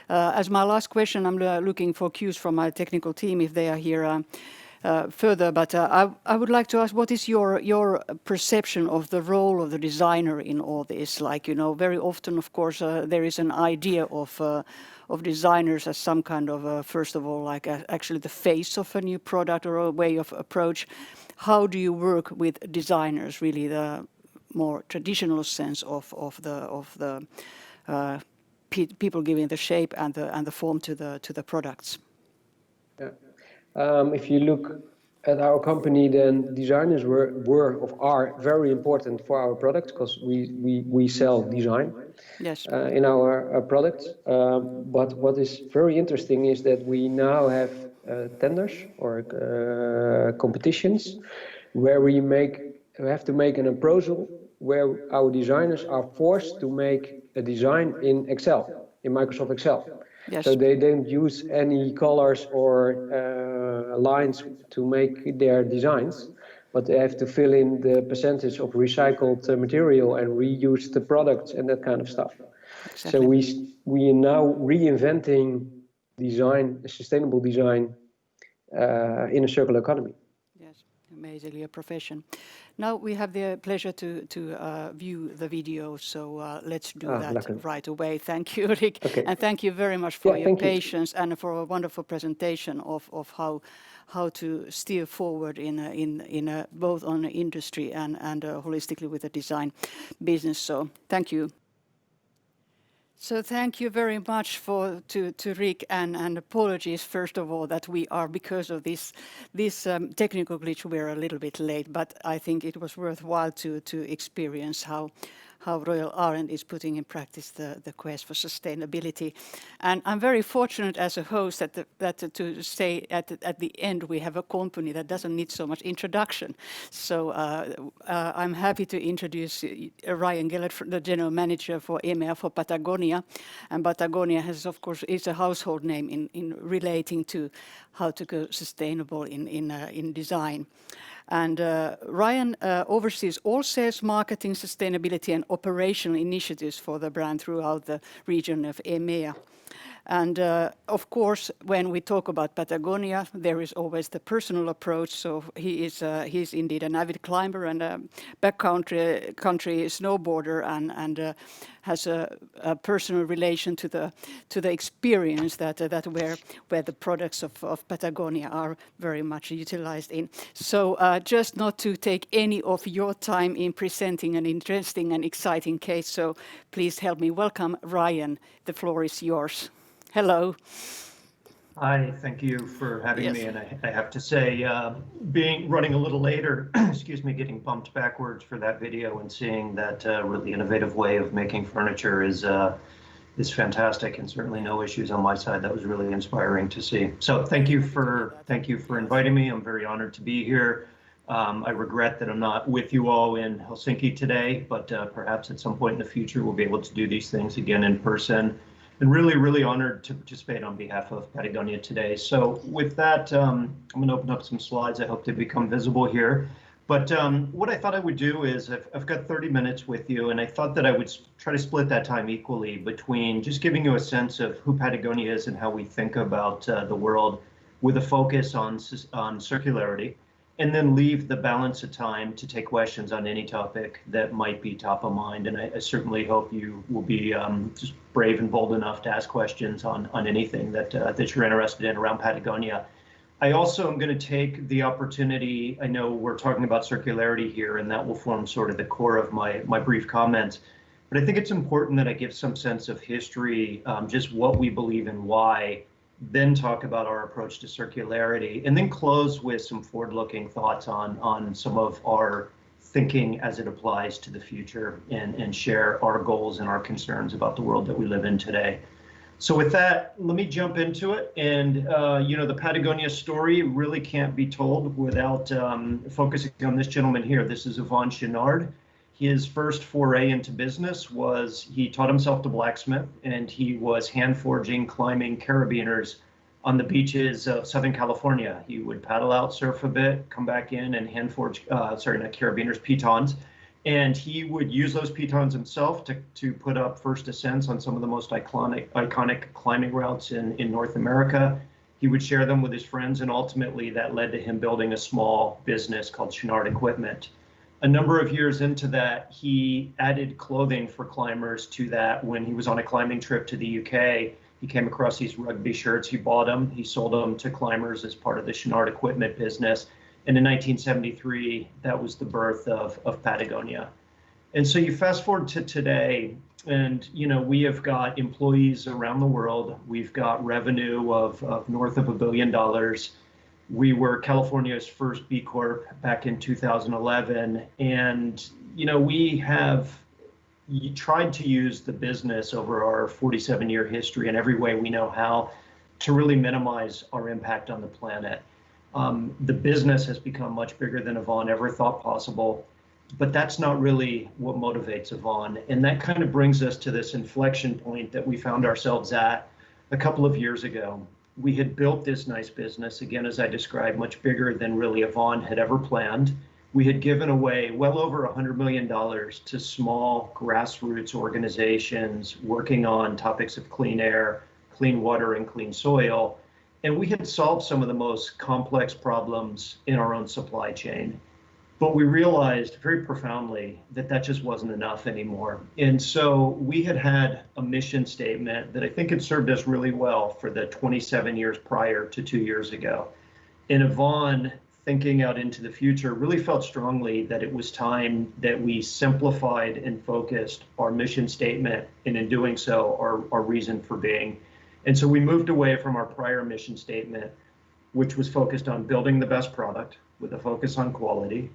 As my last question, I'm looking for cues from my technical team if they are here further, but I would like to ask, what is your perception of the role of the designer in all this? Like, very often, of course, there is an idea of designers as some kind of, first of all, like actually the face of a new product or a way of approach. How do you work with designers, really the more traditional sense of the people giving the shape and the form to the products? Yeah. If you look at our company, then designers are very important for our products, because we sell design in our products. But what is very interesting is that we now have tenders or competitions where we have to make an proposal where our designers are forced to make a design in Microsoft Excel. Yes. So they don't use any colors or lines to make their designs, but they have to fill in the percentage of recycled material and reuse the products and that kind of stuff. Exactly. So we are now reinventing design, sustainable design in a circular economy. Yes, amazingly a profession. Now we have the pleasure to view the video, so let's do that right away. Thank you, Rick, and thank you very much for your patience and for a wonderful presentation of how to steer forward in both on the industry and holistically with the design business. So thank you. So thank you very much to Rick, and apologies first of all that we are, because of this technical glitch, we're a little bit late, but I think it was worthwhile to experience how Royal Arendt is putting in practice the quest for sustainability. And I'm very fortunate as a host that to say at the end we have a company that doesn't need so much introduction. So I'm happy to introduce Ryan Gellert, the general manager for EMEA for Patagonia. And Patagonia of course, is a household name in relating to how to go sustainable in design. And Ryan oversees all sales, marketing, sustainability and operational initiatives for the brand throughout the region of EMEA. And of course, when we talk about Patagonia, there is always the personal approach. So he's indeed an avid climber and a backcountry snowboarder, and has a personal relation to the experience that where the products of Patagonia are very much utilized in. So just not to take any of your time in presenting an interesting and exciting case, so please help me welcome Ryan. The floor is yours. Hello. Hi, thank you for having Yes. me. And I have to say, running a little later, excuse me, getting bumped backwards for that video and seeing that really innovative way of making furniture is fantastic, and certainly no issues on my side. That was really inspiring to see. So thank you for inviting me. I'm very honored to be here. I regret that I'm not with you all in Helsinki today, but perhaps at some point in the future we'll be able to do these things again in person. And really, really honored to participate on behalf of Patagonia today. So with that, I'm going to open up some slides. I hope they become visible here. But what I thought I would do is I've got 30 minutes with you, and I thought that I would try to split that time equally between just giving you a sense of who Patagonia is and how we think about the world, with a focus on circularity, and then leave the balance of time to take questions on any topic that might be top of mind. And I certainly hope you will be just brave and bold enough to ask questions on anything that you're interested in around Patagonia. I also am going to take the opportunity, I know we're talking about circularity here, and that will form sort of the core of my brief comments, but I think it's important that I give some sense of history, just what we believe and why, then talk about our approach to circularity, and then close with some forward-looking thoughts on some of our thinking as it applies to the future, and share our goals and our concerns about the world that we live in today. So with that, let me jump into it. And the Patagonia story really can't be told without focusing on this gentleman here. This is Yvon Chouinard. His first foray into business was he taught himself to blacksmith, and he was hand forging climbing carabiners on the beaches of Southern California. He would paddle out, surf a bit, come back in and hand forge, not carabiners, pitons. And he would use those pitons himself to put up first ascents on some of the most iconic climbing routes in North America. He would share them with his friends, and ultimately that led to him building a small business called Chouinard Equipment. A number of years into that, he added clothing for climbers to that. When he was on a climbing trip to the UK, he came across these rugby shirts. He bought them. He sold them to climbers as part of the Chouinard Equipment business. And in 1973, that was the birth of Patagonia. And so you fast forward to today, and we have got employees around the world. We've got revenue of north of $1 billion. We were California's first B Corp back in 2011. And, we have tried to use the business over our 47-year history in every way we know how to really minimize our impact on the planet. The business has become much bigger than Yvon ever thought possible, but that's not really what motivates Yvon. And that kind of brings us to this inflection point that we found ourselves at a couple of years ago. We had built this nice business, again, as I described, much bigger than really Yvon had ever planned. We had given away well over $100 million to small grassroots organizations working on topics of clean air, clean water, and clean soil. And we had solved some of the most complex problems in our own supply chain. But we realized very profoundly that just wasn't enough anymore. And so we had a mission statement that I think had served us really well for the 27 years prior to 2 years ago. And Yvon, thinking out into the future, really felt strongly that it was time that we simplified and focused our mission statement, and in doing so, our reason for being. And so we moved away from our prior mission statement, which was focused on building the best product with a focus on quality,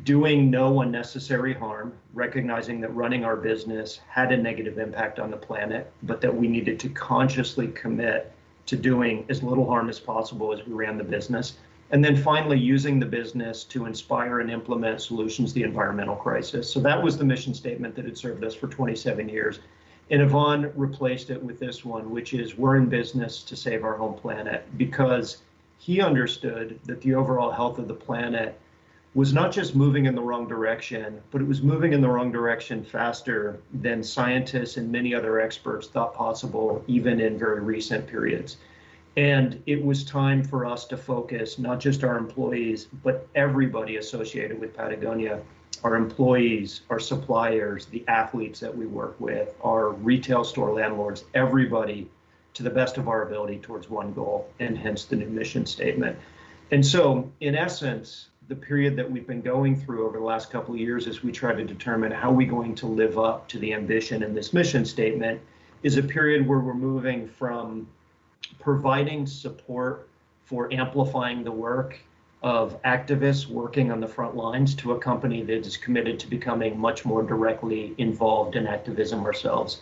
doing no unnecessary harm, recognizing that running our business had a negative impact on the planet, but that we needed to consciously commit to doing as little harm as possible as we ran the business. And then finally, using the business to inspire and implement solutions to the environmental crisis. So that was the mission statement that had served us for 27 years. And Yvon replaced it with this one, which is we're in business to save our home planet, because he understood that the overall health of the planet was not just moving in the wrong direction, but it was moving in the wrong direction faster than scientists and many other experts thought possible, even in very recent periods. And it was time for us to focus not just our employees, but everybody associated with Patagonia, our employees, our suppliers, the athletes that we work with, our retail store landlords, everybody to the best of our ability towards one goal, and hence the new mission statement. And so, in essence, the period that we've been going through over the last couple of years as we try to determine how we're going to live up to the ambition in this mission statement is a period where we're moving from providing support for amplifying the work of activists working on the front lines to a company that is committed to becoming much more directly involved in activism ourselves.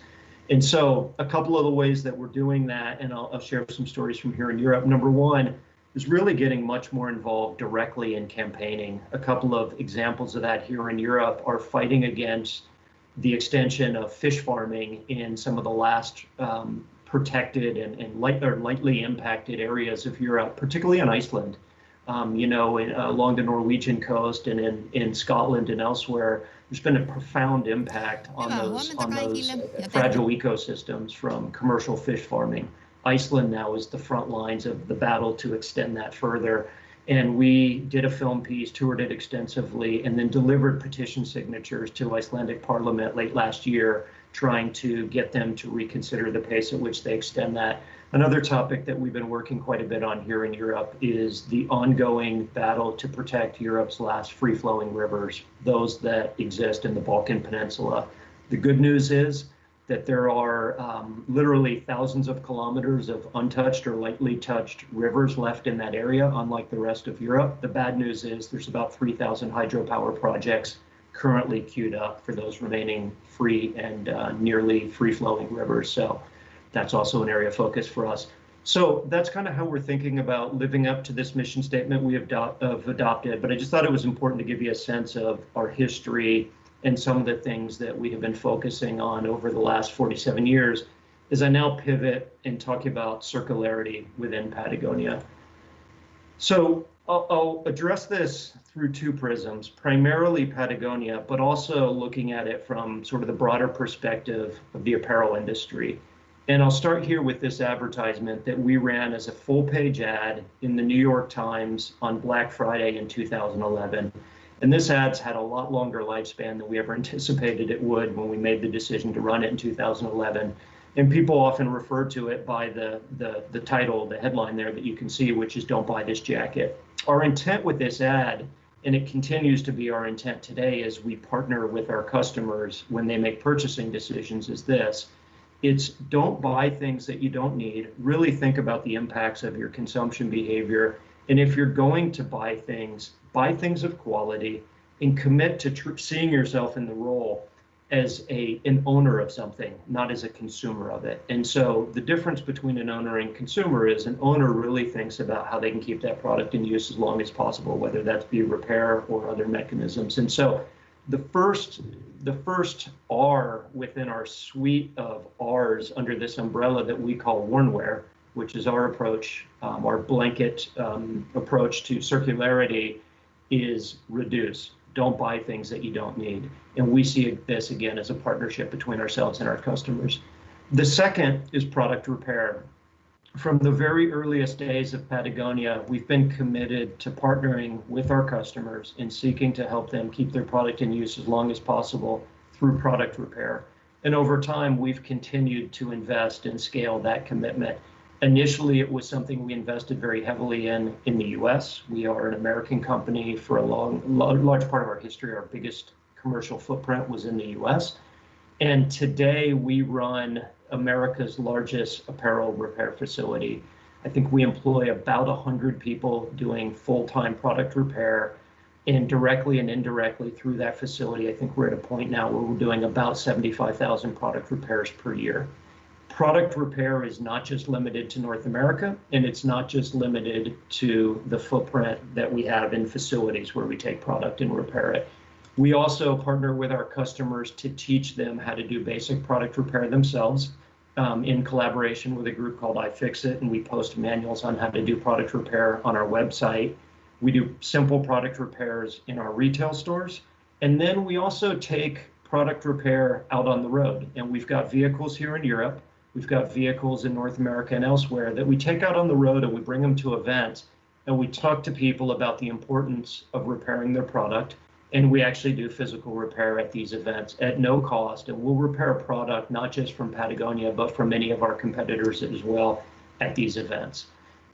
And so a couple of the ways that we're doing that, and I'll share some stories from here in Europe. Number one, is really getting much more involved directly in campaigning. A couple of examples of that here in Europe are fighting against the extension of fish farming in some of the last protected and lightly impacted areas of Europe, particularly in Iceland. Along the Norwegian coast and in Scotland and elsewhere, there's been a profound impact on those fragile ecosystems from commercial fish farming. Iceland now is the front lines of the battle to extend that further. And we did a film piece, toured it extensively, and then delivered petition signatures to Icelandic Parliament late last year, trying to get them to reconsider the pace at which they extend that. Another topic that we've been working quite a bit on here in Europe is the ongoing battle to protect Europe's last free-flowing rivers, those that exist in the Balkan Peninsula. The good news is that there are literally thousands of kilometers of untouched or lightly touched rivers left in that area, unlike the rest of Europe. The bad news is there's about 3,000 hydropower projects currently queued up for those remaining free and nearly free-flowing rivers. So that's also an area of focus for us. So that's kind of how we're thinking about living up to this mission statement we have adopted. But I just thought it was important to give you a sense of our history and some of the things that we have been focusing on over the last 47 years as I now pivot and talk about circularity within Patagonia. So I'll address this through two prisms, primarily Patagonia, but also looking at it from sort of the broader perspective of the apparel industry. And I'll start here with this advertisement that we ran as a full-page ad in the New York Times on Black Friday in 2011. And this ad's had a lot longer lifespan than we ever anticipated it would when we made the decision to run it in 2011. And people often refer to it by the title, the headline there that you can see, which is "Don't Buy This Jacket." Our intent with this ad, and it continues to be our intent today as we partner with our customers when they make purchasing decisions, is this. It's don't buy things that you don't need. Really think about the impacts of your consumption behavior. And if you're going to buy things of quality and commit to seeing yourself in the role as an owner of something, not as a consumer of it. And so the difference between an owner and consumer is an owner really thinks about how they can keep that product in use as long as possible, whether that's be repair or other mechanisms. And so the first R within our suite of R's under this umbrella that we call Wornwear, which is our approach, our blanket approach to circularity, is reduce. Don't buy things that you don't need. And we see this again as a partnership between ourselves and our customers. The second is product repair. From the very earliest days of Patagonia, we've been committed to partnering with our customers and seeking to help them keep their product in use as long as possible through product repair. And over time, we've continued to invest and scale that commitment. Initially, it was something we invested very heavily in the US. We are an American company for a large part of our history. Our biggest commercial footprint was in the US. And today we run America's largest apparel repair facility. I think we employ about 100 people doing full-time product repair, and directly and indirectly through that facility, I think we're at a point now where we're doing about 75,000 product repairs per year. Product repair is not just limited to North America, and it's not just limited to the footprint that we have in facilities where we take product and repair it. We also partner with our customers to teach them how to do basic product repair themselves in collaboration with a group called iFixit, and we post manuals on how to do product repair on our website. We do simple product repairs in our retail stores. And then we also take product repair out on the road. And we've got vehicles here in Europe. We've got vehicles in North America and elsewhere that we take out on the road and we bring them to events. And we talk to people about the importance of repairing their product. And we actually do physical repair at these events at no cost. And we'll repair a product not just from Patagonia, but from many of our competitors as well at these events.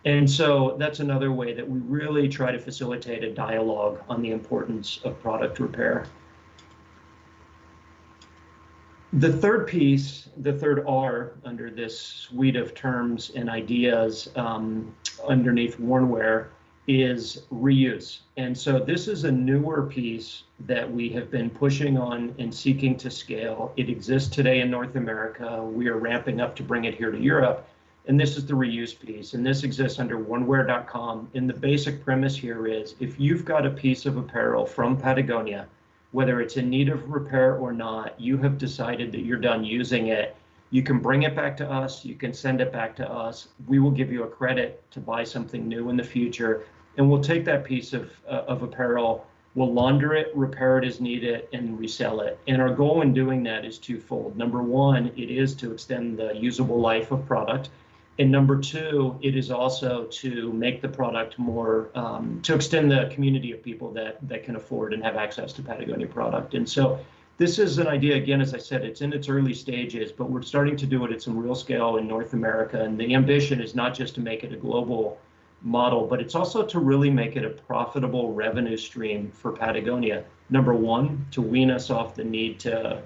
And so that's another way that we really try to facilitate a dialogue on the importance of product repair. The third piece, the third R under this suite of terms and ideas underneath Warnware is reuse. And so this is a newer piece that we have been pushing on and seeking to scale. It exists today in North America. We are ramping up to bring it here to Europe. And this is the reuse piece. And this exists under Warnware.com. And the basic premise here is if you've got a piece of apparel from Patagonia, whether it's in need of repair or not, you have decided that you're done using it, you can bring it back to us, you can send it back to us. We will give you a credit to buy something new in the future. And we'll take that piece of apparel, we'll launder it, repair it as needed, and resell it. And our goal in doing that is twofold. Number one, it is to extend the usable life of product. And number two, it is also to make the product more, to extend the community of people that can afford and have access to Patagonia product. And so this is an idea, again, as I said, it's in its early stages, but we're starting to do it at some real scale in North America. And the ambition is not just to make it a global model, but it's also to really make it a profitable revenue stream for Patagonia. Number one, to wean us off the need to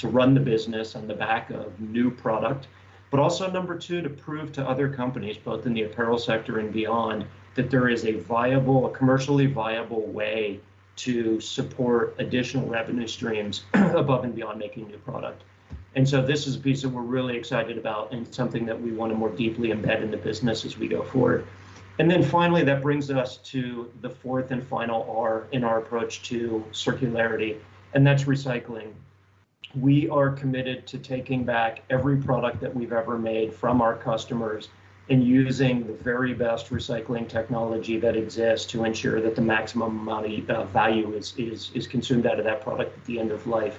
run the business on the back of new product. But also number two, to prove to other companies, both in the apparel sector and beyond, that there is a commercially viable way to support additional revenue streams above and beyond making new product. And so this is a piece that we're really excited about and something that we want to more deeply embed in the business as we go forward. And then finally, that brings us to the fourth and final R in our approach to circularity, and that's recycling. We are committed to taking back every product that we've ever made from our customers and using the very best recycling technology that exists to ensure that the maximum amount of value is consumed out of that product at the end of life.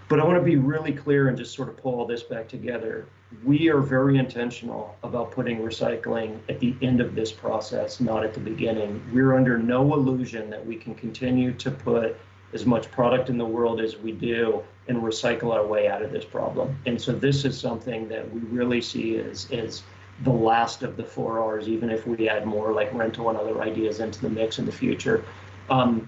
But I want to be really clear and just sort of pull all this back together. We are very intentional about putting recycling at the end of this process, not at the beginning. We're under no illusion that we can continue to put as much product in the world as we do and recycle our way out of this problem. And so this is something that we really see as the last of the 4 R's, even if we add more like rental and other ideas into the mix in the future. And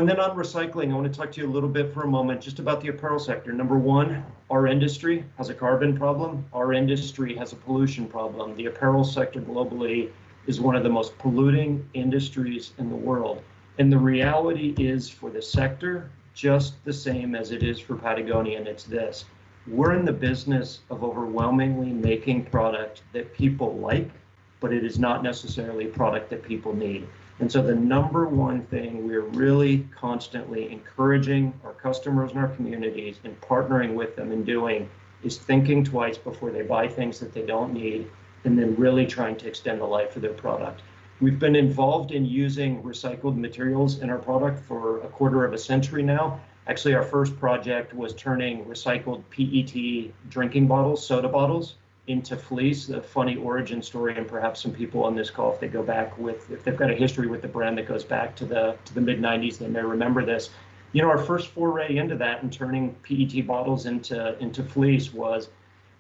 then on recycling, I want to talk to you a little bit for a moment just about the apparel sector. Number one, our industry has a carbon problem. Our industry has a pollution problem. The apparel sector globally is one of the most polluting industries in the world. And the reality is for the sector, just the same as it is for Patagonia, and it's this. We're in the business of overwhelmingly making product that people like, but it is not necessarily product that people need. And so the number one thing we're really constantly encouraging our customers and our communities and partnering with them in doing is thinking twice before they buy things that they don't need, and then really trying to extend the life of their product. We've been involved in using recycled materials in our product for a quarter of a century now. Actually, our first project was turning recycled PET drinking bottles, soda bottles, into fleece. A funny origin story, and perhaps some people on this call, if they've got a history with the brand that goes back to the mid-90s, they may remember this. Our first foray into that and turning PET bottles into fleece was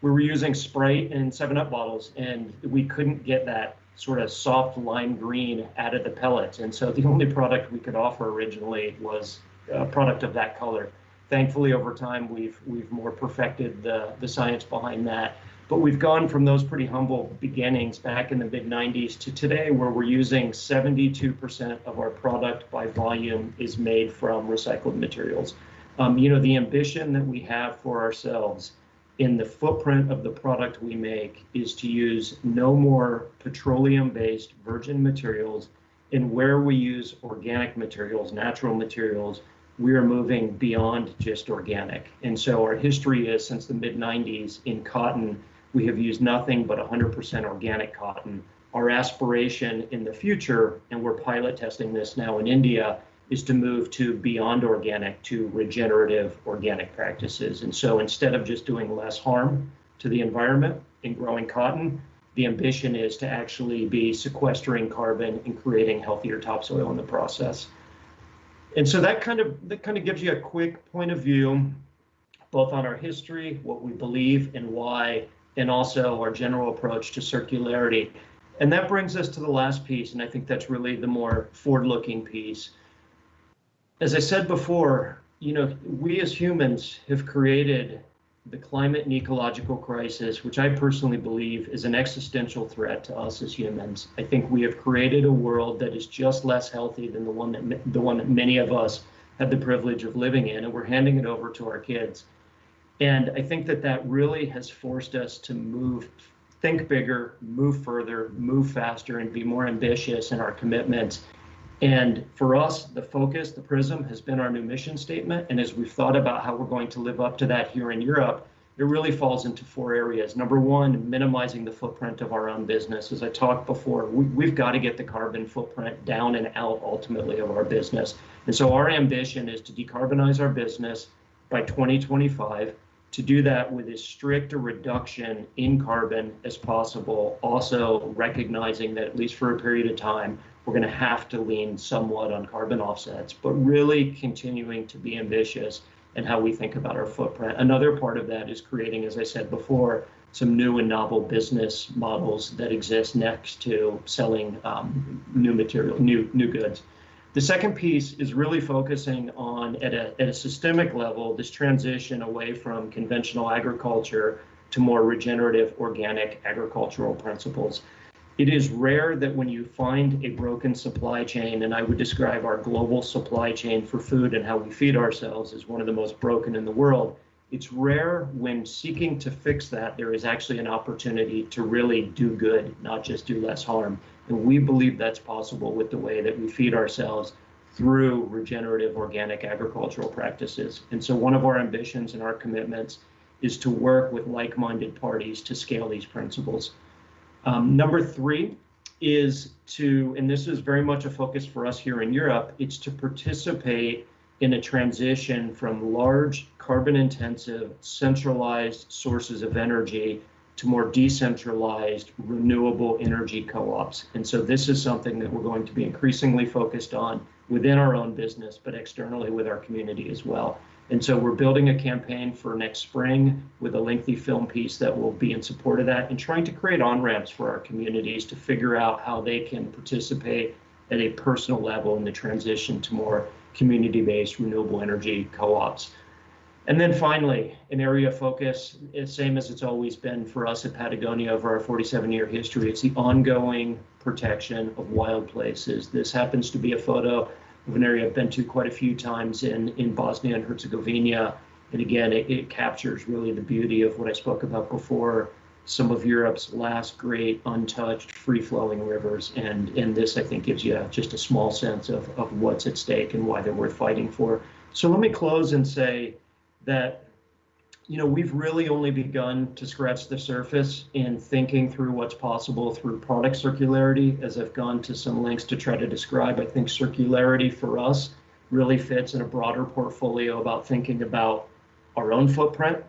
we were using Sprite and 7-Up bottles, and we couldn't get that sort of soft lime green out of the pellets. And so the only product we could offer originally was a product of that color. Thankfully, over time, we've more perfected the science behind that. But we've gone from those pretty humble beginnings back in the mid-90s to today, where we're using 72% of our product by volume is made from recycled materials. The ambition that we have for ourselves in the footprint of the product we make is to use no more petroleum-based virgin materials. And where we use organic materials, natural materials, we are moving beyond just organic. And so our history is, since the mid-90s in cotton, we have used nothing but 100% organic cotton. our aspiration in the future, and we're pilot testing this now in India, is to move to beyond organic to regenerative organic practices. And so instead of just doing less harm to the environment in growing cotton, the ambition is to actually be sequestering carbon and creating healthier topsoil in the process. And so that kind of gives you a quick point of view, both on our history, what we believe and why, and also our general approach to circularity. And that brings us to the last piece, and I think that's really the more forward-looking piece. As I said before, we as humans have created the climate and ecological crisis, which I personally believe is an existential threat to us as humans. I think we have created a world that is just less healthy than the one that many of us had the privilege of living in, and we're handing it over to our kids. And I think that really has forced us to think bigger, move further, move faster, and be more ambitious in our commitments. And for us, the focus, the prism, has been our new mission statement. And as we've thought about how we're going to live up to that here in Europe, it really falls into 4 areas. Number one, minimizing the footprint of our own business. As I talked before, we've got to get the carbon footprint down and out ultimately of our business. And so our ambition is to decarbonize our business by 2025, to do that with as strict a reduction in carbon as possible, also recognizing that at least for a period of time, we're going to have to lean somewhat on carbon offsets, but really continuing to be ambitious in how we think about our footprint. Another part of that is creating, as I said before, some new and novel business models that exist next to selling new material, new goods. The second piece is really focusing on, at a systemic level, this transition away from conventional agriculture to more regenerative organic agricultural principles. It is rare that when you find a broken supply chain, and I would describe our global supply chain for food and how we feed ourselves as one of the most broken in the world, it's rare when seeking to fix that, there is actually an opportunity to really do good, not just do less harm. And we believe that's possible with the way that we feed ourselves through regenerative organic agricultural practices. And so one of our ambitions and our commitments is to work with like-minded parties to scale these principles. Number 3 is to, and this is very much a focus for us here in Europe, it's to participate in a transition from large carbon-intensive centralized sources of energy to more decentralized renewable energy co-ops. And so this is something that we're going to be increasingly focused on within our own business, but externally with our community as well. And so we're building a campaign for next spring with a lengthy film piece that will be in support of that, and trying to create on-ramps for our communities to figure out how they can participate at a personal level in the transition to more community-based renewable energy co-ops. And then finally, an area of focus, same as it's always been for us at Patagonia over our 47-year history, it's the ongoing protection of wild places. This happens to be a photo of an area I've been to quite a few times in Bosnia and Herzegovina. And again, it captures really the beauty of what I spoke about before, some of Europe's last great untouched free-flowing rivers. And this, I think, gives you just a small sense of what's at stake and why they're worth fighting for. So let me close and say that we've really only begun to scratch the surface in thinking through what's possible through product circularity, as I've gone to some lengths to try to describe. I think circularity for us really fits in a broader portfolio about thinking about our own footprint,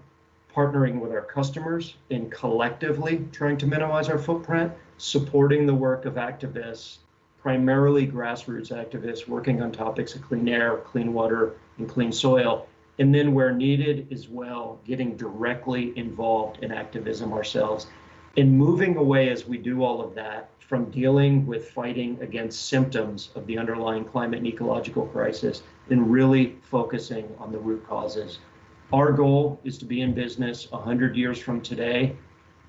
partnering with our customers, and collectively trying to minimize our footprint, supporting the work of activists, primarily grassroots activists working on topics of clean air, clean water, and clean soil. And then where needed as well, getting directly involved in activism ourselves, and moving away as we do all of that from dealing with fighting against symptoms of the underlying climate and ecological crisis, and really focusing on the root causes. Our goal is to be in business 100 years from today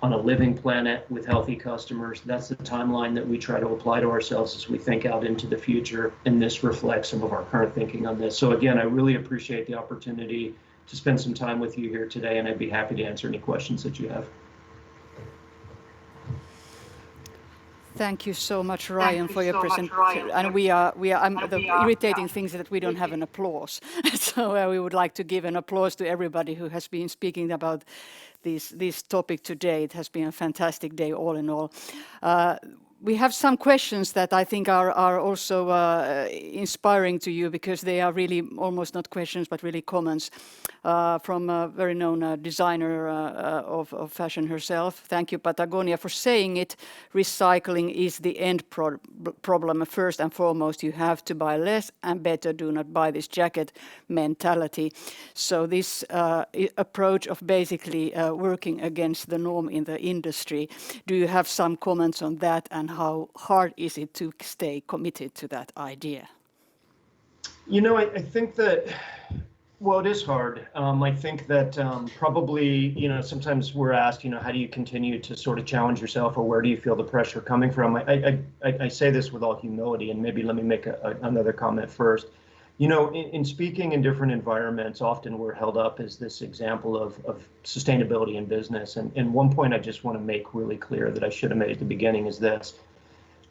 on a living planet with healthy customers. That's the timeline that we try to apply to ourselves as we think out into the future, and this reflects some of our current thinking on this. So again, I really appreciate the opportunity to spend some time with you here today, and I'd be happy to answer any questions that you have. Thank you so much, Ryan, for your presentation. And the irritating thing is that we don't have an applause. So we would like to give an applause to everybody who has been speaking about this topic today. It has been a fantastic day all in all. we have some questions that I think are also inspiring to you, because they are really almost not questions but really comments from a very known designer of fashion herself. Thank you, Patagonia, for saying it. Recycling is the end problem. First and foremost, you have to buy less and better. Do not buy this jacket mentality. So this approach of basically working against the norm in the industry, do you have some comments on that, and how hard is it to stay committed to that idea? You know, I think that, well, it is hard. I think that probably, you know, sometimes we're asked, you know, how do you continue to sort of challenge yourself, or where do you feel the pressure coming from? I say this with all humility, and maybe let me make another comment first. You know, in speaking in different environments, often we're held up as this example of sustainability in business. And one point I just want to make really clear that I should have made at the beginning is this.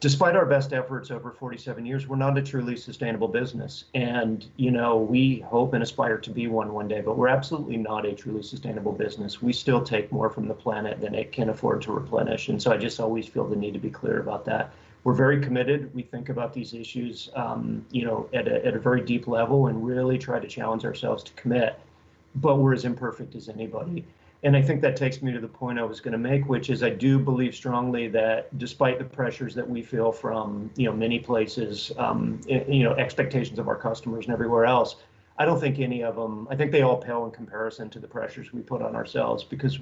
Despite our best efforts over 47 years, we're not a truly sustainable business. And, you know, we hope and aspire to be one day, but we're absolutely not a truly sustainable business. We still take more from the planet than it can afford to replenish. And so I just always feel the need to be clear about that. We're very committed. We think about these issues, you know, at a very deep level, and really try to challenge ourselves to commit, but we're as imperfect as anybody. And I think that takes me to the point I was going to make, which is I do believe strongly that despite the pressures that we feel from, you know, many places, you know, expectations of our customers and everywhere else, I don't think any of them, I think they all pale in comparison to the pressures we put on ourselves, because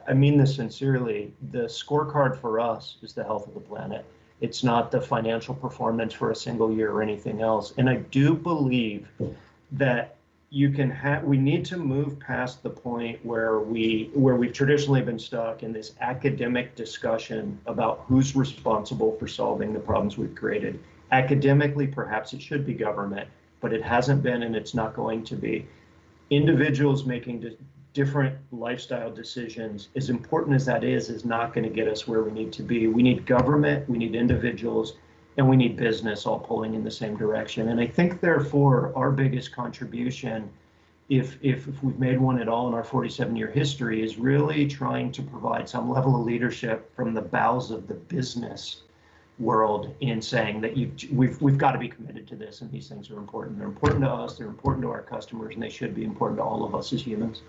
I mean this sincerely, the scorecard for us is the health of the planet. It's not the financial performance for a single year or anything else. And I do believe that we need to move past the point where we've traditionally been stuck in this academic discussion about who's responsible for solving the problems we've created. Academically, perhaps it should be government, but it hasn't been, and it's not going to be. Individuals making different lifestyle decisions, as important as that is not going to get us where we need to be. We need government, we need individuals, and we need business all pulling in the same direction. And I think, therefore, our biggest contribution, if we've made one at all in our 47-year history, is really trying to provide some level of leadership from the bowels of the business world in saying that we've got to be committed to this, and these things are important. They're important to us, they're important to our customers, and they should be important to all of us as humans.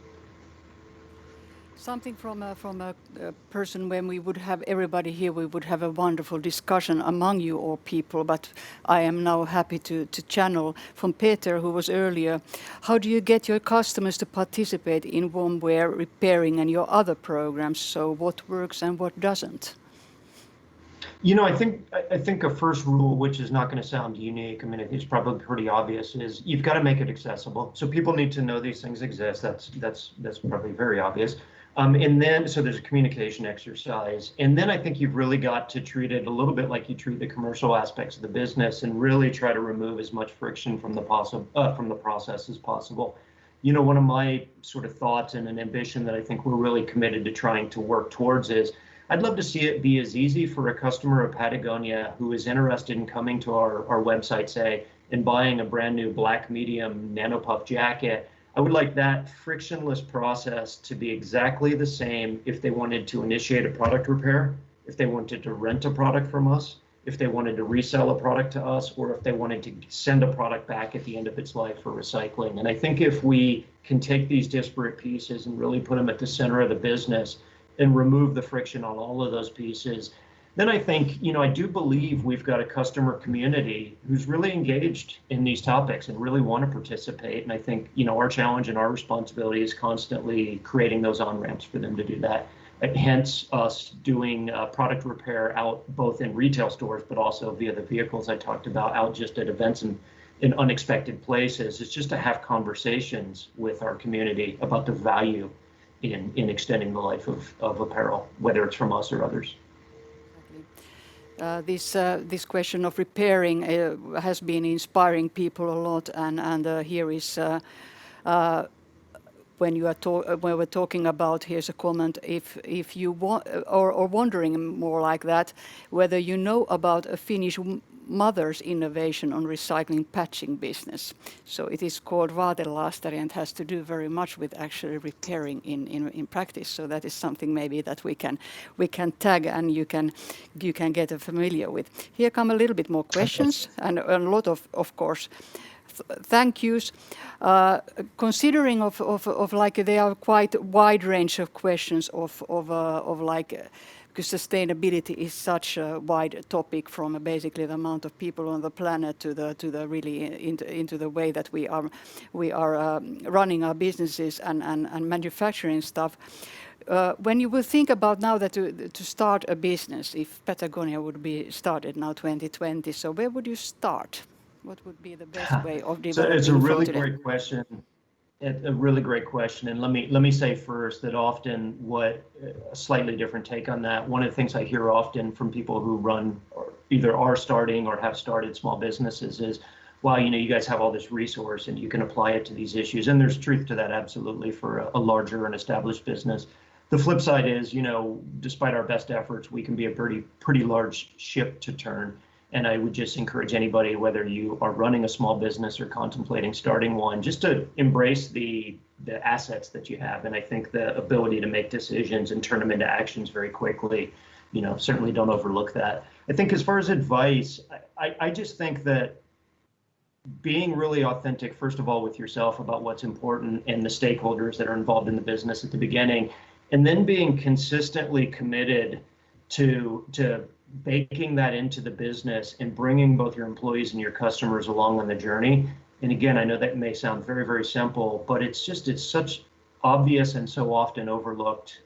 Something from a person, when we would have everybody here, we would have a wonderful discussion among you all people, but I am now happy to channel from Peter, who was earlier. How do you get your customers to participate in warmwear repairing and your other programs? So what works and what doesn't? You know, I think a first rule, which is not going to sound unique, I mean, it's probably pretty obvious, is you've got to make it accessible. So people need to know these things exist. That's probably very obvious. And then, so there's a communication exercise. And then I think you've really got to treat it a little bit like you treat the commercial aspects of the business, and really try to remove as much friction from the process as possible. You know, one of my sort of thoughts and an ambition that I think we're really committed to trying to work towards is, I'd love to see it be as easy for a customer of Patagonia who is interested in coming to our website, say, and buying a brand new black medium nano puff jacket. I would like that frictionless process to be exactly the same if they wanted to initiate a product repair, if they wanted to rent a product from us, if they wanted to resell a product to us, or if they wanted to send a product back at the end of its life for recycling. And I think if we can take these disparate pieces and really put them at the center of the business and remove the friction on all of those pieces, then I think, you know, I do believe we've got a customer community who's really engaged in these topics and really want to participate. And I think, you know, our challenge and our responsibility is constantly creating those on-ramps for them to do that. Hence us doing product repair out both in retail stores, but also via the vehicles I talked about, out just at events and in unexpected places. It's just to have conversations with our community about the value in extending the life of apparel, whether it's from us or others. This question of repairing has been inspiring people a lot, and here is when we're talking about, here's a comment, if you want or wondering more like that, whether you know about a Finnish mother's innovation on recycling patching business. So it is called Vaatelastari and has to do very much with actually repairing in practice. So that is something maybe that we can tag and you can get familiar with. Here come a little bit more questions and a lot of course thank yous. Considering of like there are quite a wide range of questions of like because sustainability is such a wide topic from basically the amount of people on the planet to the really into the way that we are running our businesses and manufacturing stuff. When you will think about now that to start a business, if Patagonia would be started now 2020, so where would you start? What would be the best way of developing? So it's a really from today? great question. A really great question, and let me say first that often a slightly different take on that. One of the things I hear often from people who run or either are starting or have started small businesses is, "Wow, you guys have all this resource and you can apply it to these issues." And there's truth to that, absolutely, for a larger and established business. The flip side is, despite our best efforts, we can be a pretty large ship to turn. And I would just encourage anybody, whether you are running a small business or contemplating starting one, just to embrace the assets that you have. And I think the ability to make decisions and turn them into actions very quickly, certainly don't overlook that. I think as far as advice, I just think that being really authentic, first of all, with yourself about what's important and the stakeholders that are involved in the business at the beginning, and then being consistently committed to baking that into the business and bringing both your employees and your customers along on the journey. And again, I know that may sound very, very simple, but it's such obvious and so often overlooked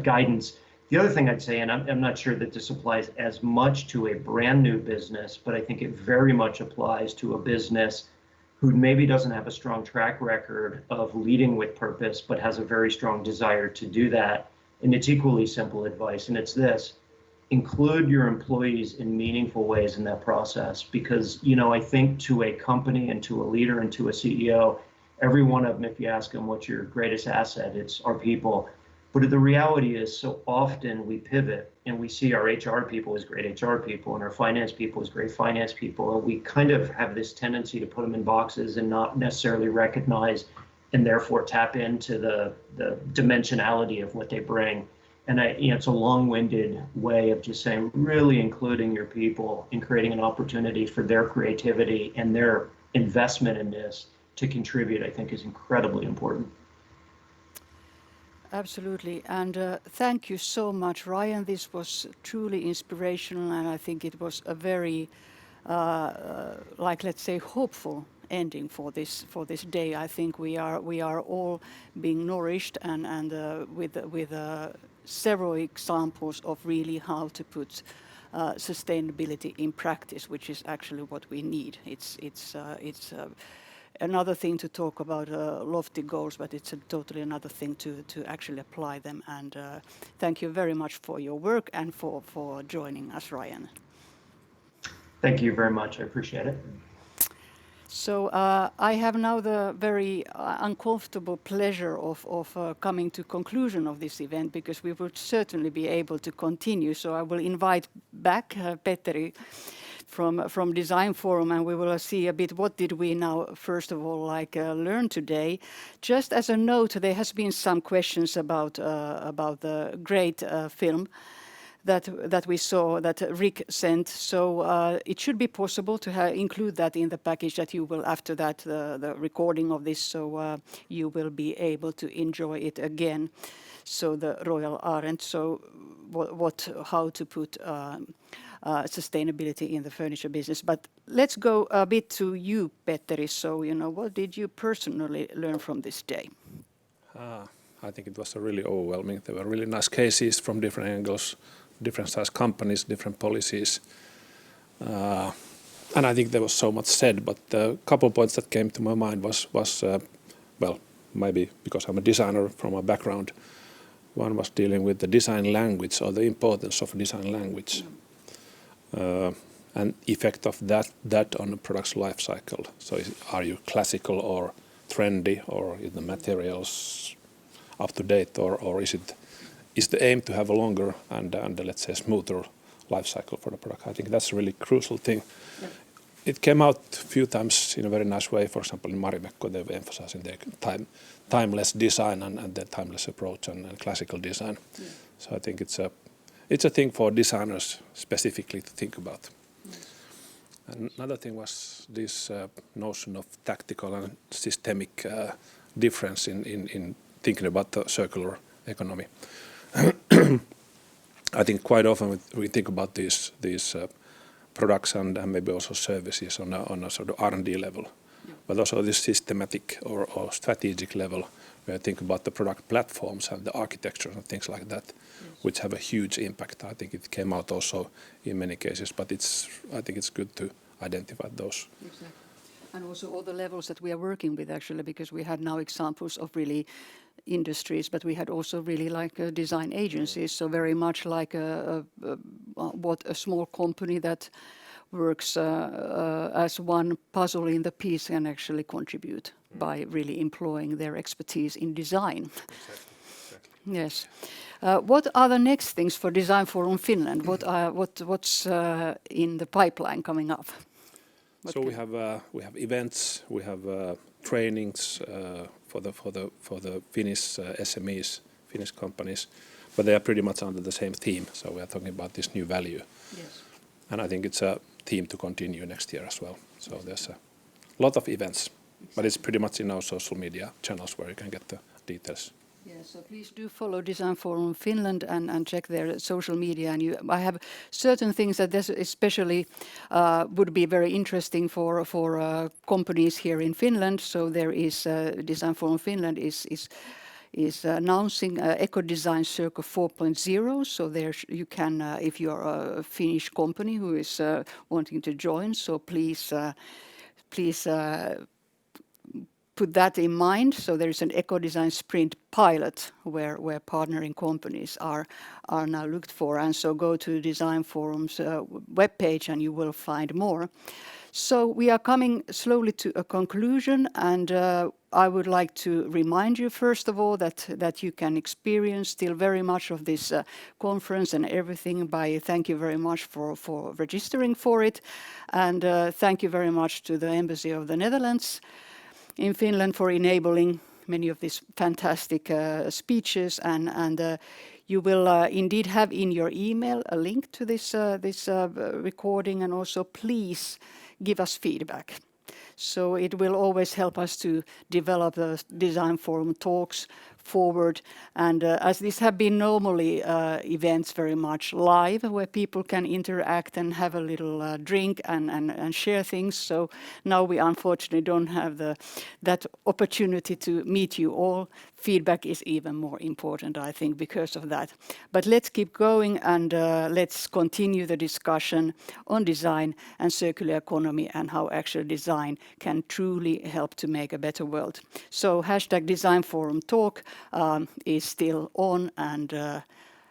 guidance. The other thing I'd say, and I'm not sure that this applies as much to a brand new business, but I think it very much applies to a business who maybe doesn't have a strong track record of leading with purpose, but has a very strong desire to do that. And it's equally simple advice, and it's this: include your employees in meaningful ways in that process, because I think to a company and to a leader and to a CEO, every one of them, if you ask them what's your greatest asset, it's our people. But the reality is, so often we pivot and we see our HR people as great HR people and our finance people as great finance people, and we kind of have this tendency to put them in boxes and not necessarily recognize and therefore tap into the dimensionality of what they bring. And it's a long-winded way of just saying, really including your people and creating an opportunity for their creativity and their investment in this to contribute, I think, is incredibly important. Absolutely. And thank you so much, Ryan. This was truly inspirational, and I think it was a very, let's say, hopeful ending for this day. I think we are all being nourished and with several examples of really how to put sustainability in practice, which is actually what we need. It's another thing to talk about lofty goals, but it's totally another thing to actually apply them. And thank you very much for your work and for joining us, Ryan. Thank you very much. I appreciate it. So I have now the very uncomfortable pleasure of coming to conclusion of this event, because we would certainly be able to continue. So I will invite back Petteri from Design Forum, and we will see a bit what did we now first of all learn today. Just as a note, there has been some questions about the great film that we saw that Rick sent. So it should be possible to include that in the package that you will, after that, the recording of this, so you will be able to enjoy it again. So the Royal Arendt, so how to put sustainability in the furniture business. But let's go a bit to you, Petteri. So, what did you personally learn from this day? I think it was really overwhelming. There were really nice cases from different angles, different size companies, different policies. And I think there was so much said, but a couple of points that came to my mind was well, maybe because I'm a designer from a background, one was dealing with the design language, or the importance of design language, and effect of that on the product's life cycle. So are you classical or trendy, or is the materials up to date, or is the aim to have a longer and let's say smoother life cycle for the product. I think that's a really crucial thing. Yeah. It came out a few times in a very nice way. For example, in Marimekko, they were emphasizing their timeless design and their timeless approach and classical design. Yeah. So I think it's a thing for designers specifically to think about. Yes. And another thing was this notion of tactical and systemic difference in thinking about the circular economy. I think quite often we think about these products and maybe also services on a sort of R&D level, yeah. But also this systematic or strategic level where I think about the product platforms and the architecture and things like that, yes. Which have a huge impact. I think it came out also in many cases, but I think it's good to identify those. Exactly. And also all the levels that we are working with actually, because we had now examples of really industries, but we had also really like design agencies, so very much like what a small company that works as one puzzle in the piece can actually contribute by really employing their expertise in design. Exactly. Yes. What are the next things for Design Forum Finland? What's in the pipeline coming up? So we have events, we have trainings for the Finnish SMEs, Finnish companies, but they are pretty much under the same theme. So we are talking about this new value, yes. And I think it's a theme to continue next year as well. So there's a lot of events, but it's pretty much in our social media channels where you can get the details. Yes, so please do follow Design Forum Finland and check their social media. And I have certain things that this especially would be very interesting for companies here in Finland. So there is Design Forum Finland is announcing Eco Design Circle 4.0. So there you can, if you are a Finnish company who is wanting to join, so please put that in mind. So there is an Eco Design Sprint pilot where partnering companies are now looked for. And so go to Design Forum's webpage and you will find more. So we are coming slowly to a conclusion, and I would like to remind you first of all that you can experience still very much of this conference and everything by thank you very much for registering for it, and thank you very much to the Embassy of the Netherlands in Finland for enabling many of these fantastic speeches, and you will indeed have in your email a link to this recording, and also please give us feedback. So it will always help us to develop the Design Forum talks forward. And as these have been normally events very much live, where people can interact and have a little drink and share things. So now we unfortunately don't have that opportunity to meet you all. Feedback is even more important, I think, because of that. But let's keep going, and let's continue the discussion on design and circular economy and how actual design can truly help to make a better world. So #DesignForumTalk is still on, and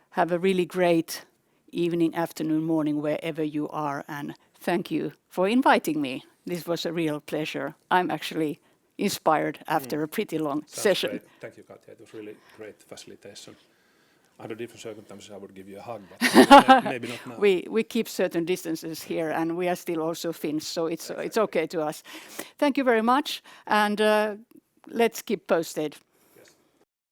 have a really great evening, afternoon, morning, wherever you are. And thank you for inviting me. This was a real pleasure. I'm actually inspired after a pretty long session. Great. Thank you, Katja. It was really great facilitation. Under different circumstances, I would give you a hug, but maybe not now. We keep certain distances here, and we are still also Finns, so it's okay to us. Thank you very much, and let's keep posted.